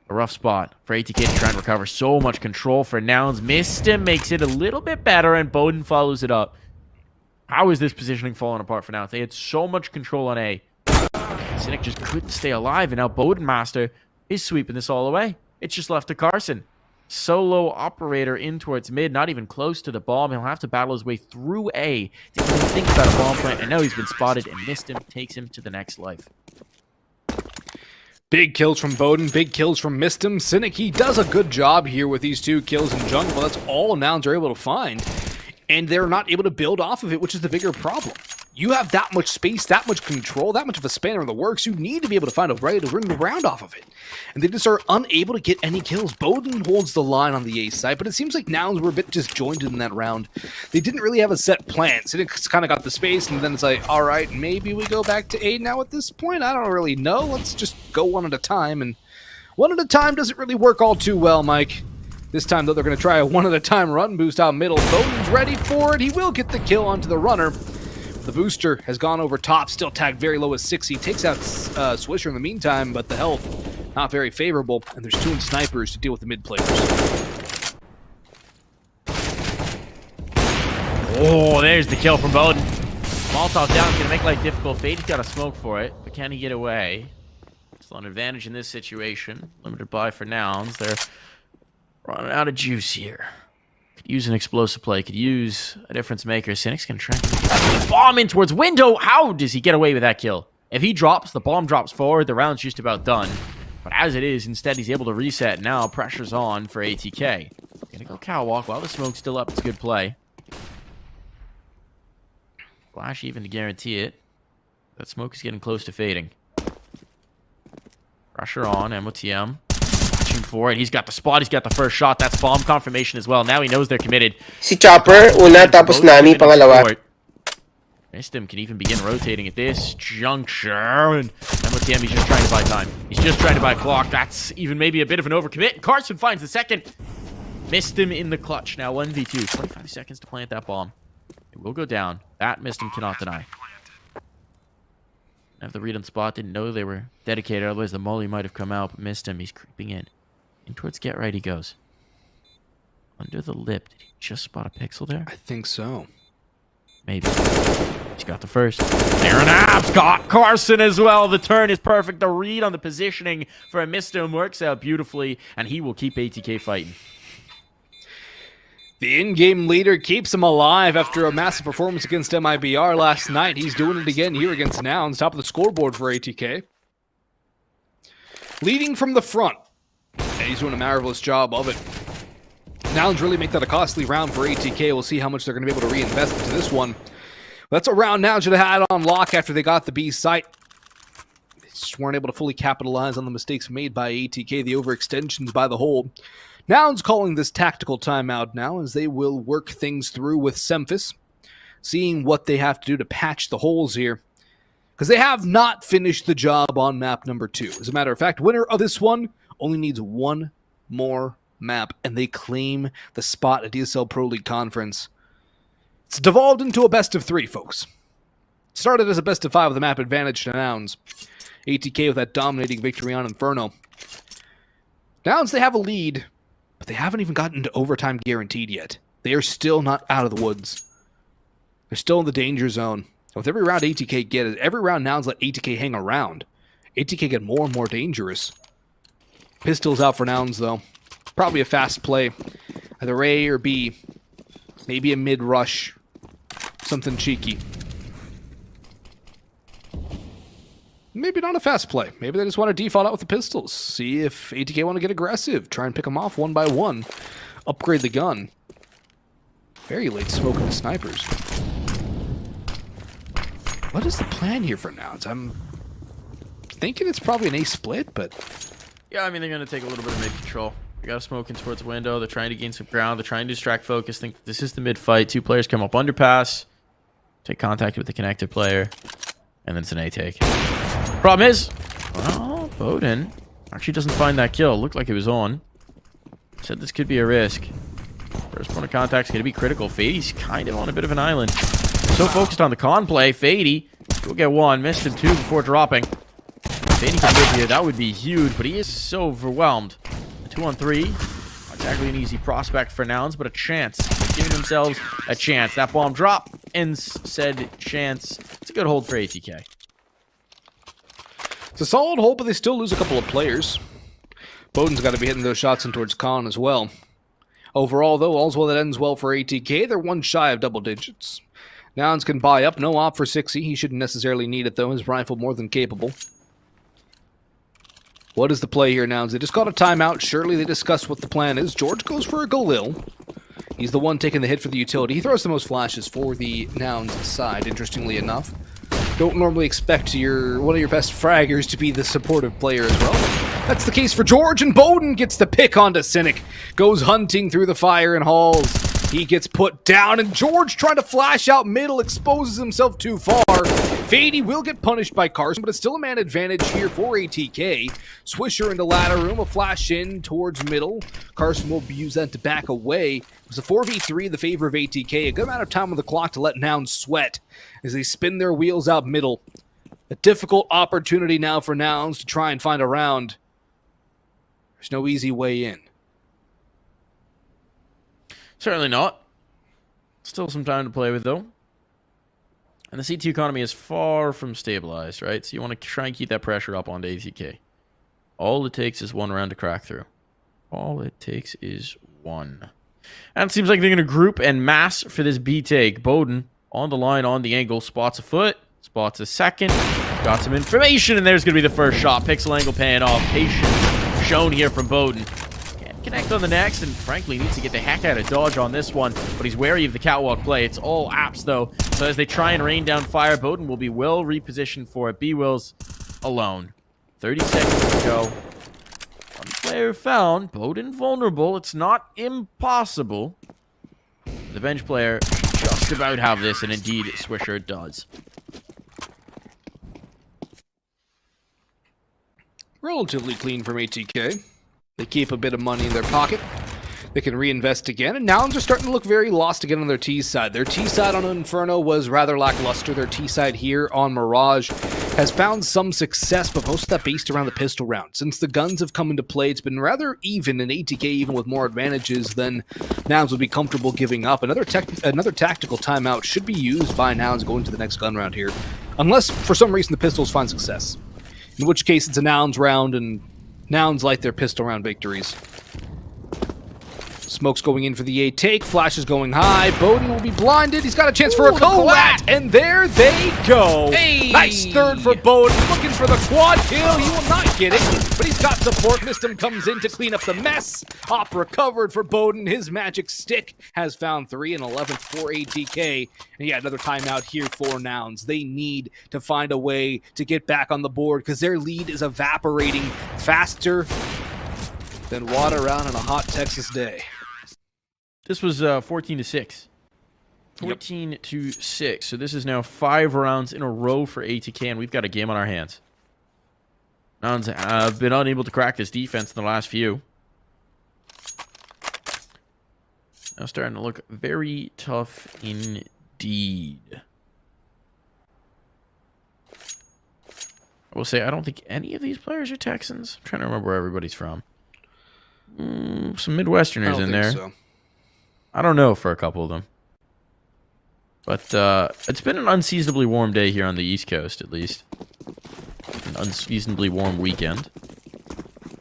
a rough spot for ATK to try and recover. So much control for Nouns. Missed him, makes it a little bit better, and Bowden follows it up. How is this positioning falling apart for Nouns? They had so much control on A. Cynic just couldn't stay alive, and now Bodenmaster is sweeping this all away. It's just left to Carson. Solo operator in towards mid, not even close to the bomb. He'll have to battle his way through A to even think about a bomb plant. I know he's been spotted and missed him. Takes him to the next life.
big kills from Bowden, big kills from Mistim. Cynic, he does a good job here with these 2 kills in jungle. That's all Nouns are able to find. And they're not able to build off of it, which is the bigger problem. You have that much space, that much control, that much of a spanner in the works. You need to be able to find a way to ring the round off of it. And they just are unable to get any kills. Bowden holds the line on the A side, but it seems like Nouns were a bit disjointed in that round. They didn't really have a set plan. Cynic's kind of got the space, and then it's like, all right, maybe we go back to A now at this point? I don't really know. Let's just go one at a time. And one at a time doesn't really work all too well, Mike. This time, though, they're going to try a one-at-a-time run boost out middle. Bowden's ready for it. He will get the kill onto the runner. The booster has gone over top, still tagged very low as 6. He takes out Swisher in the meantime, but the health not very favorable. And there's 2 snipers to deal with the mid players.
Oh, there's the kill from Bowden. Molotov down, going to make life difficult. Fade's got a smoke for it, but can he get away? Still an advantage in this situation. Limited buy for Nouns. They're running out of juice here. Could use an explosive play. Could use a difference maker. Cynic's going to try and bomb in towards window. How does he get away with that kill? If he drops, the bomb drops forward. The round's just about done. But as it is, instead, he's able to reset. Now, pressure's on for ATK. Gonna go catwalk while the smoke's still up. It's a good play. Flash even to guarantee it. That smoke is getting close to fading. Pressure on. MOTM. For it. He's got the spot. He's got the first shot. That's bomb confirmation as well. Now he knows they're committed.
Si Chopper, una, tapos Nami, pangalawa.
Mistim can even begin rotating at this juncture. And MOTM, he's just trying to buy time. He's just trying to buy clock. That's even maybe a bit of an overcommit. Carson finds the second. Missed him in the clutch. Now 1v2. 25 seconds to plant that bomb. It will go down. That Mistim cannot deny. Have the read on spot. Didn't know they were dedicated. Otherwise, the molly might have come out. But missed him. He's creeping in. In towards get right he goes. Under the lip. Did he just spot a pixel there?
I think so.
Maybe. He's got the first. Aaron Ab's got Carson as well. The turn is perfect. The read on the positioning for a Mistim works out beautifully. And he will keep ATK fighting.
The in-game leader keeps him alive after a massive performance against MIBR last night. He's doing it again here against Nouns. Top of the scoreboard for ATK. Leading from the front. And he's doing a marvelous job of it. Nouns really make that a costly round for ATK. We'll see how much they're going to be able to reinvest into this one. That's a round Nouns should have had on lock after they got the B site. They just weren't able to fully capitalize on the mistakes made by ATK, the overextensions by the hold. Nouns calling this tactical timeout now as they will work things through with Semphis, seeing what they have to do to patch the holes here. Because they have not finished the job on map number 2. As a matter of fact, winner of this one only needs one more map, and they claim the spot at ESL Pro League Conference. It's devolved into a best of 3, folks. Started as a best of 5 with a map advantage to Nouns. ATK with that dominating victory on Inferno. Nouns, they have a lead, but they haven't even gotten to overtime guaranteed yet. They are still not out of the woods. They're still in the danger zone. With every round ATK get it, every round Nouns let ATK hang around. ATK get more and more dangerous. Pistols out for Nouns, though. Probably a fast play. Either A or B. Maybe a mid-rush. Something cheeky. Maybe not a fast play. Maybe they just want to default out with the pistols. See if ATK want to get aggressive. Try and pick them off one by one. Upgrade the gun. Very late smoking snipers. What is the plan here for Nouns? I'm thinking it's probably an A split, but...
Yeah, I mean, they're going to take a little bit of mid control. They got a smoking towards the window. They're trying to gain some ground. They're trying to distract focus. Think this is the mid fight. 2 players come up underpass. Take contact with the connected player. And then it's an A take. Problem is, well, Bowden actually doesn't find that kill. Looked like it was on. Said this could be a risk. First point of contact is going to be critical. Fady's kind of on a bit of an island. So focused on the con play. Fady will get 1. Missed him 2 before dropping. Fady can live here. That would be huge, but he is so overwhelmed. 2-on-3. Not exactly an easy prospect for Nouns, but a chance. They're giving themselves a chance. That bomb drop ends said chance. It's a good hold for ATK.
It's a solid hold, but they still lose a couple of players. Bowden's got to be hitting those shots in towards Con as well. Overall, though, all's well that ends well for ATK. They're 1 shy of double digits. Nouns can buy up. No op for 60. He shouldn't necessarily need it, though. His rifle more than capable. What is the play here, Nouns? They just got a timeout. Surely they discuss what the plan is. George goes for a Galil. He's the one taking the hit for the utility. He throws the most flashes for the Nouns side, interestingly enough. Don't normally expect one of your best fraggers to be the supportive player as well. That's the case for George, and Bowden gets the pick onto Cynic. Goes hunting through the fire and halls. He gets put down, and George trying to flash out middle, exposes himself too far. Fady will get punished by Carson, but it's still a man advantage here for ATK. Swisher into ladder room, a flash in towards middle. Carson will use that to back away. It was a 4v3 in the favor of ATK. A good amount of time on the clock to let Nouns sweat as they spin their wheels out middle. A difficult opportunity now for Nouns to try and find a round. There's no easy way in.
Certainly not. Still some time to play with, though. And the C2 economy is far from stabilized, right? So you want to try and keep that pressure up onto ATK. All it takes is 1 round to crack through. All it takes is 1. And it seems like they're going to group and mass for this B take. Bowden on the line, on the angle, spots a foot, spots a second. Got some information, and there's going to be the first shot. Pixel angle paying off. Patience shown here from Bowden. Connect on the next, and frankly needs to get the heck out of dodge on this one, but he's wary of the catwalk play. It's all apps, though, so as they try and rain down fire, Bowden will be well repositioned for it. B-Will's alone. 30 seconds to go. One player found. Bowden vulnerable. It's not impossible. The bench player just about have this, and indeed Swisher does.
Relatively clean from ATK. They keep a bit of money in their pocket. They can reinvest again, and Nouns are starting to look very lost again on their T side. Their T side on Inferno was rather lackluster. Their T side here on Mirage has found some success, but most of that based around the pistol round. Since the guns have come into play, it's been rather even, and ATK even with more advantages than Nouns would be comfortable giving up. Another tactical timeout should be used by Nouns going to the next gun round here, unless for some reason the pistols find success. In which case it's a Nouns round, and Nouns like their pistol round victories. Smoke's going in for the A take. Flash is going high. Bowden will be blinded. He's got a chance for a collat. And there they go.
Hey!
Nice third for Bowden. Looking for the quad kill. He will not get it. But he's got support. Mistim comes in to clean up the mess. Op recovered for Bowden. His magic stick has found 3 and 11th for ATK. And yeah, another timeout here for Nouns. They need to find a way to get back on the board because their lead is evaporating faster than water out on a hot Texas day.
This was 14-6. 14-6. So this is now 5 rounds in a row for ATK, and we've got a game on our hands. Nouns have been unable to crack this defense in the last few. Now starting to look very tough indeed. I will say I don't think any of these players are Texans. I'm trying to remember where everybody's from. Some Midwesterners in there.
So.
I don't know for a couple of them. But it's been an unseasonably warm day here on the East Coast, at least. An unseasonably warm weekend.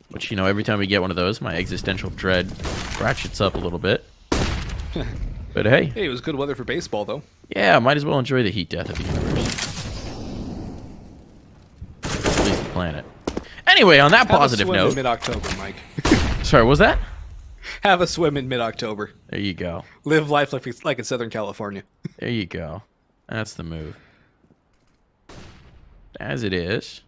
Which, you know, every time we get one of those, my existential dread ratchets up a little bit. But hey.
Hey, it was good weather for baseball, though.
Yeah, might as well enjoy the heat death of the universe. At least the planet. Anyway, on that positive note...
in mid-October, Mike.
Sorry, what was that?
Have a swim in mid-October.
There you go.
Live life like in Southern California.
There you go. That's the move. As it is.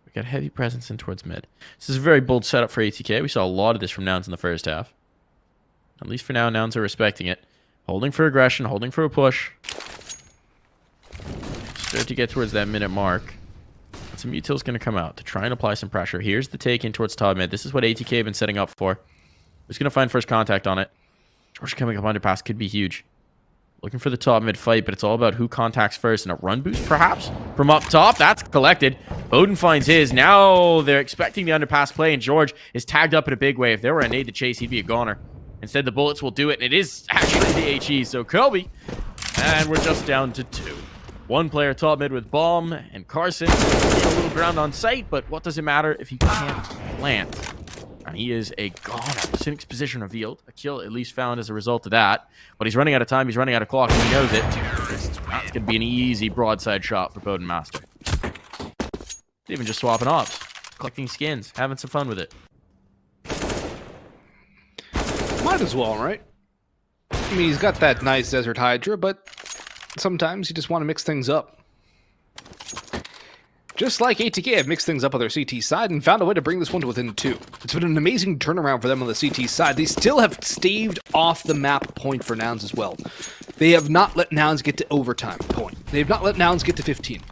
We got heavy presence in towards mid. This is a very bold setup for ATK. We saw a lot of this from Nouns in the first half. At least for now, Nouns are respecting it. Holding for aggression, holding for a push. Start to get towards that minute mark. Some util's going to come out to try and apply some pressure. Here's the take in towards top mid. This is what ATK have been setting up for. Who's going to find first contact on it? George coming up underpass could be huge. Looking for the top mid fight, but it's all about who contacts first. And a run boost, perhaps? From up top, that's collected. Bowden finds his. Now they're expecting the underpass play, and George is tagged up in a big way. If there were a nade to chase, he'd be a goner. Instead, the bullets will do it, and it is actually the HE. So Kobe, and we're just down to 2. One player top mid with bomb, and Carson getting a little ground on sight, but what does it matter if he can't plant? And he is a goner. Cynic's position revealed. A kill at least found as a result of that. But he's running out of time, he's running out of clock, and he knows it. That's going to be an easy broadside shot for Bowden Master. Even just swapping ops, collecting skins, having some fun with it.
Might as well, right? I mean, he's got that nice Desert Hydra, but sometimes you just want to mix things up. Just like ATK have mixed things up on their CT side and found a way to bring this one to within 2. It's been an amazing turnaround for them on the CT side. They still have staved off the map point for Nouns as well. They have not let Nouns get to overtime point. They have not let Nouns get to 15,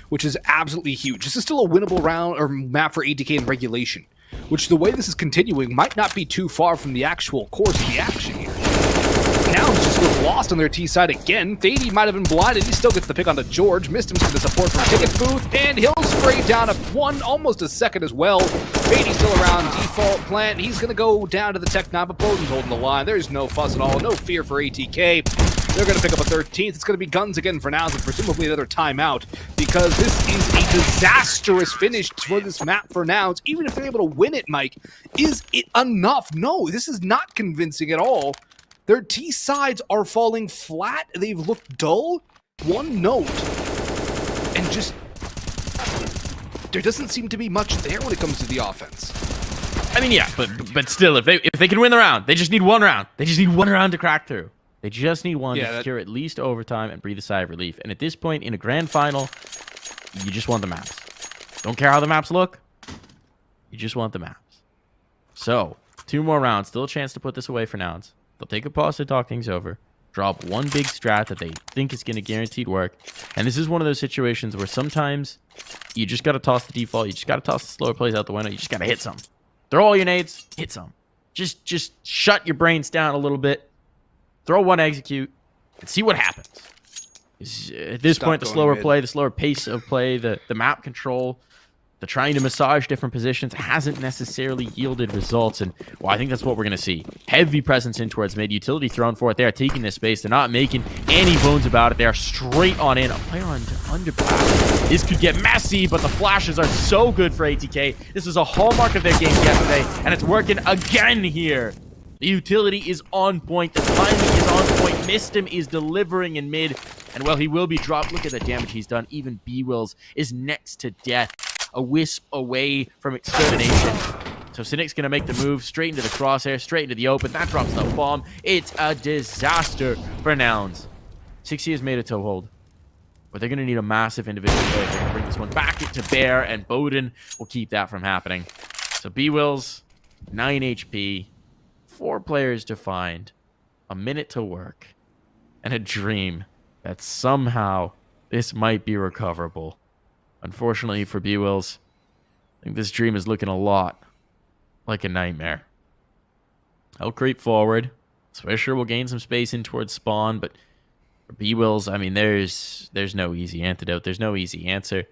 which is absolutely huge. This is still a winnable round or map for ATK in regulation, which the way this is continuing might not be too far from the actual course of the action here. Nouns just look lost on their T side again. Thady might have been blinded. He still gets the pick onto George. Missed him for the support from Ticket Booth, and he'll spray down almost a second as well. Thady's still around default plant. He's going to go down to the Tech 9, but Bowden's holding the line. There's no fuss at all. No fear for ATK. They're going to pick up a 13th. It's going to be guns again for Nouns and presumably another timeout because this is a disastrous finish for this map for Nouns. Even if they're able to win it, Mike, is it enough? No, this is not convincing at all. Their T sides are falling flat. They've looked dull. One note. And just... there doesn't seem to be much there when it comes to the offense.
I mean, yeah, but still, if they can win the round, they just need one round. They just need one round to crack through. They just need one to secure at least overtime and breathe a sigh of relief. And at this point in a grand final, you just want the maps. Don't care how the maps look. You just want the maps. So, 2 more rounds. Still a chance to put this away for Nouns. They'll take a pause to talk things over. Drop one big strat that they think is going to guaranteed work. And this is one of those situations where sometimes you just got to toss the default. You just got to toss the slower plays out the window. You just got to hit some. Throw all your nades. Hit some. Just shut your brains down a little bit. Throw one execute and see what happens. At this point, the slower play, the slower pace of play, the map control, The trying to massage different positions hasn't necessarily yielded results, and well, I think that's what we're going to see. Heavy presence in towards mid, utility thrown for it. They are taking this space. They're not making any bones about it. They are straight on in. A player on underpass. This could get messy, but the flashes are so good for ATK. This is a hallmark of their game yesterday, and it's working again here. The utility is on point. The timing is on point. Mistim is delivering in mid, and well, he will be dropped. Look at the damage he's done. Even B-Wills is next to death. A wisp away from extermination. So Cynic's going to make the move straight into the crosshair, straight into the open. That drops the bomb. It's a disaster for Nouns. 60 has made a toehold, but they're going to need a massive individual play. They're going to bring this one back into bear, and Bowden will keep that from happening. So B-Wills, 9 HP, 4 players to find, a minute to work, and a dream that somehow this might be recoverable. Unfortunately for B-Wills, I think this dream is looking a lot like a nightmare. He'll creep forward. Swisher will gain some space in towards spawn, but for B-Wills, I mean, there's no easy antidote. There's no easy answer.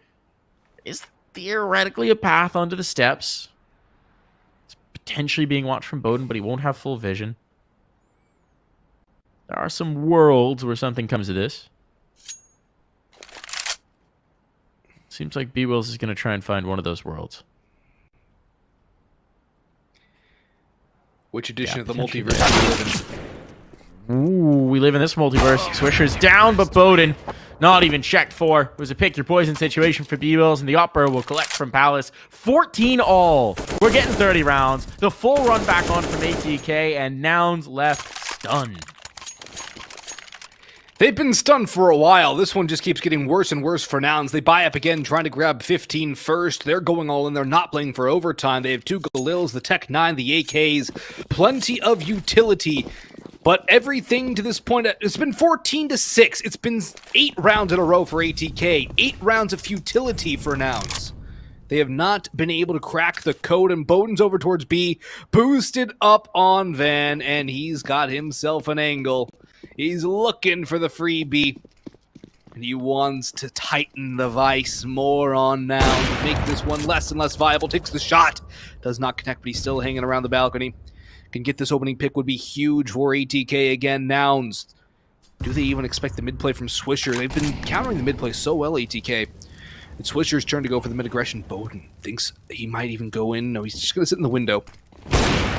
Is theoretically a path onto the steps. It's potentially being watched from Bowden, but he won't have full vision. There are some worlds where something comes to this. Seems like B-Wills is going to try and find one of those worlds.
Which edition of the multiverse do you live in?
Ooh, we live in this multiverse. Swisher's down, but Bowden not even checked for. It was a pick your poison situation for B-Wills, and the upper will collect from Palace. 14 all. We're getting 30 rounds. The full run back on from ATK, and Nouns left stunned.
They've been stunned for a while. This one just keeps getting worse and worse for Nouns. They buy up again, trying to grab 15 first. They're going all in. They're not playing for overtime. They have 2 Galils, the Tech 9, the AKs. Plenty of utility. But everything to this point, it's been 14-6. It's been 8 rounds in a row for ATK. 8 rounds of futility for Nouns. They have not been able to crack the code, and Bowden's over towards B. Boosted up on Van, and he's got himself an angle. He's looking for the freebie, and he wants to tighten the vice more on Nouns, make this one less and less viable. Takes the shot, does not connect, but he's still hanging around the balcony. Can get this opening pick would be huge for ATK again. Nouns, do they even expect the mid play from Swisher? They've been countering the mid play so well, ATK. It's Swisher's turn to go for the mid aggression. Bowden thinks he might even go in. No, he's just going to sit in the window.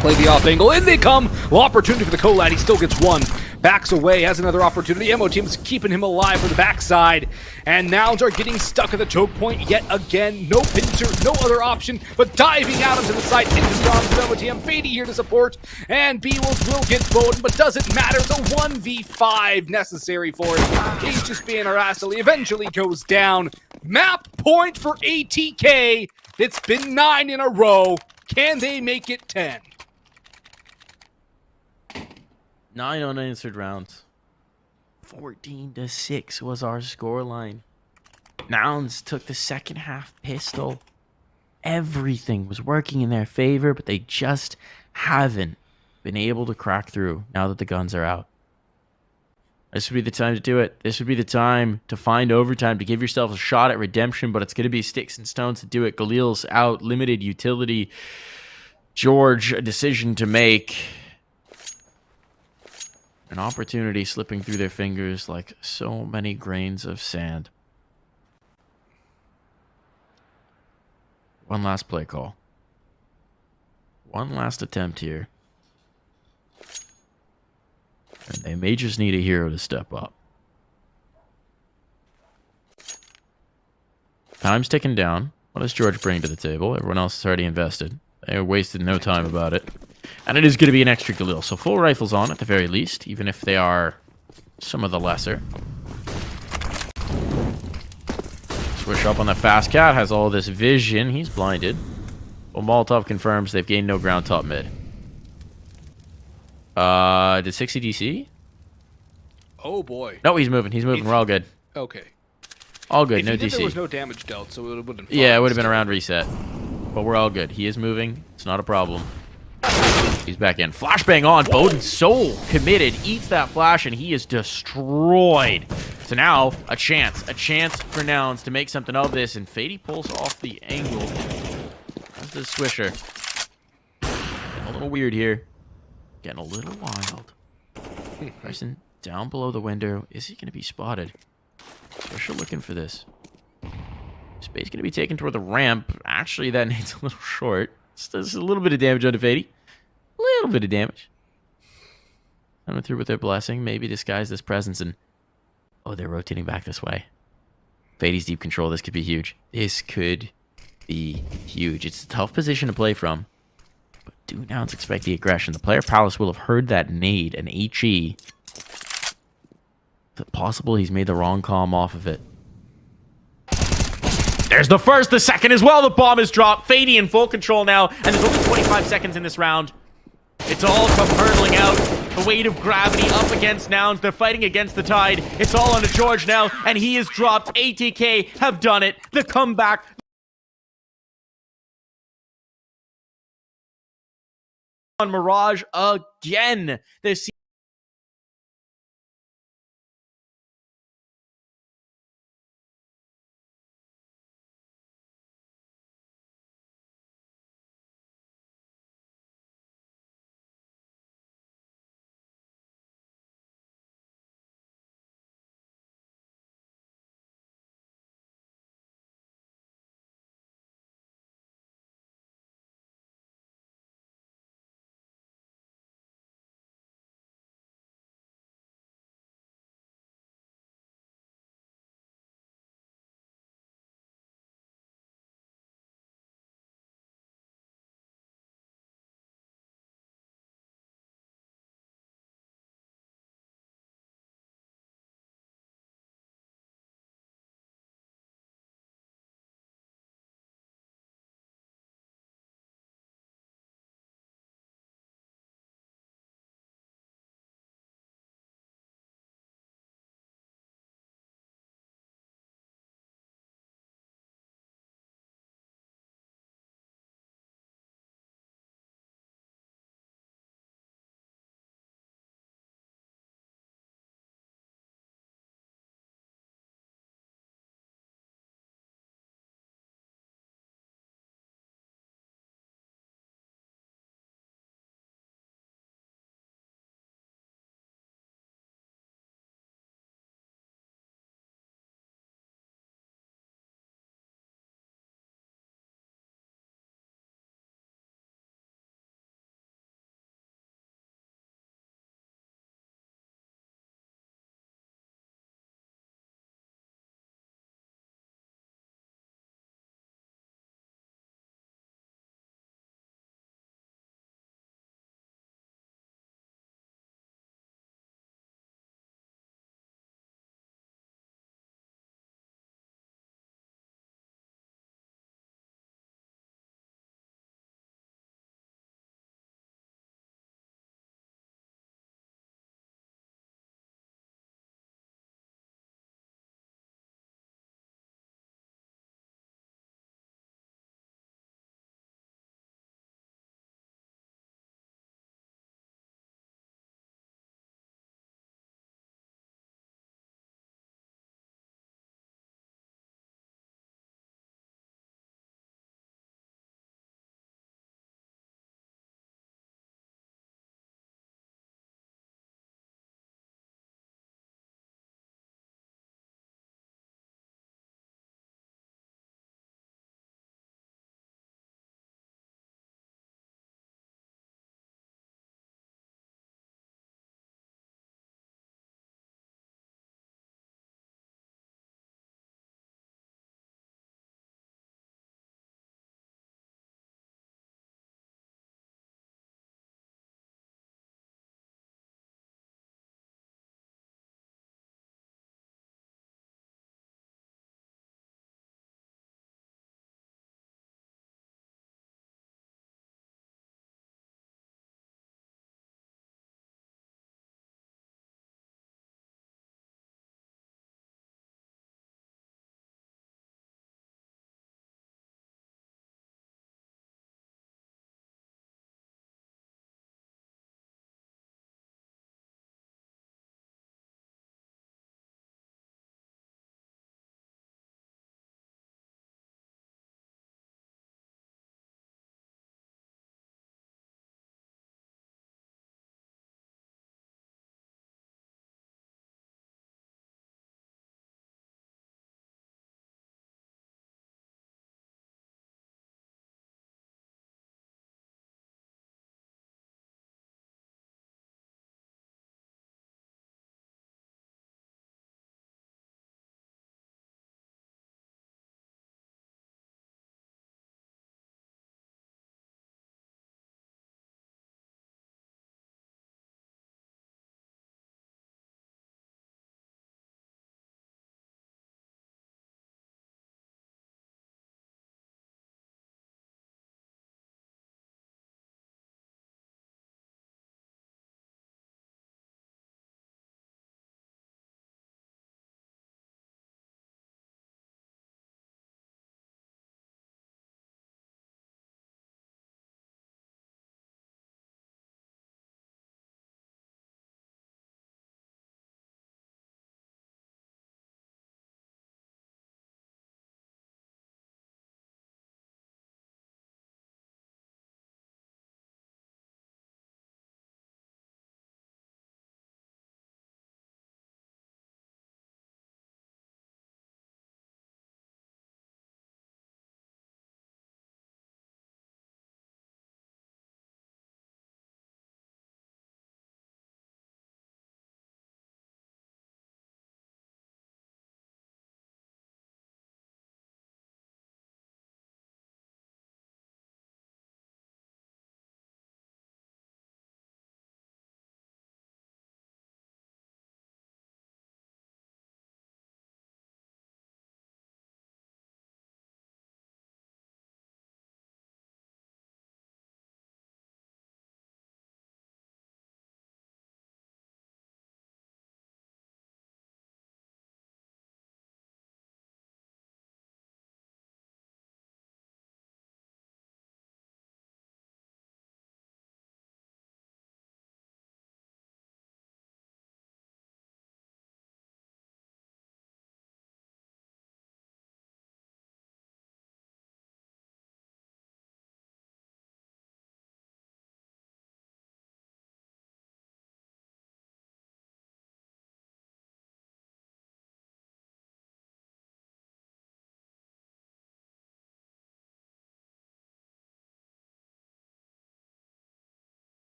Play the off angle. In they come. Well, opportunity for the Colad. He still gets one. Backs away. Has another opportunity. MO team's keeping him alive for the backside. And Nouns are getting stuck at the choke point yet again. No pincer. No other option but diving out into the side. Into the arms of MO team. Fady here to support. And B-Wills will get Bowden, but doesn't matter. It's a 1v5 necessary for him. He's just being harassed. He eventually goes down. Map point for ATK. It's been 9 in a row. Can they make it 10?
9 unanswered rounds. 14-6 was our scoreline. Nouns took the second half pistol. Everything was working in their favor, but they just haven't been able to crack through now that the guns are out. This would be the time to do it. This would be the time to find overtime, to give yourself a shot at redemption, but it's going to be sticks and stones to do it. Galil's out, limited utility. George, a decision to make. An opportunity slipping through their fingers like so many grains of sand. One last play call. One last attempt here. And they may just need a hero to step up. Time's ticking down. What does George bring to the table? Everyone else has already invested. They wasted no time about it. And it is going to be an extra Galil. So full rifles on at the very least, even if they are some of the lesser. Swish up on the fast cat. Has all this vision. He's blinded. Well, Molotov confirms they've gained no ground top mid. Did 60 DC?
Oh boy.
No, he's moving. He's moving. We're all good.
Okay.
All good.
If
No
he did,
DC.
there was no damage dealt, so it would have been fine.
Yeah, it would have been around reset. But we're all good. He is moving. It's not a problem. He's back in. Flashbang on. Bowden so committed. Eats that flash, and he is destroyed. So now, a chance for Nouns to make something of this, and Fady pulls off the angle. As does Swisher. Getting a little weird here. Getting a little wild. Person down below the window. Is he going to be spotted? Swisher looking for this. Space going to be taken toward the ramp. Actually, that needs a little short. Does a little bit of damage onto Fady. A little bit of damage. Coming through with their blessing. Maybe disguise this presence and... Oh, they're rotating back this way. Fady's deep control. This could be huge. This could be huge. It's a tough position to play from. But do Nouns expect the aggression? The player Palace will have heard that nade, an HE. Is it possible he's made the wrong comm off of it? There's the first, the second as well. The bomb is dropped. Fady in full control now. And there's only 25 seconds in this round. It's all come hurtling out. The weight of gravity up against Nouns. They're fighting against the tide. It's all onto George now. And he is dropped. ATK have done it. The comeback. On Mirage again. This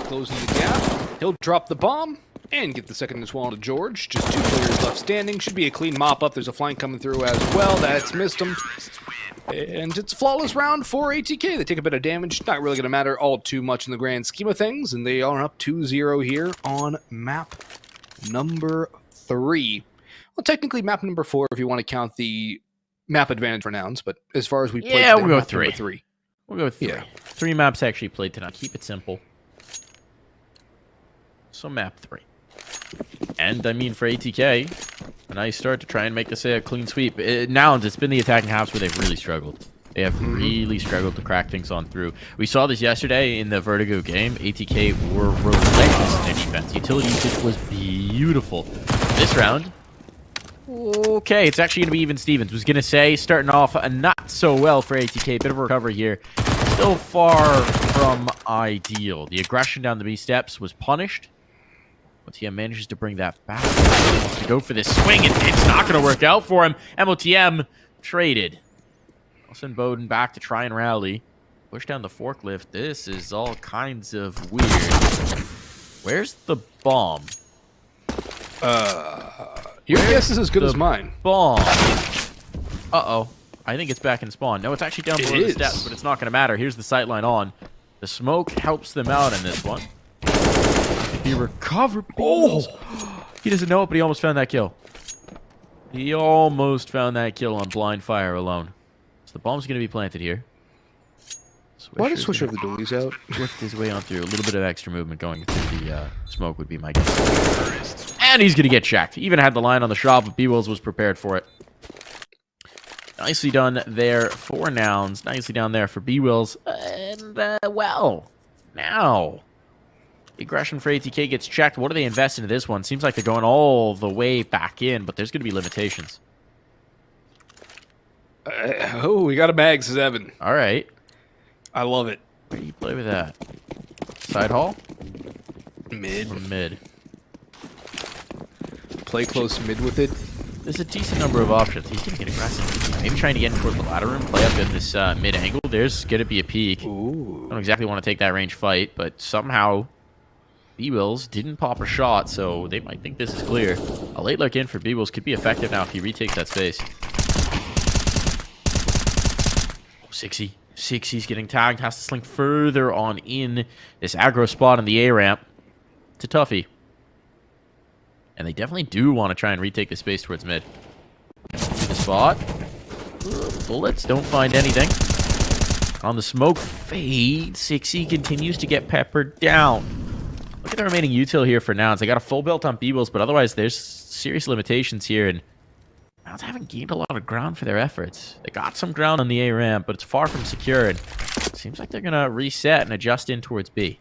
closing the gap. He'll drop the bomb and get the second as well to George. Just 2 players left standing. Should be a clean mop-up. There's a flank coming through as well. That's missed him. And it's a flawless round for ATK. They take a bit of damage. Not really going to matter all too much in the grand scheme of things. And they are up 2-0 here on map number 3. Well, technically map number 4 if you want to count the map advantage for Nouns. But as far as we play,
we'll go 3.
3.
We'll go with 3.
Yeah.
3 maps actually played tonight. Keep it simple. So map 3. And I mean, for ATK, a nice start to try and make this a clean sweep. Nouns, it's been the attacking halves where they've really struggled. They have really struggled to crack things on through. We saw this yesterday in the Vertigo game. ATK were relentless in their defense. Utility usage was beautiful. This round, okay, it's actually going to be even Stevens. Was going to say, starting off not so well for ATK. Bit of a recovery here. Still far from ideal. The aggression down the B steps was punished. MOTM manages to bring that back. He wants to go for this swing, and it's not going to work out for him. MOTM traded. Nelson Bowden back to try and rally. Push down the forklift. This is all kinds of weird. Where's the bomb?
Your guess is as good as mine.
Bomb. Uh-oh. I think it's back in spawn. No, it's actually down below the steps, but it's not going to matter. Here's the sightline on. The smoke helps them out in this one. He recovered. Oh! He doesn't know it, but he almost found that kill. He almost found that kill on blind fire alone. So the bomb's going to be planted here.
Why did Swisher have the dualies out?
Lift his way on through. A little bit of extra movement going through the smoke would be my guess. And he's going to get checked. He even had the line on the shot, but B-Wills was prepared for it. Nicely done there for Nouns. Nicely done there for B-Wills. And, well, now... aggression for ATK gets checked. What do they invest into this one? Seems like they're going all the way back in, but there's going to be limitations.
We got a bag, says Evan.
All right.
I love it.
Where do you play with that? Side hall?
Mid.
Or mid?
Play close mid with it.
There's a decent number of options. He's going to get aggressive. Maybe trying to get in towards the ladder room, play up at this mid angle. There's going to be a peek.
Ooh.
I don't exactly want to take that range fight, but somehow... B-Wills didn't pop a shot, so they might think this is clear. A late look in for B-Wills could be effective now if he retakes that space. Oh, 6E. 6E's getting tagged. Has to slink further on in this aggro spot on the A-ramp. It's a toughie. And they definitely do want to try and retake the space towards mid. The spot. Bullets don't find anything. On the smoke fade, 6E continues to get peppered down. Look at the remaining util here for Nouns. They got a full belt on B-Wills, but otherwise there's serious limitations here, and Nouns haven't gained a lot of ground for their efforts. They got some ground on the A ramp, but it's far from secure, and it seems like they're going to reset and adjust in towards B.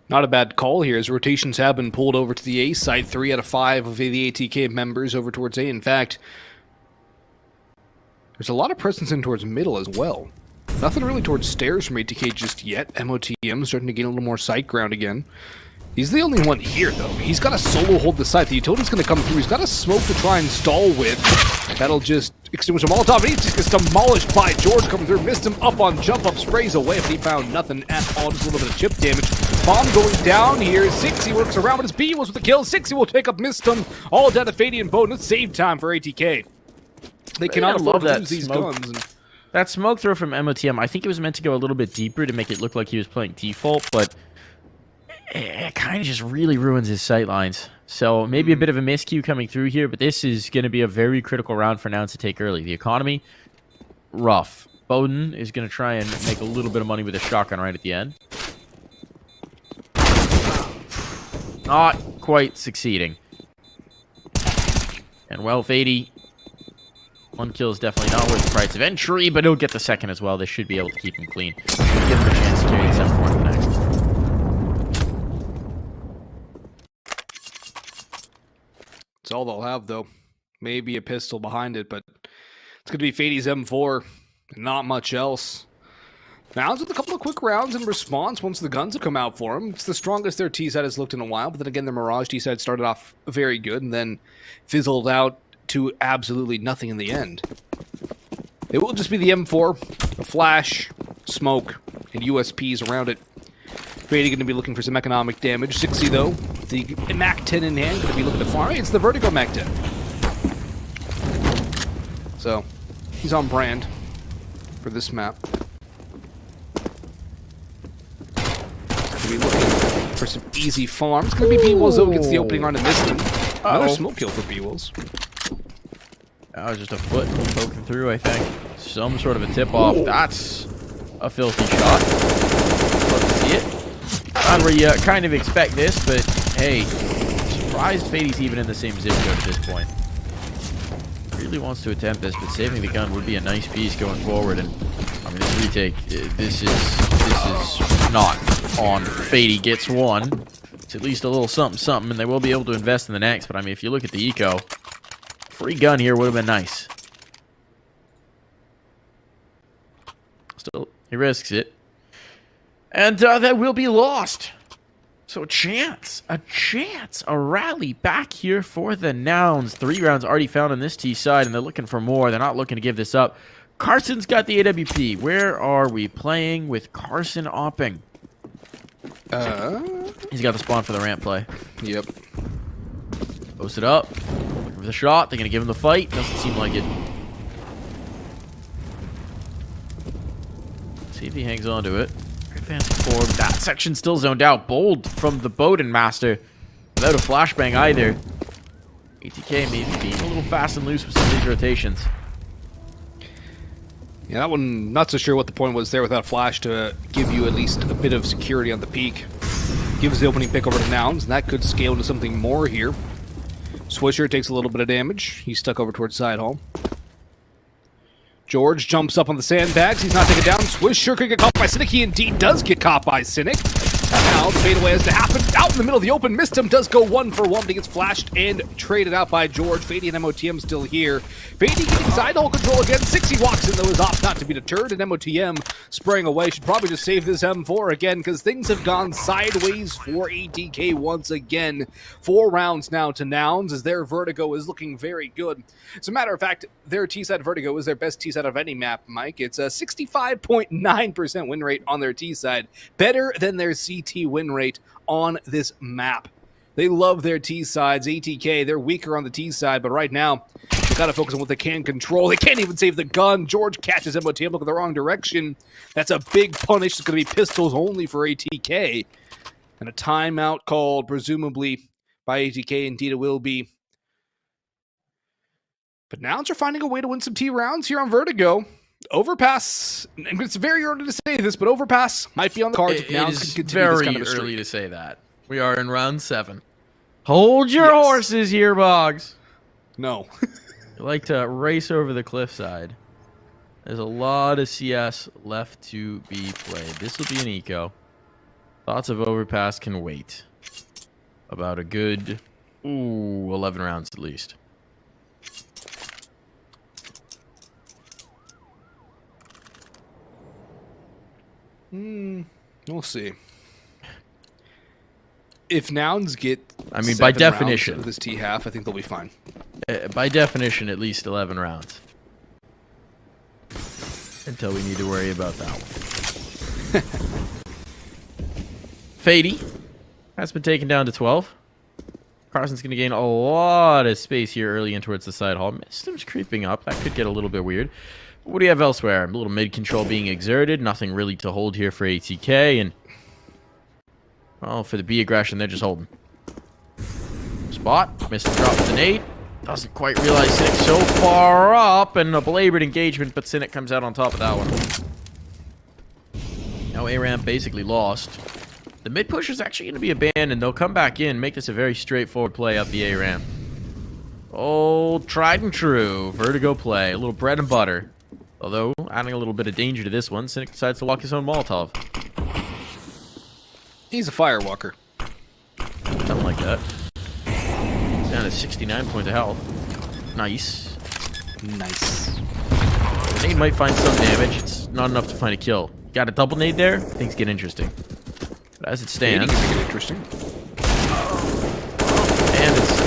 Not a bad call here, as rotations have been pulled over to the A side. 3 out of 5 of the ATK members over towards A. In fact, there's a lot of presence in towards middle as well. Nothing really towards stairs from ATK just yet. MOTM starting to gain a little more sight ground again. He's the only one here, though. He's got to solo hold the site. The utility's going to come through. He's got a smoke to try and stall with. That'll just extinguish a Molotov. And he just gets demolished by George coming through. Missed him up on jump up. Sprays away, but he found nothing at all. Just a little bit of chip damage. Bomb going down here. 6E works around, but his B was with the kill. 6E will take up missed him. All dead of Fady and Bowden. It's save time for ATK. They cannot afford to lose these guns.
That smoke throw from MOTM, I think it was meant to go a little bit deeper to make it look like he was playing default, but it kind of just really ruins his sightlines. So maybe a bit of a miscue coming through here, but this is going to be a very critical round for Nouns to take early. The economy, rough. Bowden is going to try and make a little bit of money with a shotgun right at the end. Not quite succeeding. And well, Fady... one kill is definitely not worth the price of entry, but he'll get the second as well. They should be able to keep him clean. Give him a chance to carry the 7-4 next.
It's all they'll have, though. Maybe a pistol behind it, but it's going to be Fady's M4 and not much else. Nouns with a couple of quick rounds in response once the guns have come out for him. It's the strongest their T-side has looked in a while, but then again, the Mirage T-side started off very good and then fizzled out to absolutely nothing in the end. It will just be the M4, a flash, smoke, and USPs around it. Fady going to be looking for some economic damage. 60 though, the MAC-10 in hand, going to be looking to fire. It's the Vertigo MAC-10. So, he's on brand for this map. Going to be looking for some easy farms. Going to be B-Wolves though, gets the opening round and missed him. Another smoke kill for B-Wolves.
That was just a foot poking through, I think. Some sort of a tip-off. That's a filthy shot. Love to see it. Not where you kind of expect this, but hey, surprised Fady's even in the same zip code at this point. Really wants to attempt this, but saving the gun would be a nice piece going forward. And I mean, this retake, this is not on. Fady gets one. It's at least a little something, and they will be able to invest in the next. But I mean, if you look at the eco, free gun here would have been nice. Still, he risks it. And that will be lost. So a chance, a rally back here for the Nouns. 3 rounds already found on this T side, and they're looking for more. They're not looking to give this up. Carson's got the AWP. Where are we playing with Carson opping? He's got the spawn for the ramp play.
Yep.
Post it up. Looking for the shot. They're going to give him the fight. Doesn't seem like it. See if he hangs on to it. Advanced forward. That section still zoned out. Bold from the Bowden Master. Without a flashbang either. ATK maybe being a little fast and loose with some of these rotations.
Yeah, that one, not so sure what the point was there without a flash to give you at least a bit of security on the peak. Gives the opening pick over to Nouns, and that could scale into something more here. Swisher takes a little bit of damage. He's stuck over towards side hall. George jumps up on the sandbags. He's not taken down. Swisher could get caught by Cynic. He indeed does get caught by Cynic. Now the fadeaway has to happen. Out in the middle of the open. Missed him. Does go 1 for 1, but he gets flashed and traded out by George. Fady and MOTM still here. Fady getting side hole control again. 60 walks in though, is off not to be deterred. And MOTM spraying away. Should probably just save this M4 again because things have gone sideways for ATK once again. 4 rounds now to Nouns as their Vertigo is looking very good. As a matter of fact, their T-side Vertigo is their best T-side of any map, Mike. It's a 65.9% win rate on their T-side. Better than their CT win rate on this map. They love their T-sides. ATK, they're weaker on the T-side, but right now, they got to focus on what they can control. They can't even save the gun. George catches MOTM looking the wrong direction. That's a big punish. It's going to be pistols only for ATK. And a timeout called, presumably, by ATK. Indeed, it will be. But Nouns are finding a way to win some T rounds here on Vertigo. Overpass, and it's very early to say this, but Overpass might be on the cards if Nouns can continue this kind of a streak.
Very early to say that. We are in round 7. Hold your horses here, Boggs.
No.
You like to race over the cliffside. There's a lot of CS left to be played. This will be an eco. Thoughts of Overpass can wait. About a good 11 rounds at least.
We'll see. If Nouns get,
I mean, by
7 rounds
definition,
of this T half, I think they'll be fine.
By definition, at least 11 rounds. Until we need to worry about that one. Fady has been taken down to 12. Carson's going to gain a lot of space here early in towards the side hall. Mistim's creeping up. That could get a little bit weird. What do you have elsewhere? A little mid control being exerted. Nothing really to hold here for ATK. And, well, for the B aggression, they're just holding. Spot. Missed the drop with the nade. Doesn't quite realize Cynic's so far up. And a belabored engagement, but Cynic comes out on top of that one. Now A-Ramp basically lost. The mid push is actually going to be abandoned. They'll come back in, make this a very straightforward play up the A-Ramp. Old tried and true Vertigo play. A little bread and butter. Although, adding a little bit of danger to this one, Cynic decides to walk his own Molotov.
He's a firewalker.
Something like that. Down to 69 points of health. Nice.
Nice.
The nade might find some damage. It's not enough to find a kill. Got a double nade there? Things get interesting. But as it stands...
Fading is interesting.
And it's...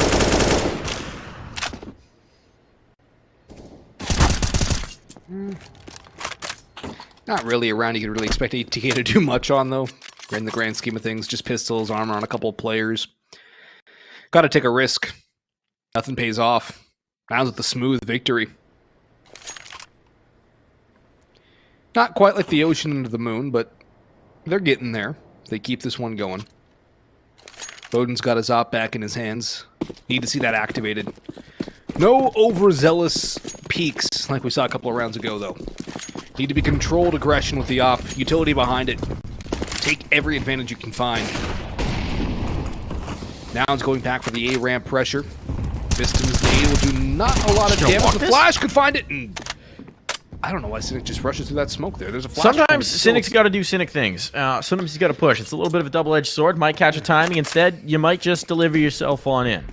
Not really a round you could really expect ATK to do much on, though. In the grand scheme of things, just pistols, armor on a couple of players. Got to take a risk. Nothing pays off. Nouns with a smooth victory. Not quite like the ocean into the moon, but they're getting there. They keep this one going. Bowden's got his op back in his hands. Need to see that activated. No overzealous peaks like we saw a couple of rounds ago, though. Need to be controlled aggression with the op. Utility behind it. Take every advantage you can find. Nouns going back for the A-ramp pressure. Pistons nade will do not a lot of damage. The flash could find it, and I don't know why Cynic just rushes through that smoke there. There's a flash.
Sometimes Cynic's got to do Cynic things. Sometimes he's got to push. It's a little bit of a double-edged sword. Might catch a timing. Instead, you might just deliver yourself on in.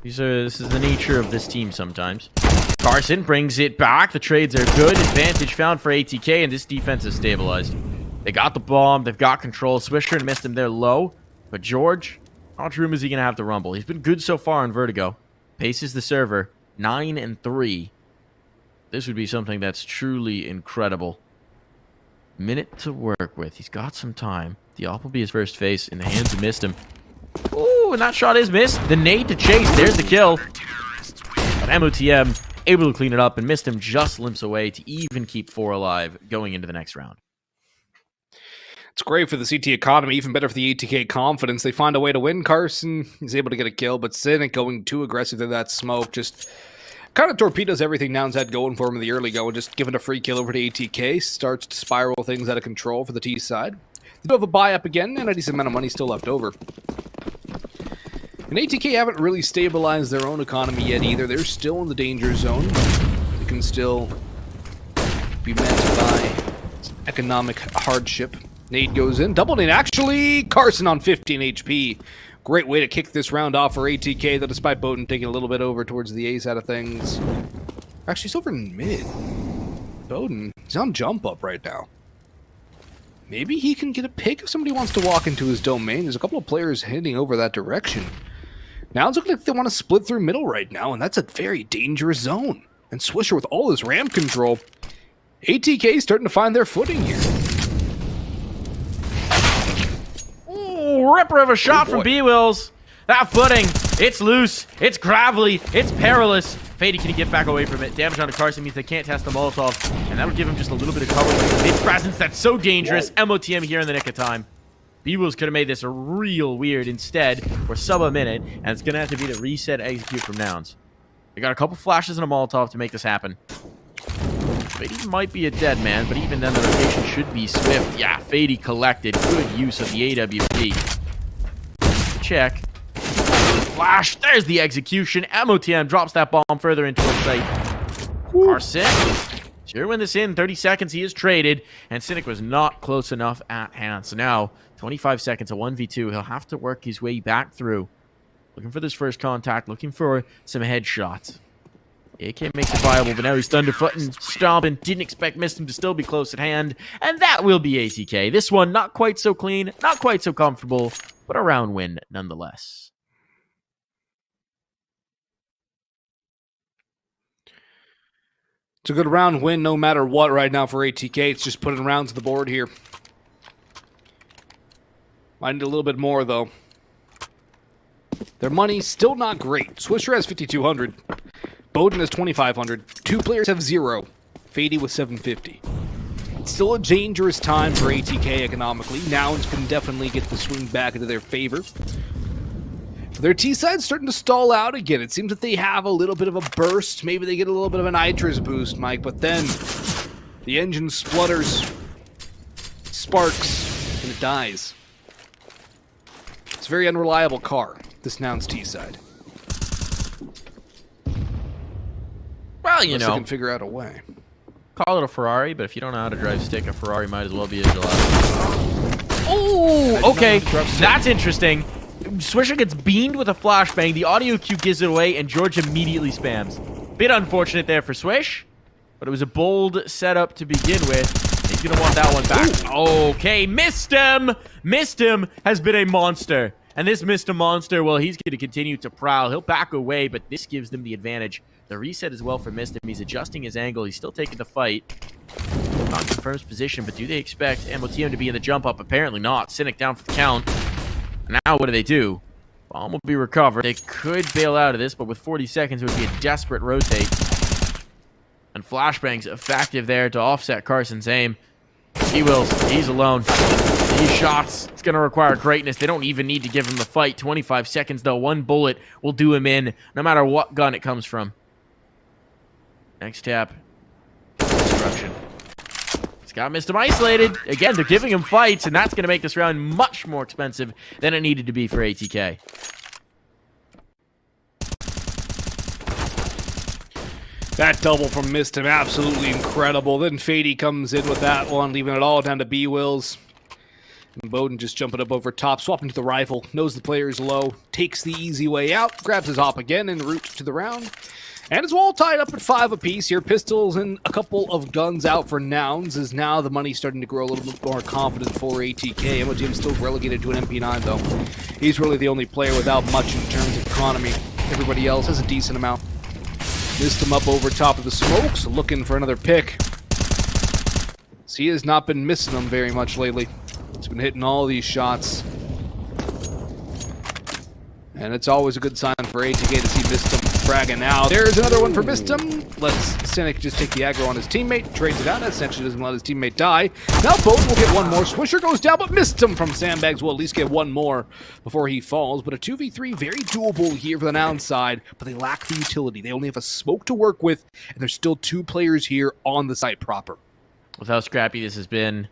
This is the nature of this team sometimes. Carson brings it back. The trades are good. Advantage found for ATK, and this defense is stabilized. They got the bomb. They've got control. Swisher missed him there low. But George, how much room is he going to have to rumble? He's been good so far on Vertigo. Paces the server 9-3. This would be something that's truly incredible. Minute to work with. He's got some time. The op will be his first face in the hands of Mistim. Ooh, and that shot is missed. The nade to chase. There's the kill. But MOTM able to clean it up, and Mistim just limps away to even keep 4 alive going into the next round.
It's great for the CT economy, even better for the ATK confidence. They find a way to win. Carson is able to get a kill, but Cynic going too aggressive in that smoke just kind of torpedoes everything Nouns had going for him in the early go, and just giving a free kill over to ATK starts to spiral things out of control for the T side. They do have a buy up again, and a decent amount of money still left over. And ATK haven't really stabilized their own economy yet either. They're still in the danger zone. They can still be met by economic hardship. Nade goes in. Double nade. Actually, Carson on 15 HP. Great way to kick this round off for ATK, though, despite Bowden taking a little bit over towards the A side of things. Actually, he's over in mid. Bowden, he's on jump up right now. Maybe he can get a pick if somebody wants to walk into his domain. There's a couple of players heading over that direction. Now it's looking like they want to split through middle right now, and that's a very dangerous zone. And Swisher with all this ramp control. ATK starting to find their footing here.
Ripper of a shot from B-Wills. That footing, it's loose, it's gravelly, it's perilous. Fady, can he get back away from it? Damage onto Carson means they can't test the Molotov, and that'll give him just a little bit of cover with the mid-presence that's so dangerous. MOTM here in the nick of time. B-Wills could have made this a real weird. Instead, we're sub a minute, and it's going to have to be the reset execute from Nouns. They got a couple flashes and a Molotov to make this happen. Fady might be a dead man, but even then the rotation should be swift. Yeah, Fady collected. Good use of the AWP. Check. Flash. There's the execution. MOTM drops that bomb further into its sight. Carson. Sure, win this in 30 seconds. He is traded, and Cynic was not close enough at hand. So now, 25 seconds, a 1v2. He'll have to work his way back through. Looking for this first contact. Looking for some headshots. AK makes it viable, but now he's thunderfooting, stomping. Didn't expect Mistim to still be close at hand. And that will be ATK. This one, not quite so clean, not quite so comfortable, but a round win nonetheless.
It's a good round win no matter what right now for ATK. It's just putting rounds to the board here. Might need a little bit more, though. Their money still not great. Swisher has 5,200. Bowden has 2,500. 2 players have 0. Fady with 750. It's still a dangerous time for ATK economically. Nouns can definitely get the swing back into their favor. Their T-side's starting to stall out again. It seems that they have a little bit of a burst. Maybe they get a little bit of a nitrous boost, Mike, but then the engine splutters, sparks, and it dies. It's a very unreliable car, this Nouns T-side.
Well, you
Unless
know,
they can figure out a way.
Call it a Ferrari, but if you don't know how to drive stick, a Ferrari might as well be a gelato. Oh, okay. That's interesting. Swisher gets beamed with a flashbang. The audio cue gives it away, and George immediately spams. Bit unfortunate there for Swish, but it was a bold setup to begin with. He's going to want that one back. Okay, missed him. Missed him has been a monster. And this Mr. Monster, well, he's going to continue to prowl. He'll back away, but this gives them the advantage. The reset as well for Mistim. He's adjusting his angle. He's still taking the fight. Not confirms position, but do they expect MOTM to be in the jump up? Apparently not. Cynic down for the count. Now what do? Bomb will be recovered. They could bail out of this, but with 40 seconds, it would be a desperate rotate. And Flashbang's effective there to offset Carson's aim. He's alone. These shots, it's going to require greatness. They don't even need to give him the fight. 25 seconds, though. One bullet will do him in, no matter what gun it comes from. Next tap. Destruction. He's got Mistim isolated. Again, they're giving him fights, and that's going to make this round much more expensive than it needed to be for ATK.
That double from Mistim, absolutely incredible. Then Fady comes in with that one, leaving it all down to B-Wills. And Bowden just jumping up over top, swapping to the rifle, knows the player is low, takes the easy way out, grabs his op again en route to the round. And it's all tied up at 5 apiece here. Pistols and a couple of guns out for Nouns, as now the money's starting to grow a little bit more confident for ATK. MOTM still relegated to an MP9, though. He's really the only player without much in terms of economy. Everybody else has a decent amount. Missed him up over top of the smokes, looking for another pick. So he has not been missing them very much lately. He's been hitting all these shots. And it's always a good sign for ATK to see Mistim fragging out. There's another one for Mistim. Lets Cynic just take the aggro on his teammate, trades it out, essentially doesn't let his teammate die. Now Bowden will get one more. Swisher goes down, but Mistim from Sandbags will at least get one more before he falls. But a 2v3, very doable here for the Nouns side, but they lack the utility. They only have a smoke to work with, and there's still 2 players here on the site proper.
With how scrappy this has been,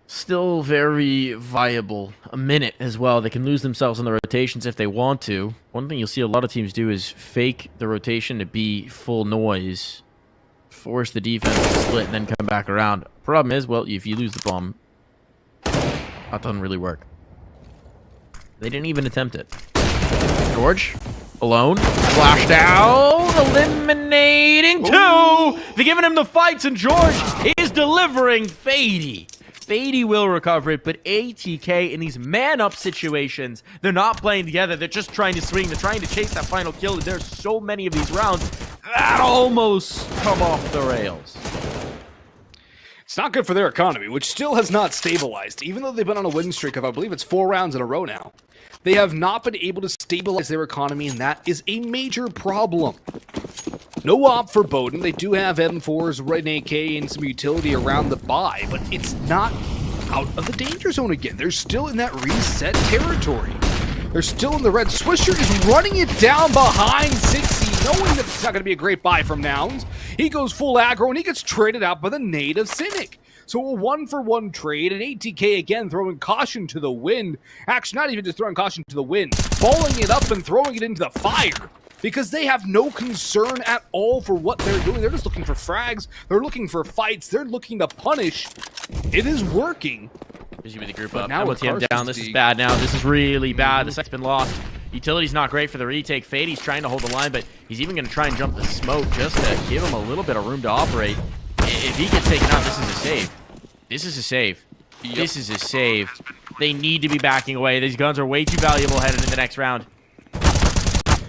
still very viable. A minute as well. They can lose themselves in the rotations if they want to. One thing you'll see a lot of teams do is fake the rotation to be full noise, force the defense to split, and then come back around. Problem is, well, if you lose the bomb, that doesn't really work. They didn't even attempt it. George, alone, flash down, eliminating 2. They're giving him the fights, and George is delivering Fady. Fady will recover it, but ATK in these man-up situations, they're not playing together. They're just trying to swing. They're trying to chase that final kill. There's so many of these rounds that almost come off the rails.
It's not good for their economy, which still has not stabilized. Even though they've been on a win streak of, I believe it's 4 rounds in a row now. They have not been able to stabilize their economy, and that is a major problem. No op for Bowden. They do have M4s, Red AK, and some utility around the buy, but it's not out of the danger zone again. They're still in that reset territory. They're still in the red. Swisher is running it down behind 60, knowing that it's not going to be a great buy from Nouns. He goes full aggro, and he gets traded out by the nade of Cynic. So a 1-for-1 trade, and ATK again throwing caution to the wind. Actually, not even just throwing caution to the wind, balling it up and throwing it into the fire. Because they have no concern at all for what they're doing. They're just looking for frags. They're looking for fights. They're looking to punish. It is working.
Busy with the group up.
Now with
MOTM down. This is bad now. This is really bad. The sec's been lost. Utility's not great for the retake. Fady's trying to hold the line, but he's even going to try and jump the smoke just to give him a little bit of room to operate. If he gets taken out, this is a save. This is a save. Yep. This is a save. They need to be backing away. These guns are way too valuable headed into the next round.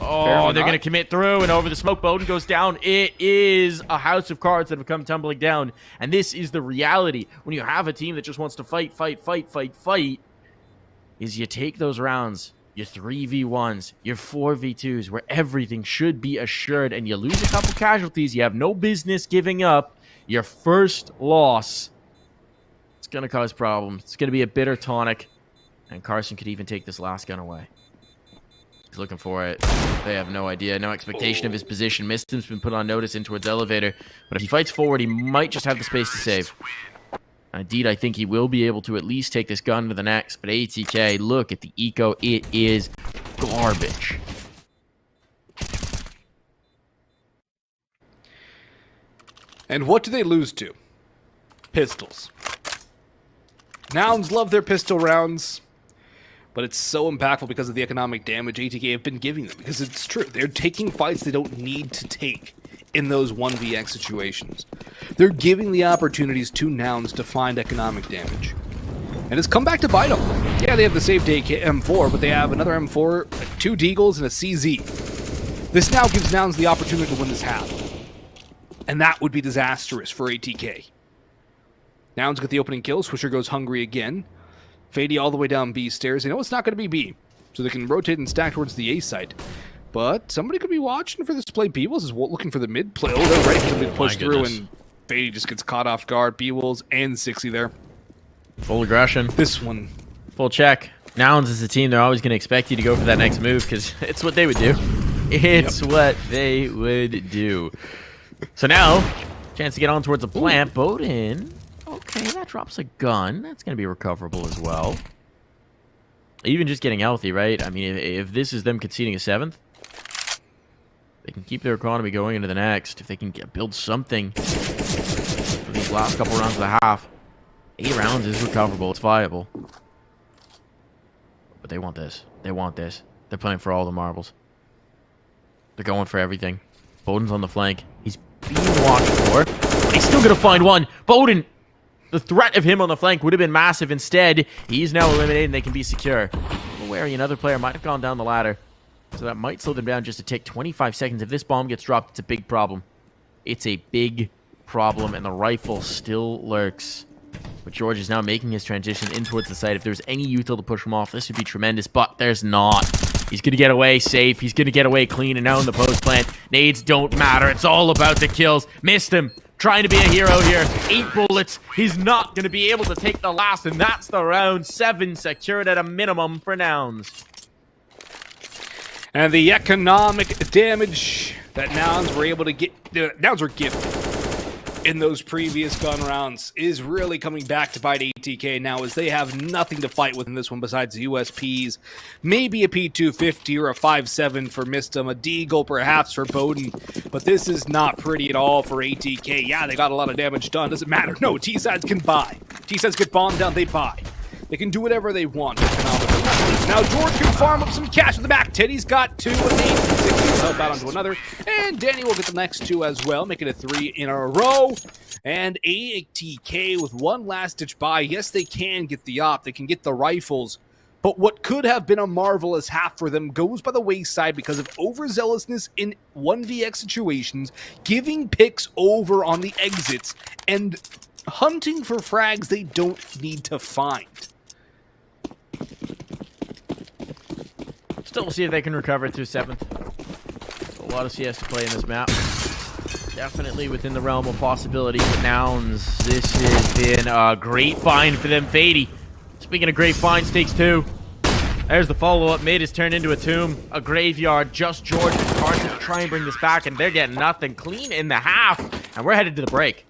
Oh, they're going to commit through, and over the smoke, Bowden goes down. It is a house of cards that have come tumbling down, and this is the reality. When you have a team that just wants to fight, is you take those rounds, your 3v1s, your 4v2s, where everything should be assured, and you lose a couple casualties you have no business giving up. Your first loss, it's going to cause problems. It's going to be a bitter tonic, and Carson could even take this last gun away. He's looking for it. They have no idea, no expectation of his position. Mistim's been put on notice in towards elevator, but if he fights forward, he might just have the space to save. Indeed, I think he will be able to at least take this gun to the next, but ATK, look at the eco. It is garbage.
And what do they lose to? Pistols. Nouns love their pistol rounds, but it's so impactful because of the economic damage ATK have been giving them. Because it's true, they're taking fights they don't need to take in those 1vx situations. They're giving the opportunities to Nouns to find economic damage. And it's come back to bite them. Yeah, they have the saved AK M4, but they have another M4, 2 Deagles, and a CZ. This now gives Nouns the opportunity to win this half. And that would be disastrous for ATK. Nouns get the opening kill. Swisher goes hungry again. Fady all the way down B stairs. They know it's not going to be B, so they can rotate and stack towards the A site. But somebody could be watching for this play. B-Wolves is looking for the mid play. Oh, they're ready for the mid push through, and Fady just gets caught off guard. B-Wolves and 60 there.
Full aggression.
This one.
Full check. Nouns is a team, they're always going to expect you to go for that next move because it's what they would do. It's what they would do. So now, chance to get on towards a plant. Bowden. Okay, that drops a gun. That's going to be recoverable as well. Even just getting healthy, right? I mean, if this is them conceding a 7th, they can keep their economy going into the next. If they can build something for these last couple rounds of the half. 8 rounds is recoverable. It's viable. But they want this. They want this. They're playing for all the marbles. They're going for everything. Bowden's on the flank. He's being watched for. But he's still going to find one. Bowden! The threat of him on the flank would have been massive. Instead, he's now eliminated and they can be secure. Wary, another player might have gone down the ladder. So that might slow them down just to take 25 seconds. If this bomb gets dropped, it's a big problem. It's a big problem, and the rifle still lurks. But George is now making his transition in towards the site. If there's any util to push him off, this would be tremendous, but there's not. He's going to get away safe. He's going to get away clean, and now in the post plant, nades don't matter. It's all about the kills. Missed him. Trying to be a hero here. 8 bullets. He's not going to be able to take the last, and that's the round. 7 secured at a minimum for Nouns.
And the economic damage that Nouns were able to get, Nouns were gifted in those previous gun rounds is really coming back to bite ATK now, as they have nothing to fight with in this one besides USPs. Maybe a P250 or a 5.7 for Mistum, a Deagle perhaps for Bowden, but this is not pretty at all for ATK. Yeah, they got a lot of damage done. Doesn't matter. No, T-sides can buy. T-sides get bombed down, they buy. They can do whatever they want economically. Now George can farm up some cash with the back. Teddy's got 2 and 8. 60 will help out onto another. And Danny will get the next 2 as well, making it 3 in a row. And ATK with one last-ditch buy. Yes, they can get the op. They can get the rifles. But what could have been a marvelous half for them goes by the wayside because of overzealousness in 1vx situations, giving picks over on the exits, and hunting for frags they don't need to find.
Still, we'll see if they can recover it through 7th. A lot of CS to play in this map. Definitely within the realm of possibility. But Nouns, this has been a great find for them. Fady, speaking of great finds, takes 2. There's the follow-up. Mid is turned into a tomb, a graveyard. Just George and Carson to try and bring this back, and they're getting nothing. Clean in the half, and we're headed to the break.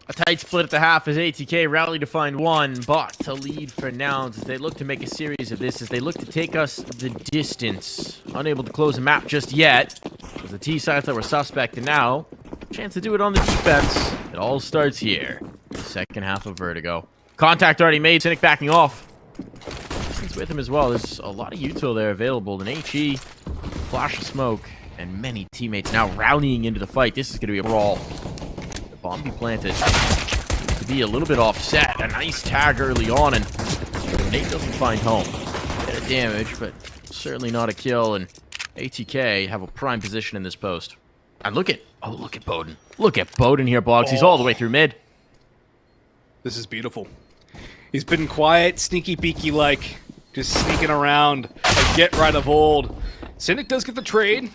A tight split at the half as ATK rally to find one, but to lead for Nouns as they look to make a series of this, as they look to take us the distance. Unable to close the map just yet, as the T sides that were suspect, and now, chance to do it on the defense. It all starts here. Second half of Vertigo. Contact already made, Cynic backing off. Distance with him as well. There's a lot of util there available. An HE, flash of smoke, and many teammates now rallying into the fight. This is going to be a brawl. Bomb be planted to be a little bit offset. A nice tag early on, and Nate doesn't find home. Bit of damage, but certainly not a kill. And ATK have a prime position in this post. And look at Bowden. Look at Bowden here, Boggs. He's all the way through mid.
This is beautiful. He's been quiet, sneaky peeky like, just sneaking around, like get right of old. Cynic does get the trade.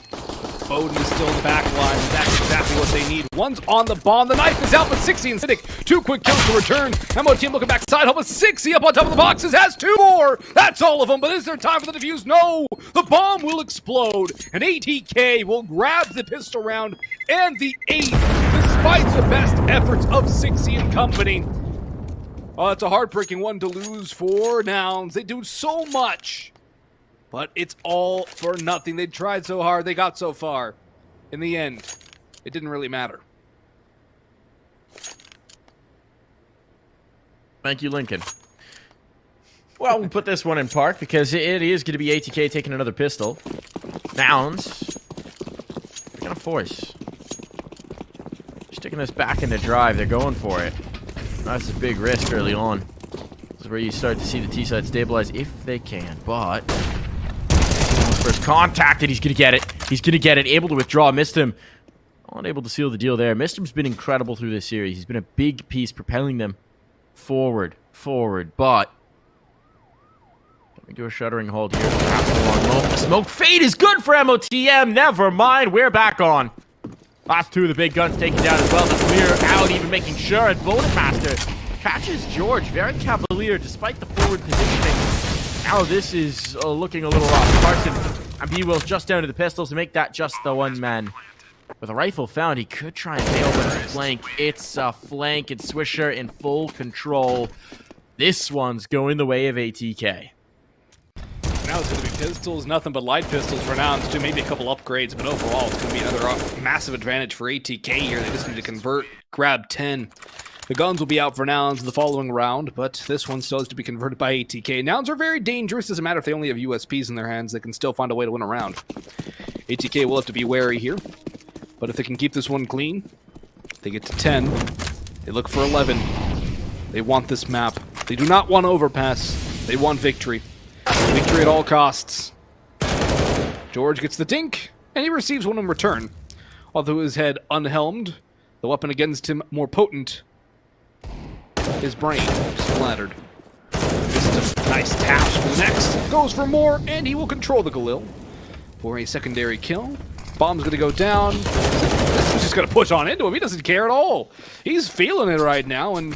Bowden is still in the back line, and that's exactly what they need. One's on the bomb, the knife is out, but 60 and Cynic, 2 quick kills to return. MO team looking backside, help with 60 up on top of the boxes, has 2 more! That's all of them, but is there time for the defuse? No! The bomb will explode, and ATK will grab the pistol round and the 8th, despite the best efforts of 60 and company. Oh, that's a heartbreaking one to lose for Nouns. They do so much. But it's all for nothing. They tried so hard. They got so far. In the end, it didn't really matter.
Thank you, Lincoln. Well, we'll put this one in park because it is going to be ATK taking another pistol. Nouns. They're going to force. Sticking this back into drive. They're going for it. That's a big risk early on. This is where you start to see the T-side stabilize if they can, but... First contact, and he's going to get it. He's going to get it. Able to withdraw. Missed him. Unable to seal the deal there. Missed him's been incredible through this series. He's been a big piece propelling them forward. But... Let me do a shuddering hold here. The smoke fade is good for MOTM. Never mind. We're back on. Last 2 of the big guns taken down as well to clear out, even making sure. And Bowden Master catches George. Very cavalier despite the forward positioning. Now this is looking a little rough. Carson and B-Will's just down to the pistols to make that just the one man. With a rifle found, he could try and nail with a flank. It's a flank, and Swisher in full control. This one's going the way of ATK.
Now it's going to be pistols, nothing but light pistols for Nouns, too. Maybe a couple upgrades, but overall it's going to be another massive advantage for ATK here. They just need to convert, grab 10. The guns will be out for Nouns in the following round, but this one still has to be converted by ATK. Nouns are very dangerous. Doesn't matter if they only have USPs in their hands. They can still find a way to win a round. ATK will have to be wary here, but if they can keep this one clean, they get to 10. They look for 11. They want this map. They do not want overpass. They want victory. Victory at all costs. George gets the dink, and he receives one in return. Although his head unhelmed, the weapon against him more potent. His brain splattered. This is a nice tap. Next goes for more, and he will control the Galil for a secondary kill. Bomb's gonna go down. He's just gonna push on into him. He doesn't care at all. He's feeling it right now, and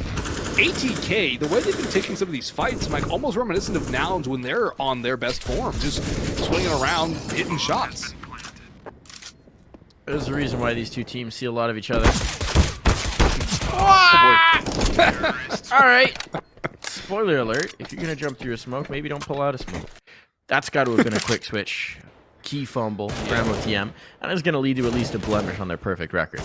ATK, the way they've been taking some of these fights, like almost reminiscent of Nouns when they're on their best form, just swinging around, hitting shots.
There's a reason why these two teams see a lot of each other.
Oh boy.
All right. Spoiler alert, if you're going to jump through a smoke, maybe don't pull out a smoke. That's got to have been a quick switch. Key fumble for MOTM, and it's going to lead to at least a blemish on their perfect record.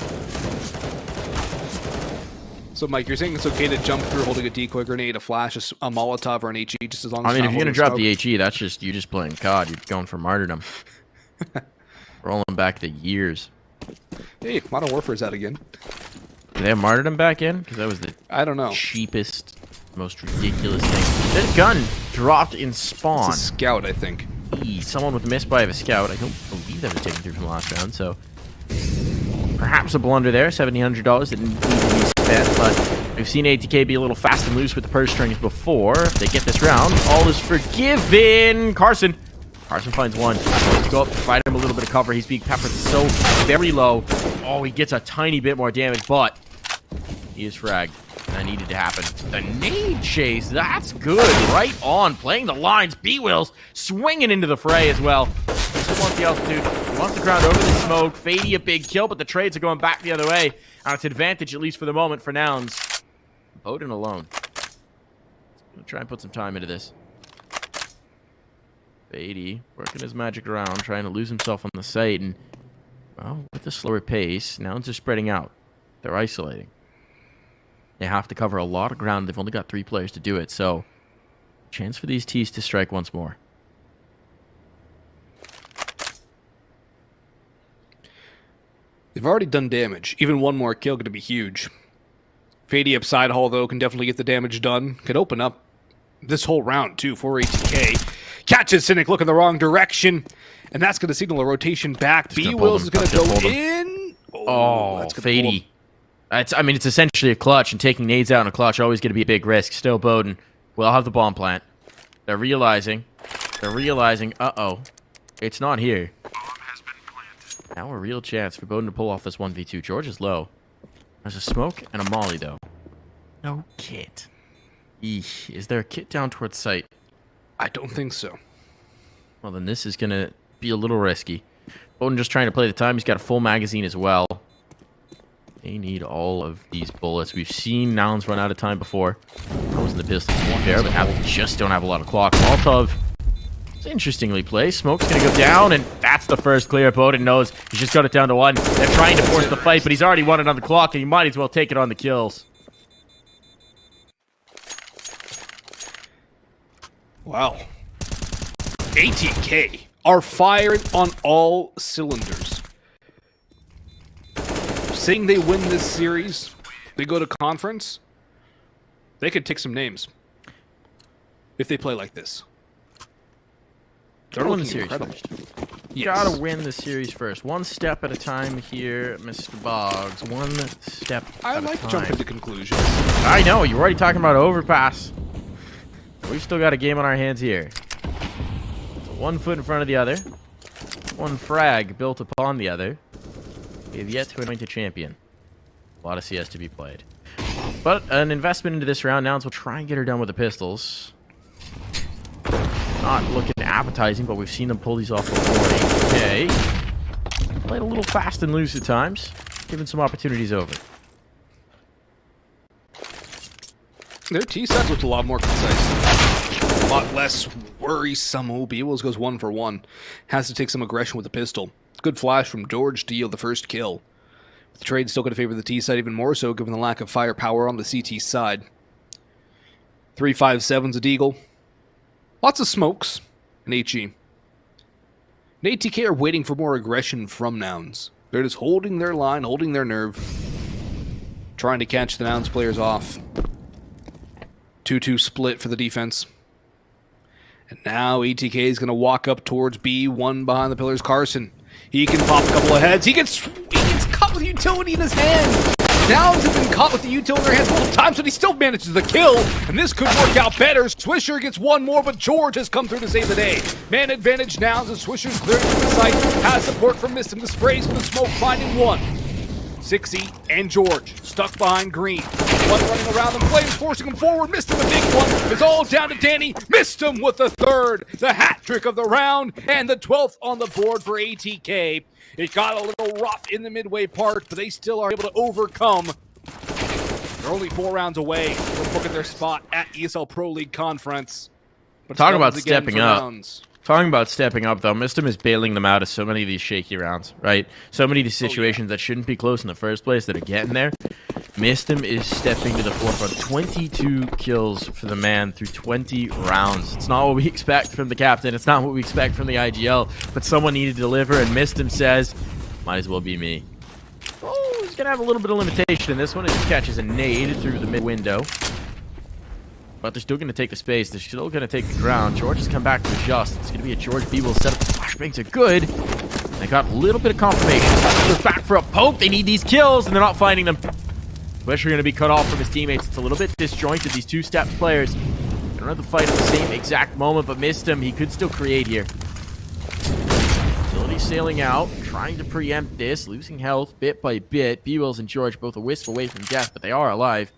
So, Mike, you're saying it's okay to jump through holding a decoy grenade, a flash, a Molotov, or an HE, just as long as
I mean, if you're going to drop
smoke?
the HE, that's just you just playing COD. You're going for martyrdom. Rolling back the years.
Hey, Modern Warfare's out again.
Do they have martyrdom back in? Because that was the
I don't know.
cheapest, most ridiculous thing. This gun dropped in spawn.
It's a scout, I think.
Someone with a misbuy of a scout. I don't believe that was taken through from last round, so perhaps a blunder there. $1,700 that didn't need to be spent, but we've seen ATK be a little fast and loose with the purse strings before. If they get this round, all is forgiven. Carson finds one. Let's go up, provide him a little bit of cover. He's being peppered so very low. Oh, he gets a tiny bit more damage, but he is fragged. That needed to happen. The nade chase, that's good. Right on, playing the lines. B-Wills swinging into the fray as well. He wants the altitude. He wants the ground over the smoke. Fady a big kill, but the trades are going back the other way. And it's advantage, at least for the moment, for Nouns. Odin alone. Gonna try and put some time into this. Fady working his magic around, trying to lose himself on the site. And, well, with the slower pace, Nouns are spreading out. They're isolating. They have to cover a lot of ground. They've only got 3 players to do it, so chance for these T's to strike once more.
They've already done damage. Even one more kill could be huge. Fady up side hall, though, can definitely get the damage done. Could open up this whole round, too, for ATK. Catches Cynic looking the wrong direction, and that's going to signal a rotation back. B-Wills is going to go in.
Oh,
that's gonna
Fady. I mean, it's essentially a clutch, and taking nades out in a clutch always going to be a big risk. Still, Bowden will have the bomb plant. They're realizing, uh-oh, it's not here. Now a real chance for Bowden to pull off this 1v2. George is low. There's a smoke and a molly, though. No kit. Eesh. Is there a kit down towards site?
I don't think so.
Well, then this is going to be a little risky. Bowden just trying to play the time. He's got a full magazine as well. They need all of these bullets. We've seen Nouns run out of time before. That was in the pistol, to be fair, but now they just don't have a lot of clock. Molotov, interestingly placed. Smoke's going to go down, and that's the first clear. Bowden knows he's just got it down to 1. They're trying to force the fight, but he's already won it on the clock, and he might as well take it on the kills.
Wow. ATK are firing on all cylinders. Saying they win this series, they go to conference, they could take some names if they play like this. They're
Win the
looking
series
incredible.
first.
Yes.
Gotta win the series first. One step at a time here, Mr. Boggs. One step
I
at
like
a
to
time.
jump into conclusions.
I know, you're already talking about overpass. We've still got a game on our hands here. So 1 foot in front of the other. 1 frag built upon the other. We have yet to anoint a champion. A lot of CS to be played. But an investment into this round. Nouns will try and get her done with the pistols. Not looking appetizing, but we've seen them pull these off before. Okay. Played a little fast and loose at times. Giving some opportunities over.
Their T-sets looked a lot more concise. A lot less worrisome. B-Wills goes 1 for 1. Has to take some aggression with the pistol. Good flash from George to yield the first kill. The trade still going to favor the T side even more so, given the lack of firepower on the CT side. 357's a deagle. Lots of smokes. An HE. And ATK are waiting for more aggression from Nouns. They're just holding their line, holding their nerve. Trying to catch the Nouns players off. 2-2 split for the defense. And now ATK is going to walk up towards B, 1 behind the pillars. Carson. He can pop a couple of heads. He gets caught with utility in his hand. Nouns have been caught with the utility in their hands multiple times, but he still manages the kill. And this could work out better. Swisher gets 1 more, but George has come through to save the day. Man advantage Nouns, and Swisher's clearing from the site. Has support from Mistim. The sprays for the smoke, finding 1. 6E and George stuck behind Green. 1 running around them, flames forcing him forward. Missed him a big one. It's all down to Danny. Missed him with the 3rd, the hat trick of the round, and the 12th on the board for ATK. It got a little rough in the midway part, but they still are able to overcome. They're only 4 rounds away from booking their spot at ESL Pro League Conference. But
Talk about
struggles again
stepping
for
up.
Nouns.
Talking about stepping up, though, Mistim is bailing them out of so many of these shaky rounds, right? So many of these situations that shouldn't be close in the first place that are getting there. Mistim is stepping to the forefront. 22 kills for the man through 20 rounds. It's not what we expect from the captain. It's not what we expect from the IGL. But someone needed to deliver, and Mistim says, might as well be me. Oh, he's going to have a little bit of limitation in this one as he catches a nade through the mid window. But they're still going to take the space. They're still going to take the ground. George has come back to adjust. It's going to be a George B-Will setup. The flashbangs are good. They got a little bit of confirmation. Goes back for a poke. They need these kills, and they're not finding them. Swisher going to be cut off from his teammates. It's a little bit disjointed. These 2 steps players don't have the fight at the same exact moment, but missed him. He could still create here. Utility sailing out, trying to preempt this, losing health bit by bit. B-Wills and George both a wisp away from death, but they are alive.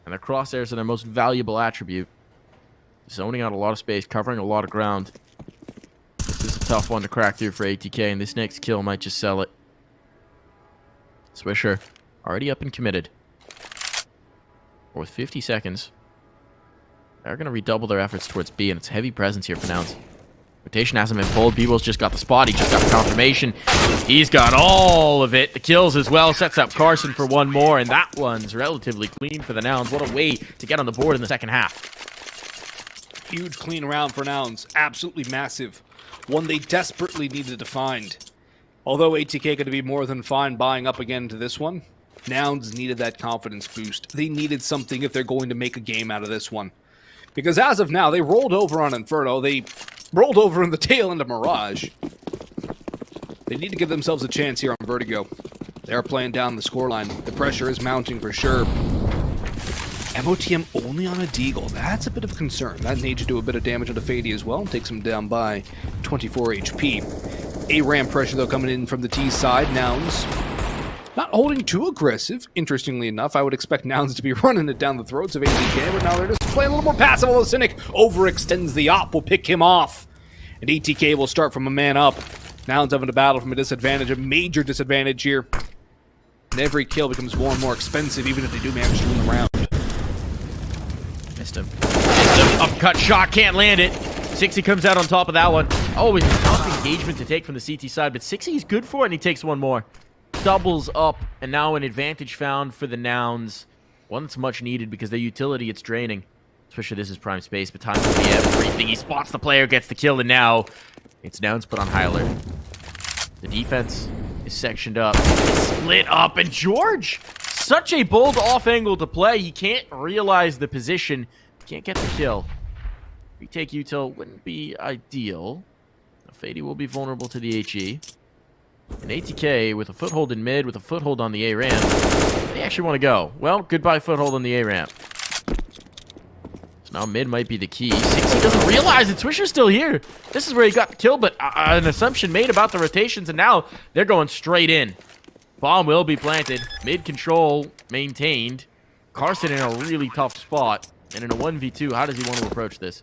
And their crosshairs are their most valuable attribute. Zoning out a lot of space, covering a lot of ground. This is tough one to crack through for ATK, and this next kill might just sell it. Swisher, already up and committed. With 50 seconds, they're going to redouble their efforts towards B, and it's heavy presence here for Nouns. Rotation hasn't been pulled. Beeble's just got the spot. He just got the confirmation. He's got all of it. The kills as well. Sets up Carson for one more, and that one's relatively clean for the Nouns. What a way to get on the board in the second half.
Huge clean round for Nouns. Absolutely massive. One they desperately needed to find. Although ATK could be more than fine buying up again to this one, Nouns needed that confidence boost. They needed something if they're going to make a game out of this one. Because as of now, they rolled over on Inferno. They rolled over in the tail end of Mirage. They need to give themselves a chance here on Vertigo. They're playing down the scoreline. The pressure is mounting for sure. MOTM only on a Deagle. That's a bit of a concern. That needs to do a bit of damage on the Fady as well. Takes him down by 24 HP. A-Ram pressure, though, coming in from the T side. Nouns not holding too aggressive. Interestingly enough, I would expect Nouns to be running it down the throats of ATK, but now they're just playing a little more passive, although Cynic overextends the op, will pick him off. And ATK will start from a man up. Nouns having to battle from a disadvantage, a major disadvantage here. And every kill becomes more and more expensive, even if they do manage to win the round.
Missed him. Upcut shot, can't land it. Sixy comes out on top of that one. Oh, it's a tough engagement to take from the CT side, but Sixy's good for it, and he takes one more. Doubles up, and now an advantage found for the Nouns. One that's much needed because their utility, it's draining. Especially this is prime space, but time will be everything. He spots the player, gets the kill, and now it's Nouns put on high alert. The defense is sectioned up. It's split up, and George, such a bold off angle to play. He can't realize the position. Can't get the kill. Retake util wouldn't be ideal. Fady will be vulnerable to the HE. And ATK with a foothold in mid, with a foothold on the A ramp. They actually want to go. Well, goodbye foothold on the A ramp. So now mid might be the key. Sixy doesn't realize that Swisher's still here. This is where he got the kill, but an assumption made about the rotations, and now they're going straight in. Bomb will be planted. Mid control maintained. Carson in a really tough spot. And in a 1v2, how does he want to approach this?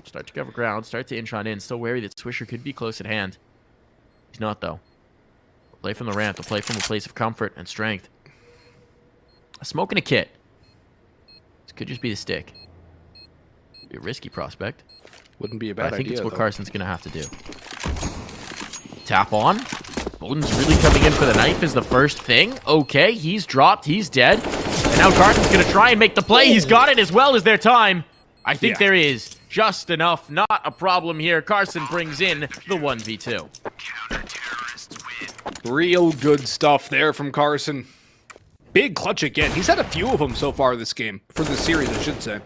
Start to cover ground, start to inch on in. Still wary that Swisher could be close at hand. He's not, though. They'll play from the ramp. They'll play from a place of comfort and strength. A smoke and a kit. This could just be the stick. Be a risky prospect.
Wouldn't be a bad idea,
I think it's what
though.
Carson's going to have to do. Tap on. Bowden's really coming in for the knife is the first thing. Okay, he's dropped. He's dead. And now Carson's going to try and make the play. He's got it as well as their time. I think there is just enough. Not a problem here. Carson brings in the 1v2.
Real good stuff there from Carson. Big clutch again. He's had a few of them so far this game. For the series, I should say.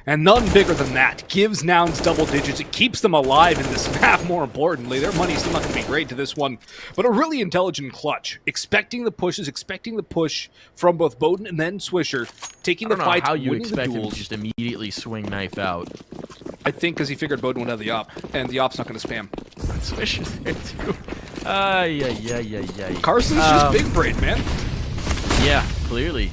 And none bigger than that. Gives Nouns double digits. It keeps them alive in this map, more importantly. Their money's still not going to be great to this one. But a really intelligent clutch. Expecting the pushes, expecting the push from both Bowden and then Swisher. Taking the fight,
I don't know how you
winning the
expect him
duels.
to just immediately swing knife out.
I think because he figured Bowden would have the op. And the op's not going to spam.
Swisher's there too.
Carson's just big brain, man.
Yeah, clearly.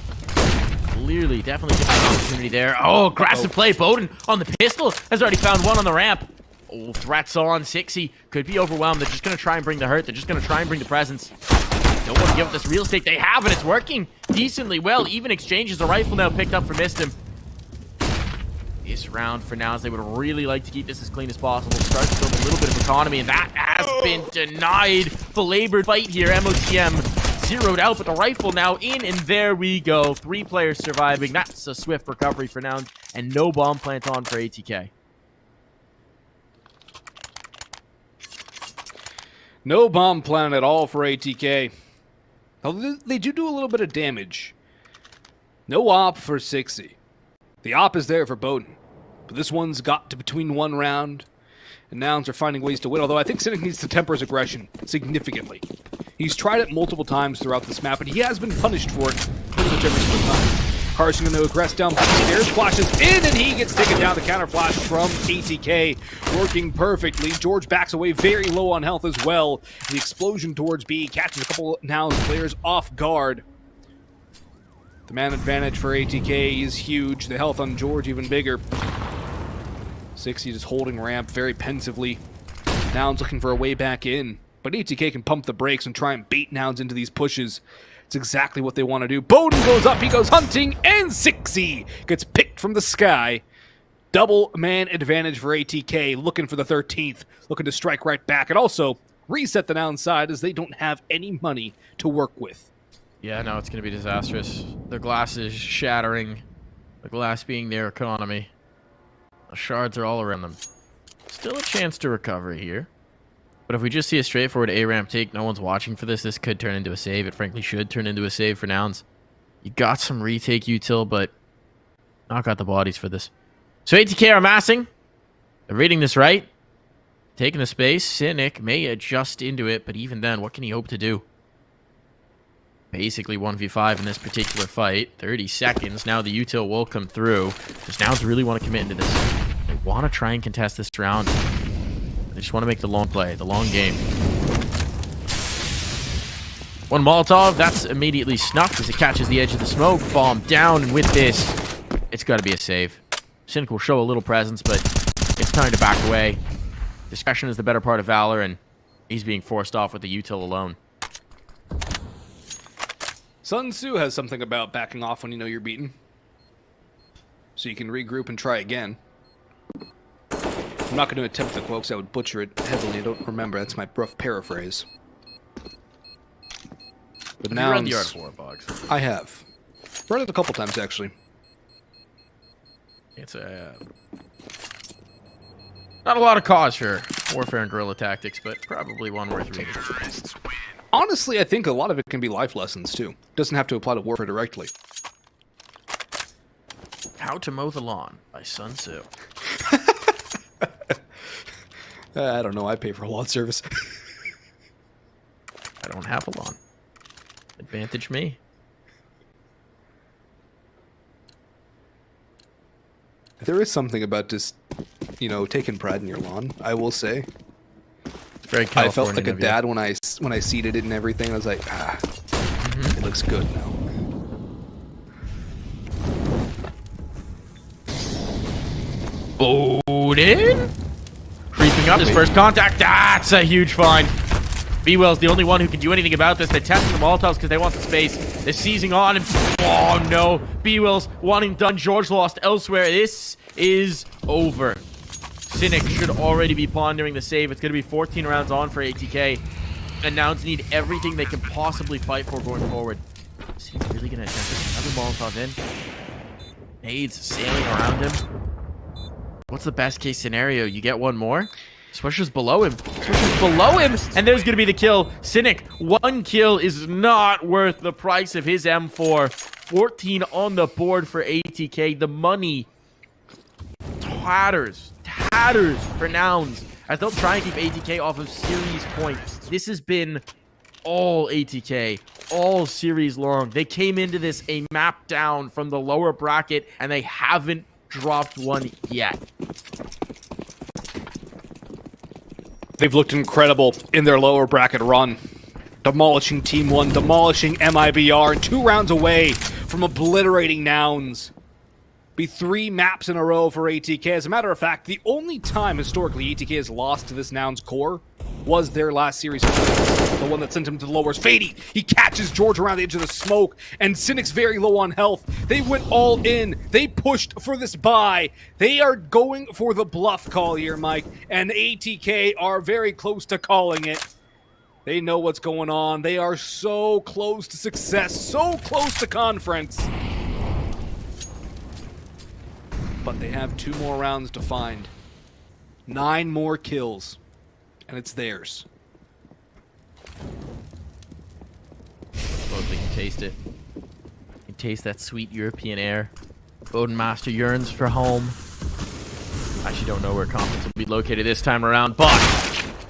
Clearly, definitely getting an opportunity there. Oh, aggressive play. Bowden on the pistol has already found one on the ramp. Oh, threats on. Sixy could be overwhelmed. They're just going to try and bring the hurt. They're just going to try and bring the presence. Don't want to give up this real estate. They have it. It's working decently well. Even exchanges a rifle now picked up for Mistim. This round for Nouns, they would really like to keep this as clean as possible. Start to build a little bit of economy, and that has been denied. Belabored fight here. MOTM zeroed out, but the rifle now in, and there we go. 3 players surviving. That's a swift recovery for Nouns, and no bomb plant on for ATK.
No bomb plant at all for ATK. Although they do a little bit of damage. No op for Sixy. The op is there for Bowden. But this one's got to between one round. And Nouns are finding ways to win, although I think Cynic needs to temper his aggression significantly. He's tried it multiple times throughout this map, and he has been punished for it pretty much every single time. Carson going to aggress down the stairs, flashes in, and he gets taken down. The counter flash from ATK working perfectly. George backs away very low on health as well. The explosion towards B catches a couple Nouns players off guard. The man advantage for ATK is huge. The health on George even bigger. Sixy just holding ramp very pensively. Nouns looking for a way back in. But ATK can pump the brakes and try and bait Nouns into these pushes. It's exactly what they want to do. Bowden goes up, he goes hunting, and Sixy gets picked from the sky. Double man advantage for ATK, looking for the 13th, looking to strike right back, and also reset the Nouns side as they don't have any money to work with.
Yeah, no, it's going to be disastrous. The glass is shattering. The glass being their economy. The shards are all around them. Still a chance to recover here. But if we just see a straightforward A-ramp take, no one's watching for this. This could turn into a save. It frankly should turn into a save for Nouns. You got some retake util, but not got the bodies for this. So ATK are massing. They're reading this right. Taking the space. Cynic may adjust into it, but even then, what can he hope to do? Basically 1v5 in this particular fight. 30 seconds. Now the util will come through. Because Nouns really want to commit into this. They want to try and contest this round. They just want to make the long play, the long game. One Molotov, that's immediately snuffed as it catches the edge of the smoke. Bomb down, and with this, it's got to be a save. Cynic will show a little presence, but it's time to back away. Discretion is the better part of valor, and he's being forced off with the util alone.
Sun Tzu has something about backing off when you know you're beaten. So you can regroup and try again. I'm not going to attempt the quote because I would butcher it heavily. I don't remember. That's my rough paraphrase. But
Have
now
you read the Art of War, Boggs?
I have. Read it a couple times, actually.
It's not a lot of cause for warfare and guerrilla tactics, but probably one worth reading.
Honestly, I think a lot of it can be life lessons, too. Doesn't have to apply to warfare directly.
How to Mow the Lawn by Sun Tzu.
I don't know. I pay for a lawn service.
I don't have a lawn. Advantage me.
There is something about just, you know, taking pride in your lawn, I will say.
It's very Californian.
I felt like a
of you.
dad when I seeded it and everything. I was like, it looks good now.
Bowden? Creeping up, his first contact. That's a huge find. B-Well's the only one who can do anything about this. They're testing the Molotovs because they want the space. They're seizing on, and oh no. B-Well's wanting done. George lost elsewhere. This is over. Cynic should already be pondering the save. It's going to be 14 rounds on for ATK. And Nouns need everything they can possibly fight for going forward. Cynic's really going to attempt this. Another Molotov in. Nades sailing around him. What's the best case scenario? You get one more? Swisher's below him. Swisher's below him, and there's going to be the kill. Cynic, one kill is not worth the price of his M4. 14 on the board for ATK. The money tatters for Nouns as they'll try and keep ATK off of series points. This has been all ATK, all series long. They came into this a map down from the lower bracket, and they haven't dropped one yet.
They've looked incredible in their lower bracket run. Demolishing Team 1, demolishing MIBR, and 2 rounds away from obliterating Nouns. Be 3 maps in a row for ATK. As a matter of fact, the only time historically ATK has lost to this Nouns core was their last series. The one that sent him to the lowers. Fady, he catches George around the edge of the smoke, and Cynic's very low on health. They went all in. They pushed for this buy. They are going for the bluff call here, Mike, and ATK are very close to calling it. They know what's going on. They are so close to success, so close to conference. But they have 2 more rounds to find. 9 more kills, and it's theirs.
Both they can taste it. You can taste that sweet European air. Bowden Master yearns for home. I actually don't know where conference will be located this time around, but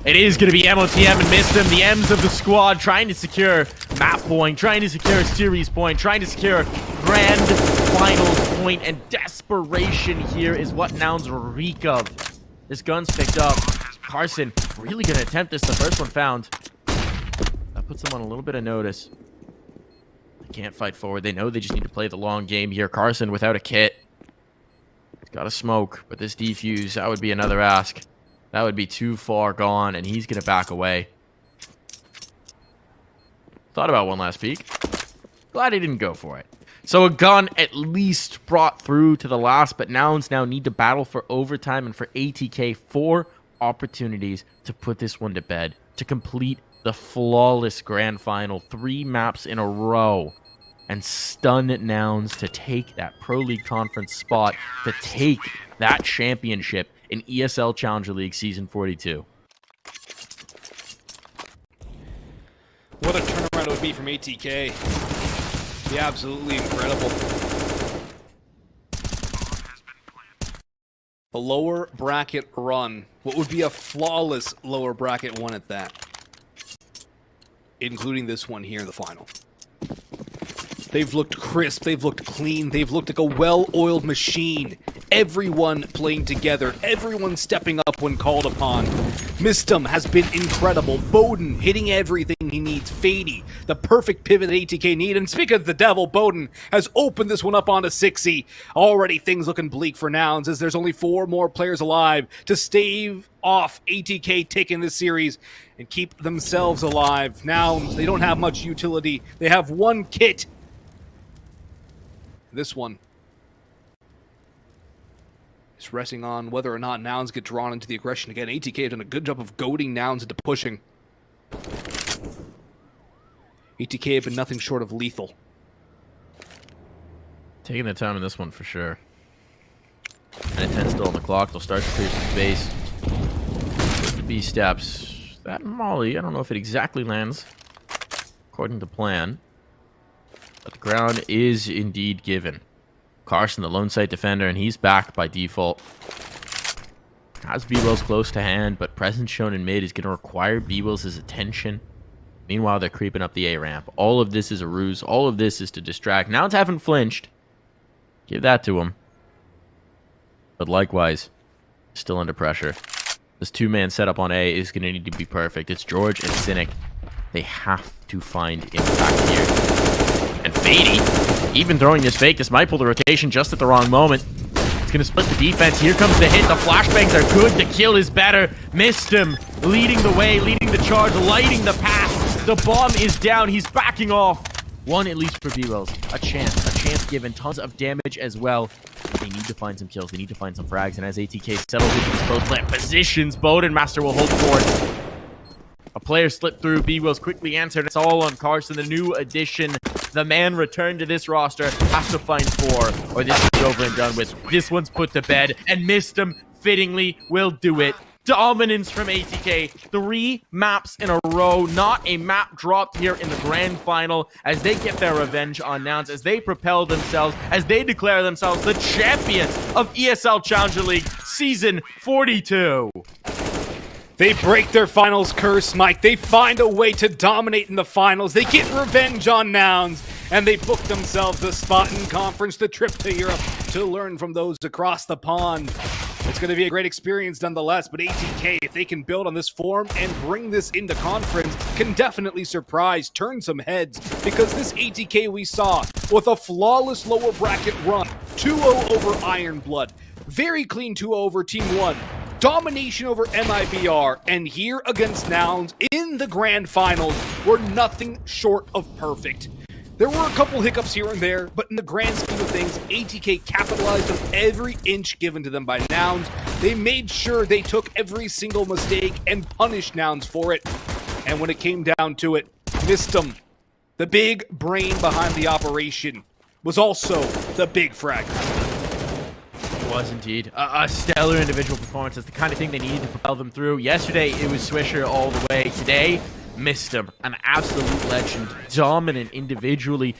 it is going to be MOTM and Mistim, the M's of the squad, trying to secure map point, trying to secure a series point, trying to secure grand finals point, and desperation here is what Nouns reek of. This gun's picked up. Carson really going to attempt this, the first one found. That puts them on a little bit of notice. They can't fight forward. They know they just need to play the long game here. Carson without a kit. He's got a smoke, but this defuse, that would be another ask. That would be too far gone, and he's going to back away. Thought about one last peek. Glad he didn't go for it. So a gun at least brought through to the last, but Nouns now need to battle for overtime, and for ATK, 4 opportunities to put this one to bed, to complete the flawless grand final, 3 maps in a row, and stun Nouns to take that Pro League Conference spot, to take that championship in ESL Challenger League Season 42.
What a turnaround it would be from ATK. Be absolutely incredible. A lower bracket run. What would be a flawless lower bracket one at that? Including this one here in the final. They've looked crisp, they've looked clean, they've looked like a well-oiled machine. Everyone playing together, everyone stepping up when called upon. Mistum has been incredible. Bowden hitting everything he needs. Fady, the perfect pivot that ATK need. And speaking of the devil, Bowden has opened this one up onto 6E. Already things looking bleak for Nouns as there's only 4 more players alive to stave off ATK taking this series and keep themselves alive. Nouns, they don't have much utility. They have 1 kit. This one is resting on whether or not Nouns get drawn into the aggression again. ATK have done a good job of goading Nouns into pushing. ATK have been nothing short of lethal.
Taking the time in this one for sure. And 10 still on the clock. They'll start to clear some space. With the B steps. That Molly, I don't know if it exactly lands according to plan. But the ground is indeed given. Carson, the lone site defender, and he's back by default. Has B-Wills close to hand, but presence shown in mid is going to require B-Wills' attention. Meanwhile, they're creeping up the A ramp. All of this is a ruse. All of this is to distract. Nouns haven't flinched. Give that to them. But likewise, still under pressure. This 2-man setup on A is going to need to be perfect. It's George and Cynic. They have to find impact here. And Fady, even throwing this fake, this might pull the rotation just at the wrong moment. It's going to split the defense. Here comes the hit. The flashbangs are good. The kill is better. Missed him. Leading the way, leading the charge, lighting the path. The bomb is down. He's backing off. 1 at least for B-Wells. A chance given. Tons of damage as well. They need to find some kills. They need to find some frags. And as ATK settles into these close plant positions, Bowden Master will hold forward. A player slipped through. B-Wills quickly answered. It's all on Carson, the new addition. The man returned to this roster. Has to find 4, or this is over and done with. This one's put to bed, and Mistum fittingly will do it. Dominance from ATK. 3 maps in a row. Not a map dropped here in the grand final as they get their revenge on Nouns, as they propel themselves, as they declare themselves the champions of ESL Challenger League Season 42.
They break their finals curse, Mike. They find a way to dominate in the finals. They get revenge on Nouns, and they book themselves a spot in conference, the trip to Europe, to learn from those across the pond. It's going to be a great experience nonetheless, but ATK, if they can build on this form and bring this into conference, can definitely surprise, turn some heads, because this ATK we saw with a flawless lower bracket run, 2-0 over Ironblood, very clean 2-0 over Team 1, domination over MIBR, and here against Nouns in the grand finals were nothing short of perfect. There were a couple hiccups here and there, but in the grand scheme of things, ATK capitalized on every inch given to them by Nouns. They made sure they took every single mistake and punished Nouns for it. And when it came down to it, Mistum, the big brain behind the operation, was also the big frag.
Was indeed a stellar individual performance. That's the kind of thing they needed to propel them through. Yesterday, it was Swisher all the way. Today, Mistum, an absolute legend, dominant individually,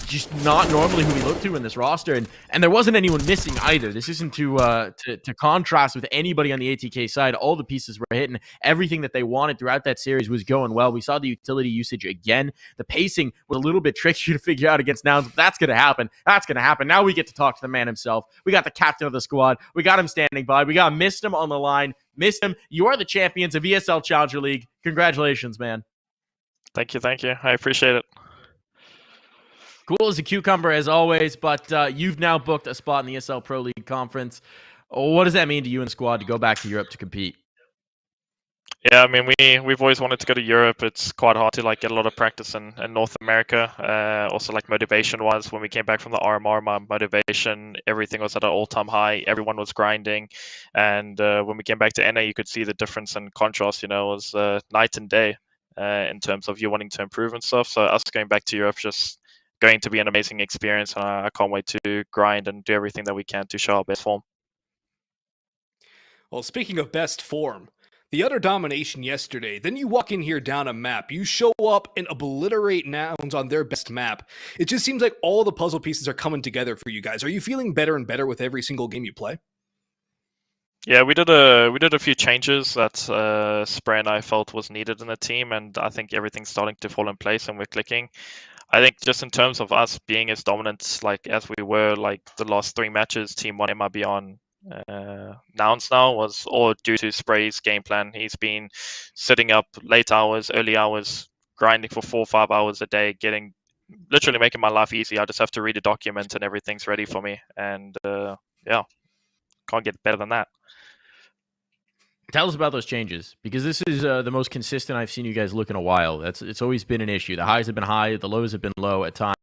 just not normally who we look to in this roster, and there wasn't anyone missing either. This isn't to contrast with anybody on the ATK side. All the pieces were hitting. Everything that they wanted throughout that series was going well. We saw the utility usage again. The pacing was a little bit tricky to figure out against Nouns, but that's going to happen. That's going to happen. Now we get to talk to the man himself. We got the captain of the squad. We got him standing by. We got Mistum on the line. Mistum, you are the champions of ESL Challenger League. Congratulations, man.
Thank you. I appreciate it.
Cool as a cucumber as always, but you've now booked a spot in the ESL Pro League Conference. What does that mean to you and the squad to go back to Europe to compete?
Yeah, I mean, we've always wanted to go to Europe. It's quite hard to like get a lot of practice in North America. Also, like motivation wise, when we came back from the RMR, my motivation, everything was at an all-time high. Everyone was grinding, and when we came back to NA, you could see the difference and contrast. You know, it was night and day in terms of you wanting to improve and stuff. So us going back to Europe just going to be an amazing experience, and I can't wait to grind and do everything that we can to show our best form.
Well, speaking of best form, the utter domination yesterday, then you walk in here down a map, you show up and obliterate Nouns on their best map. It just seems like all the puzzle pieces are coming together for you guys. Are you feeling better and better with every single game you play?
Yeah, we did a few changes that Spray and I felt was needed in the team, and I think everything's starting to fall in place and we're clicking. I think just in terms of us being as dominant like as we were like the last 3 matches, Team 1 MIB on Nouns now was all due to Spray's game plan. He's been sitting up late hours, early hours, grinding for 4 or 5 hours a day, literally making my life easy. I just have to read a document and everything's ready for me. And yeah, can't get better than that.
Tell us about those changes, because this is the most consistent I've seen you guys look in a while. It's always been an issue. The highs have been high, the lows have been low at times.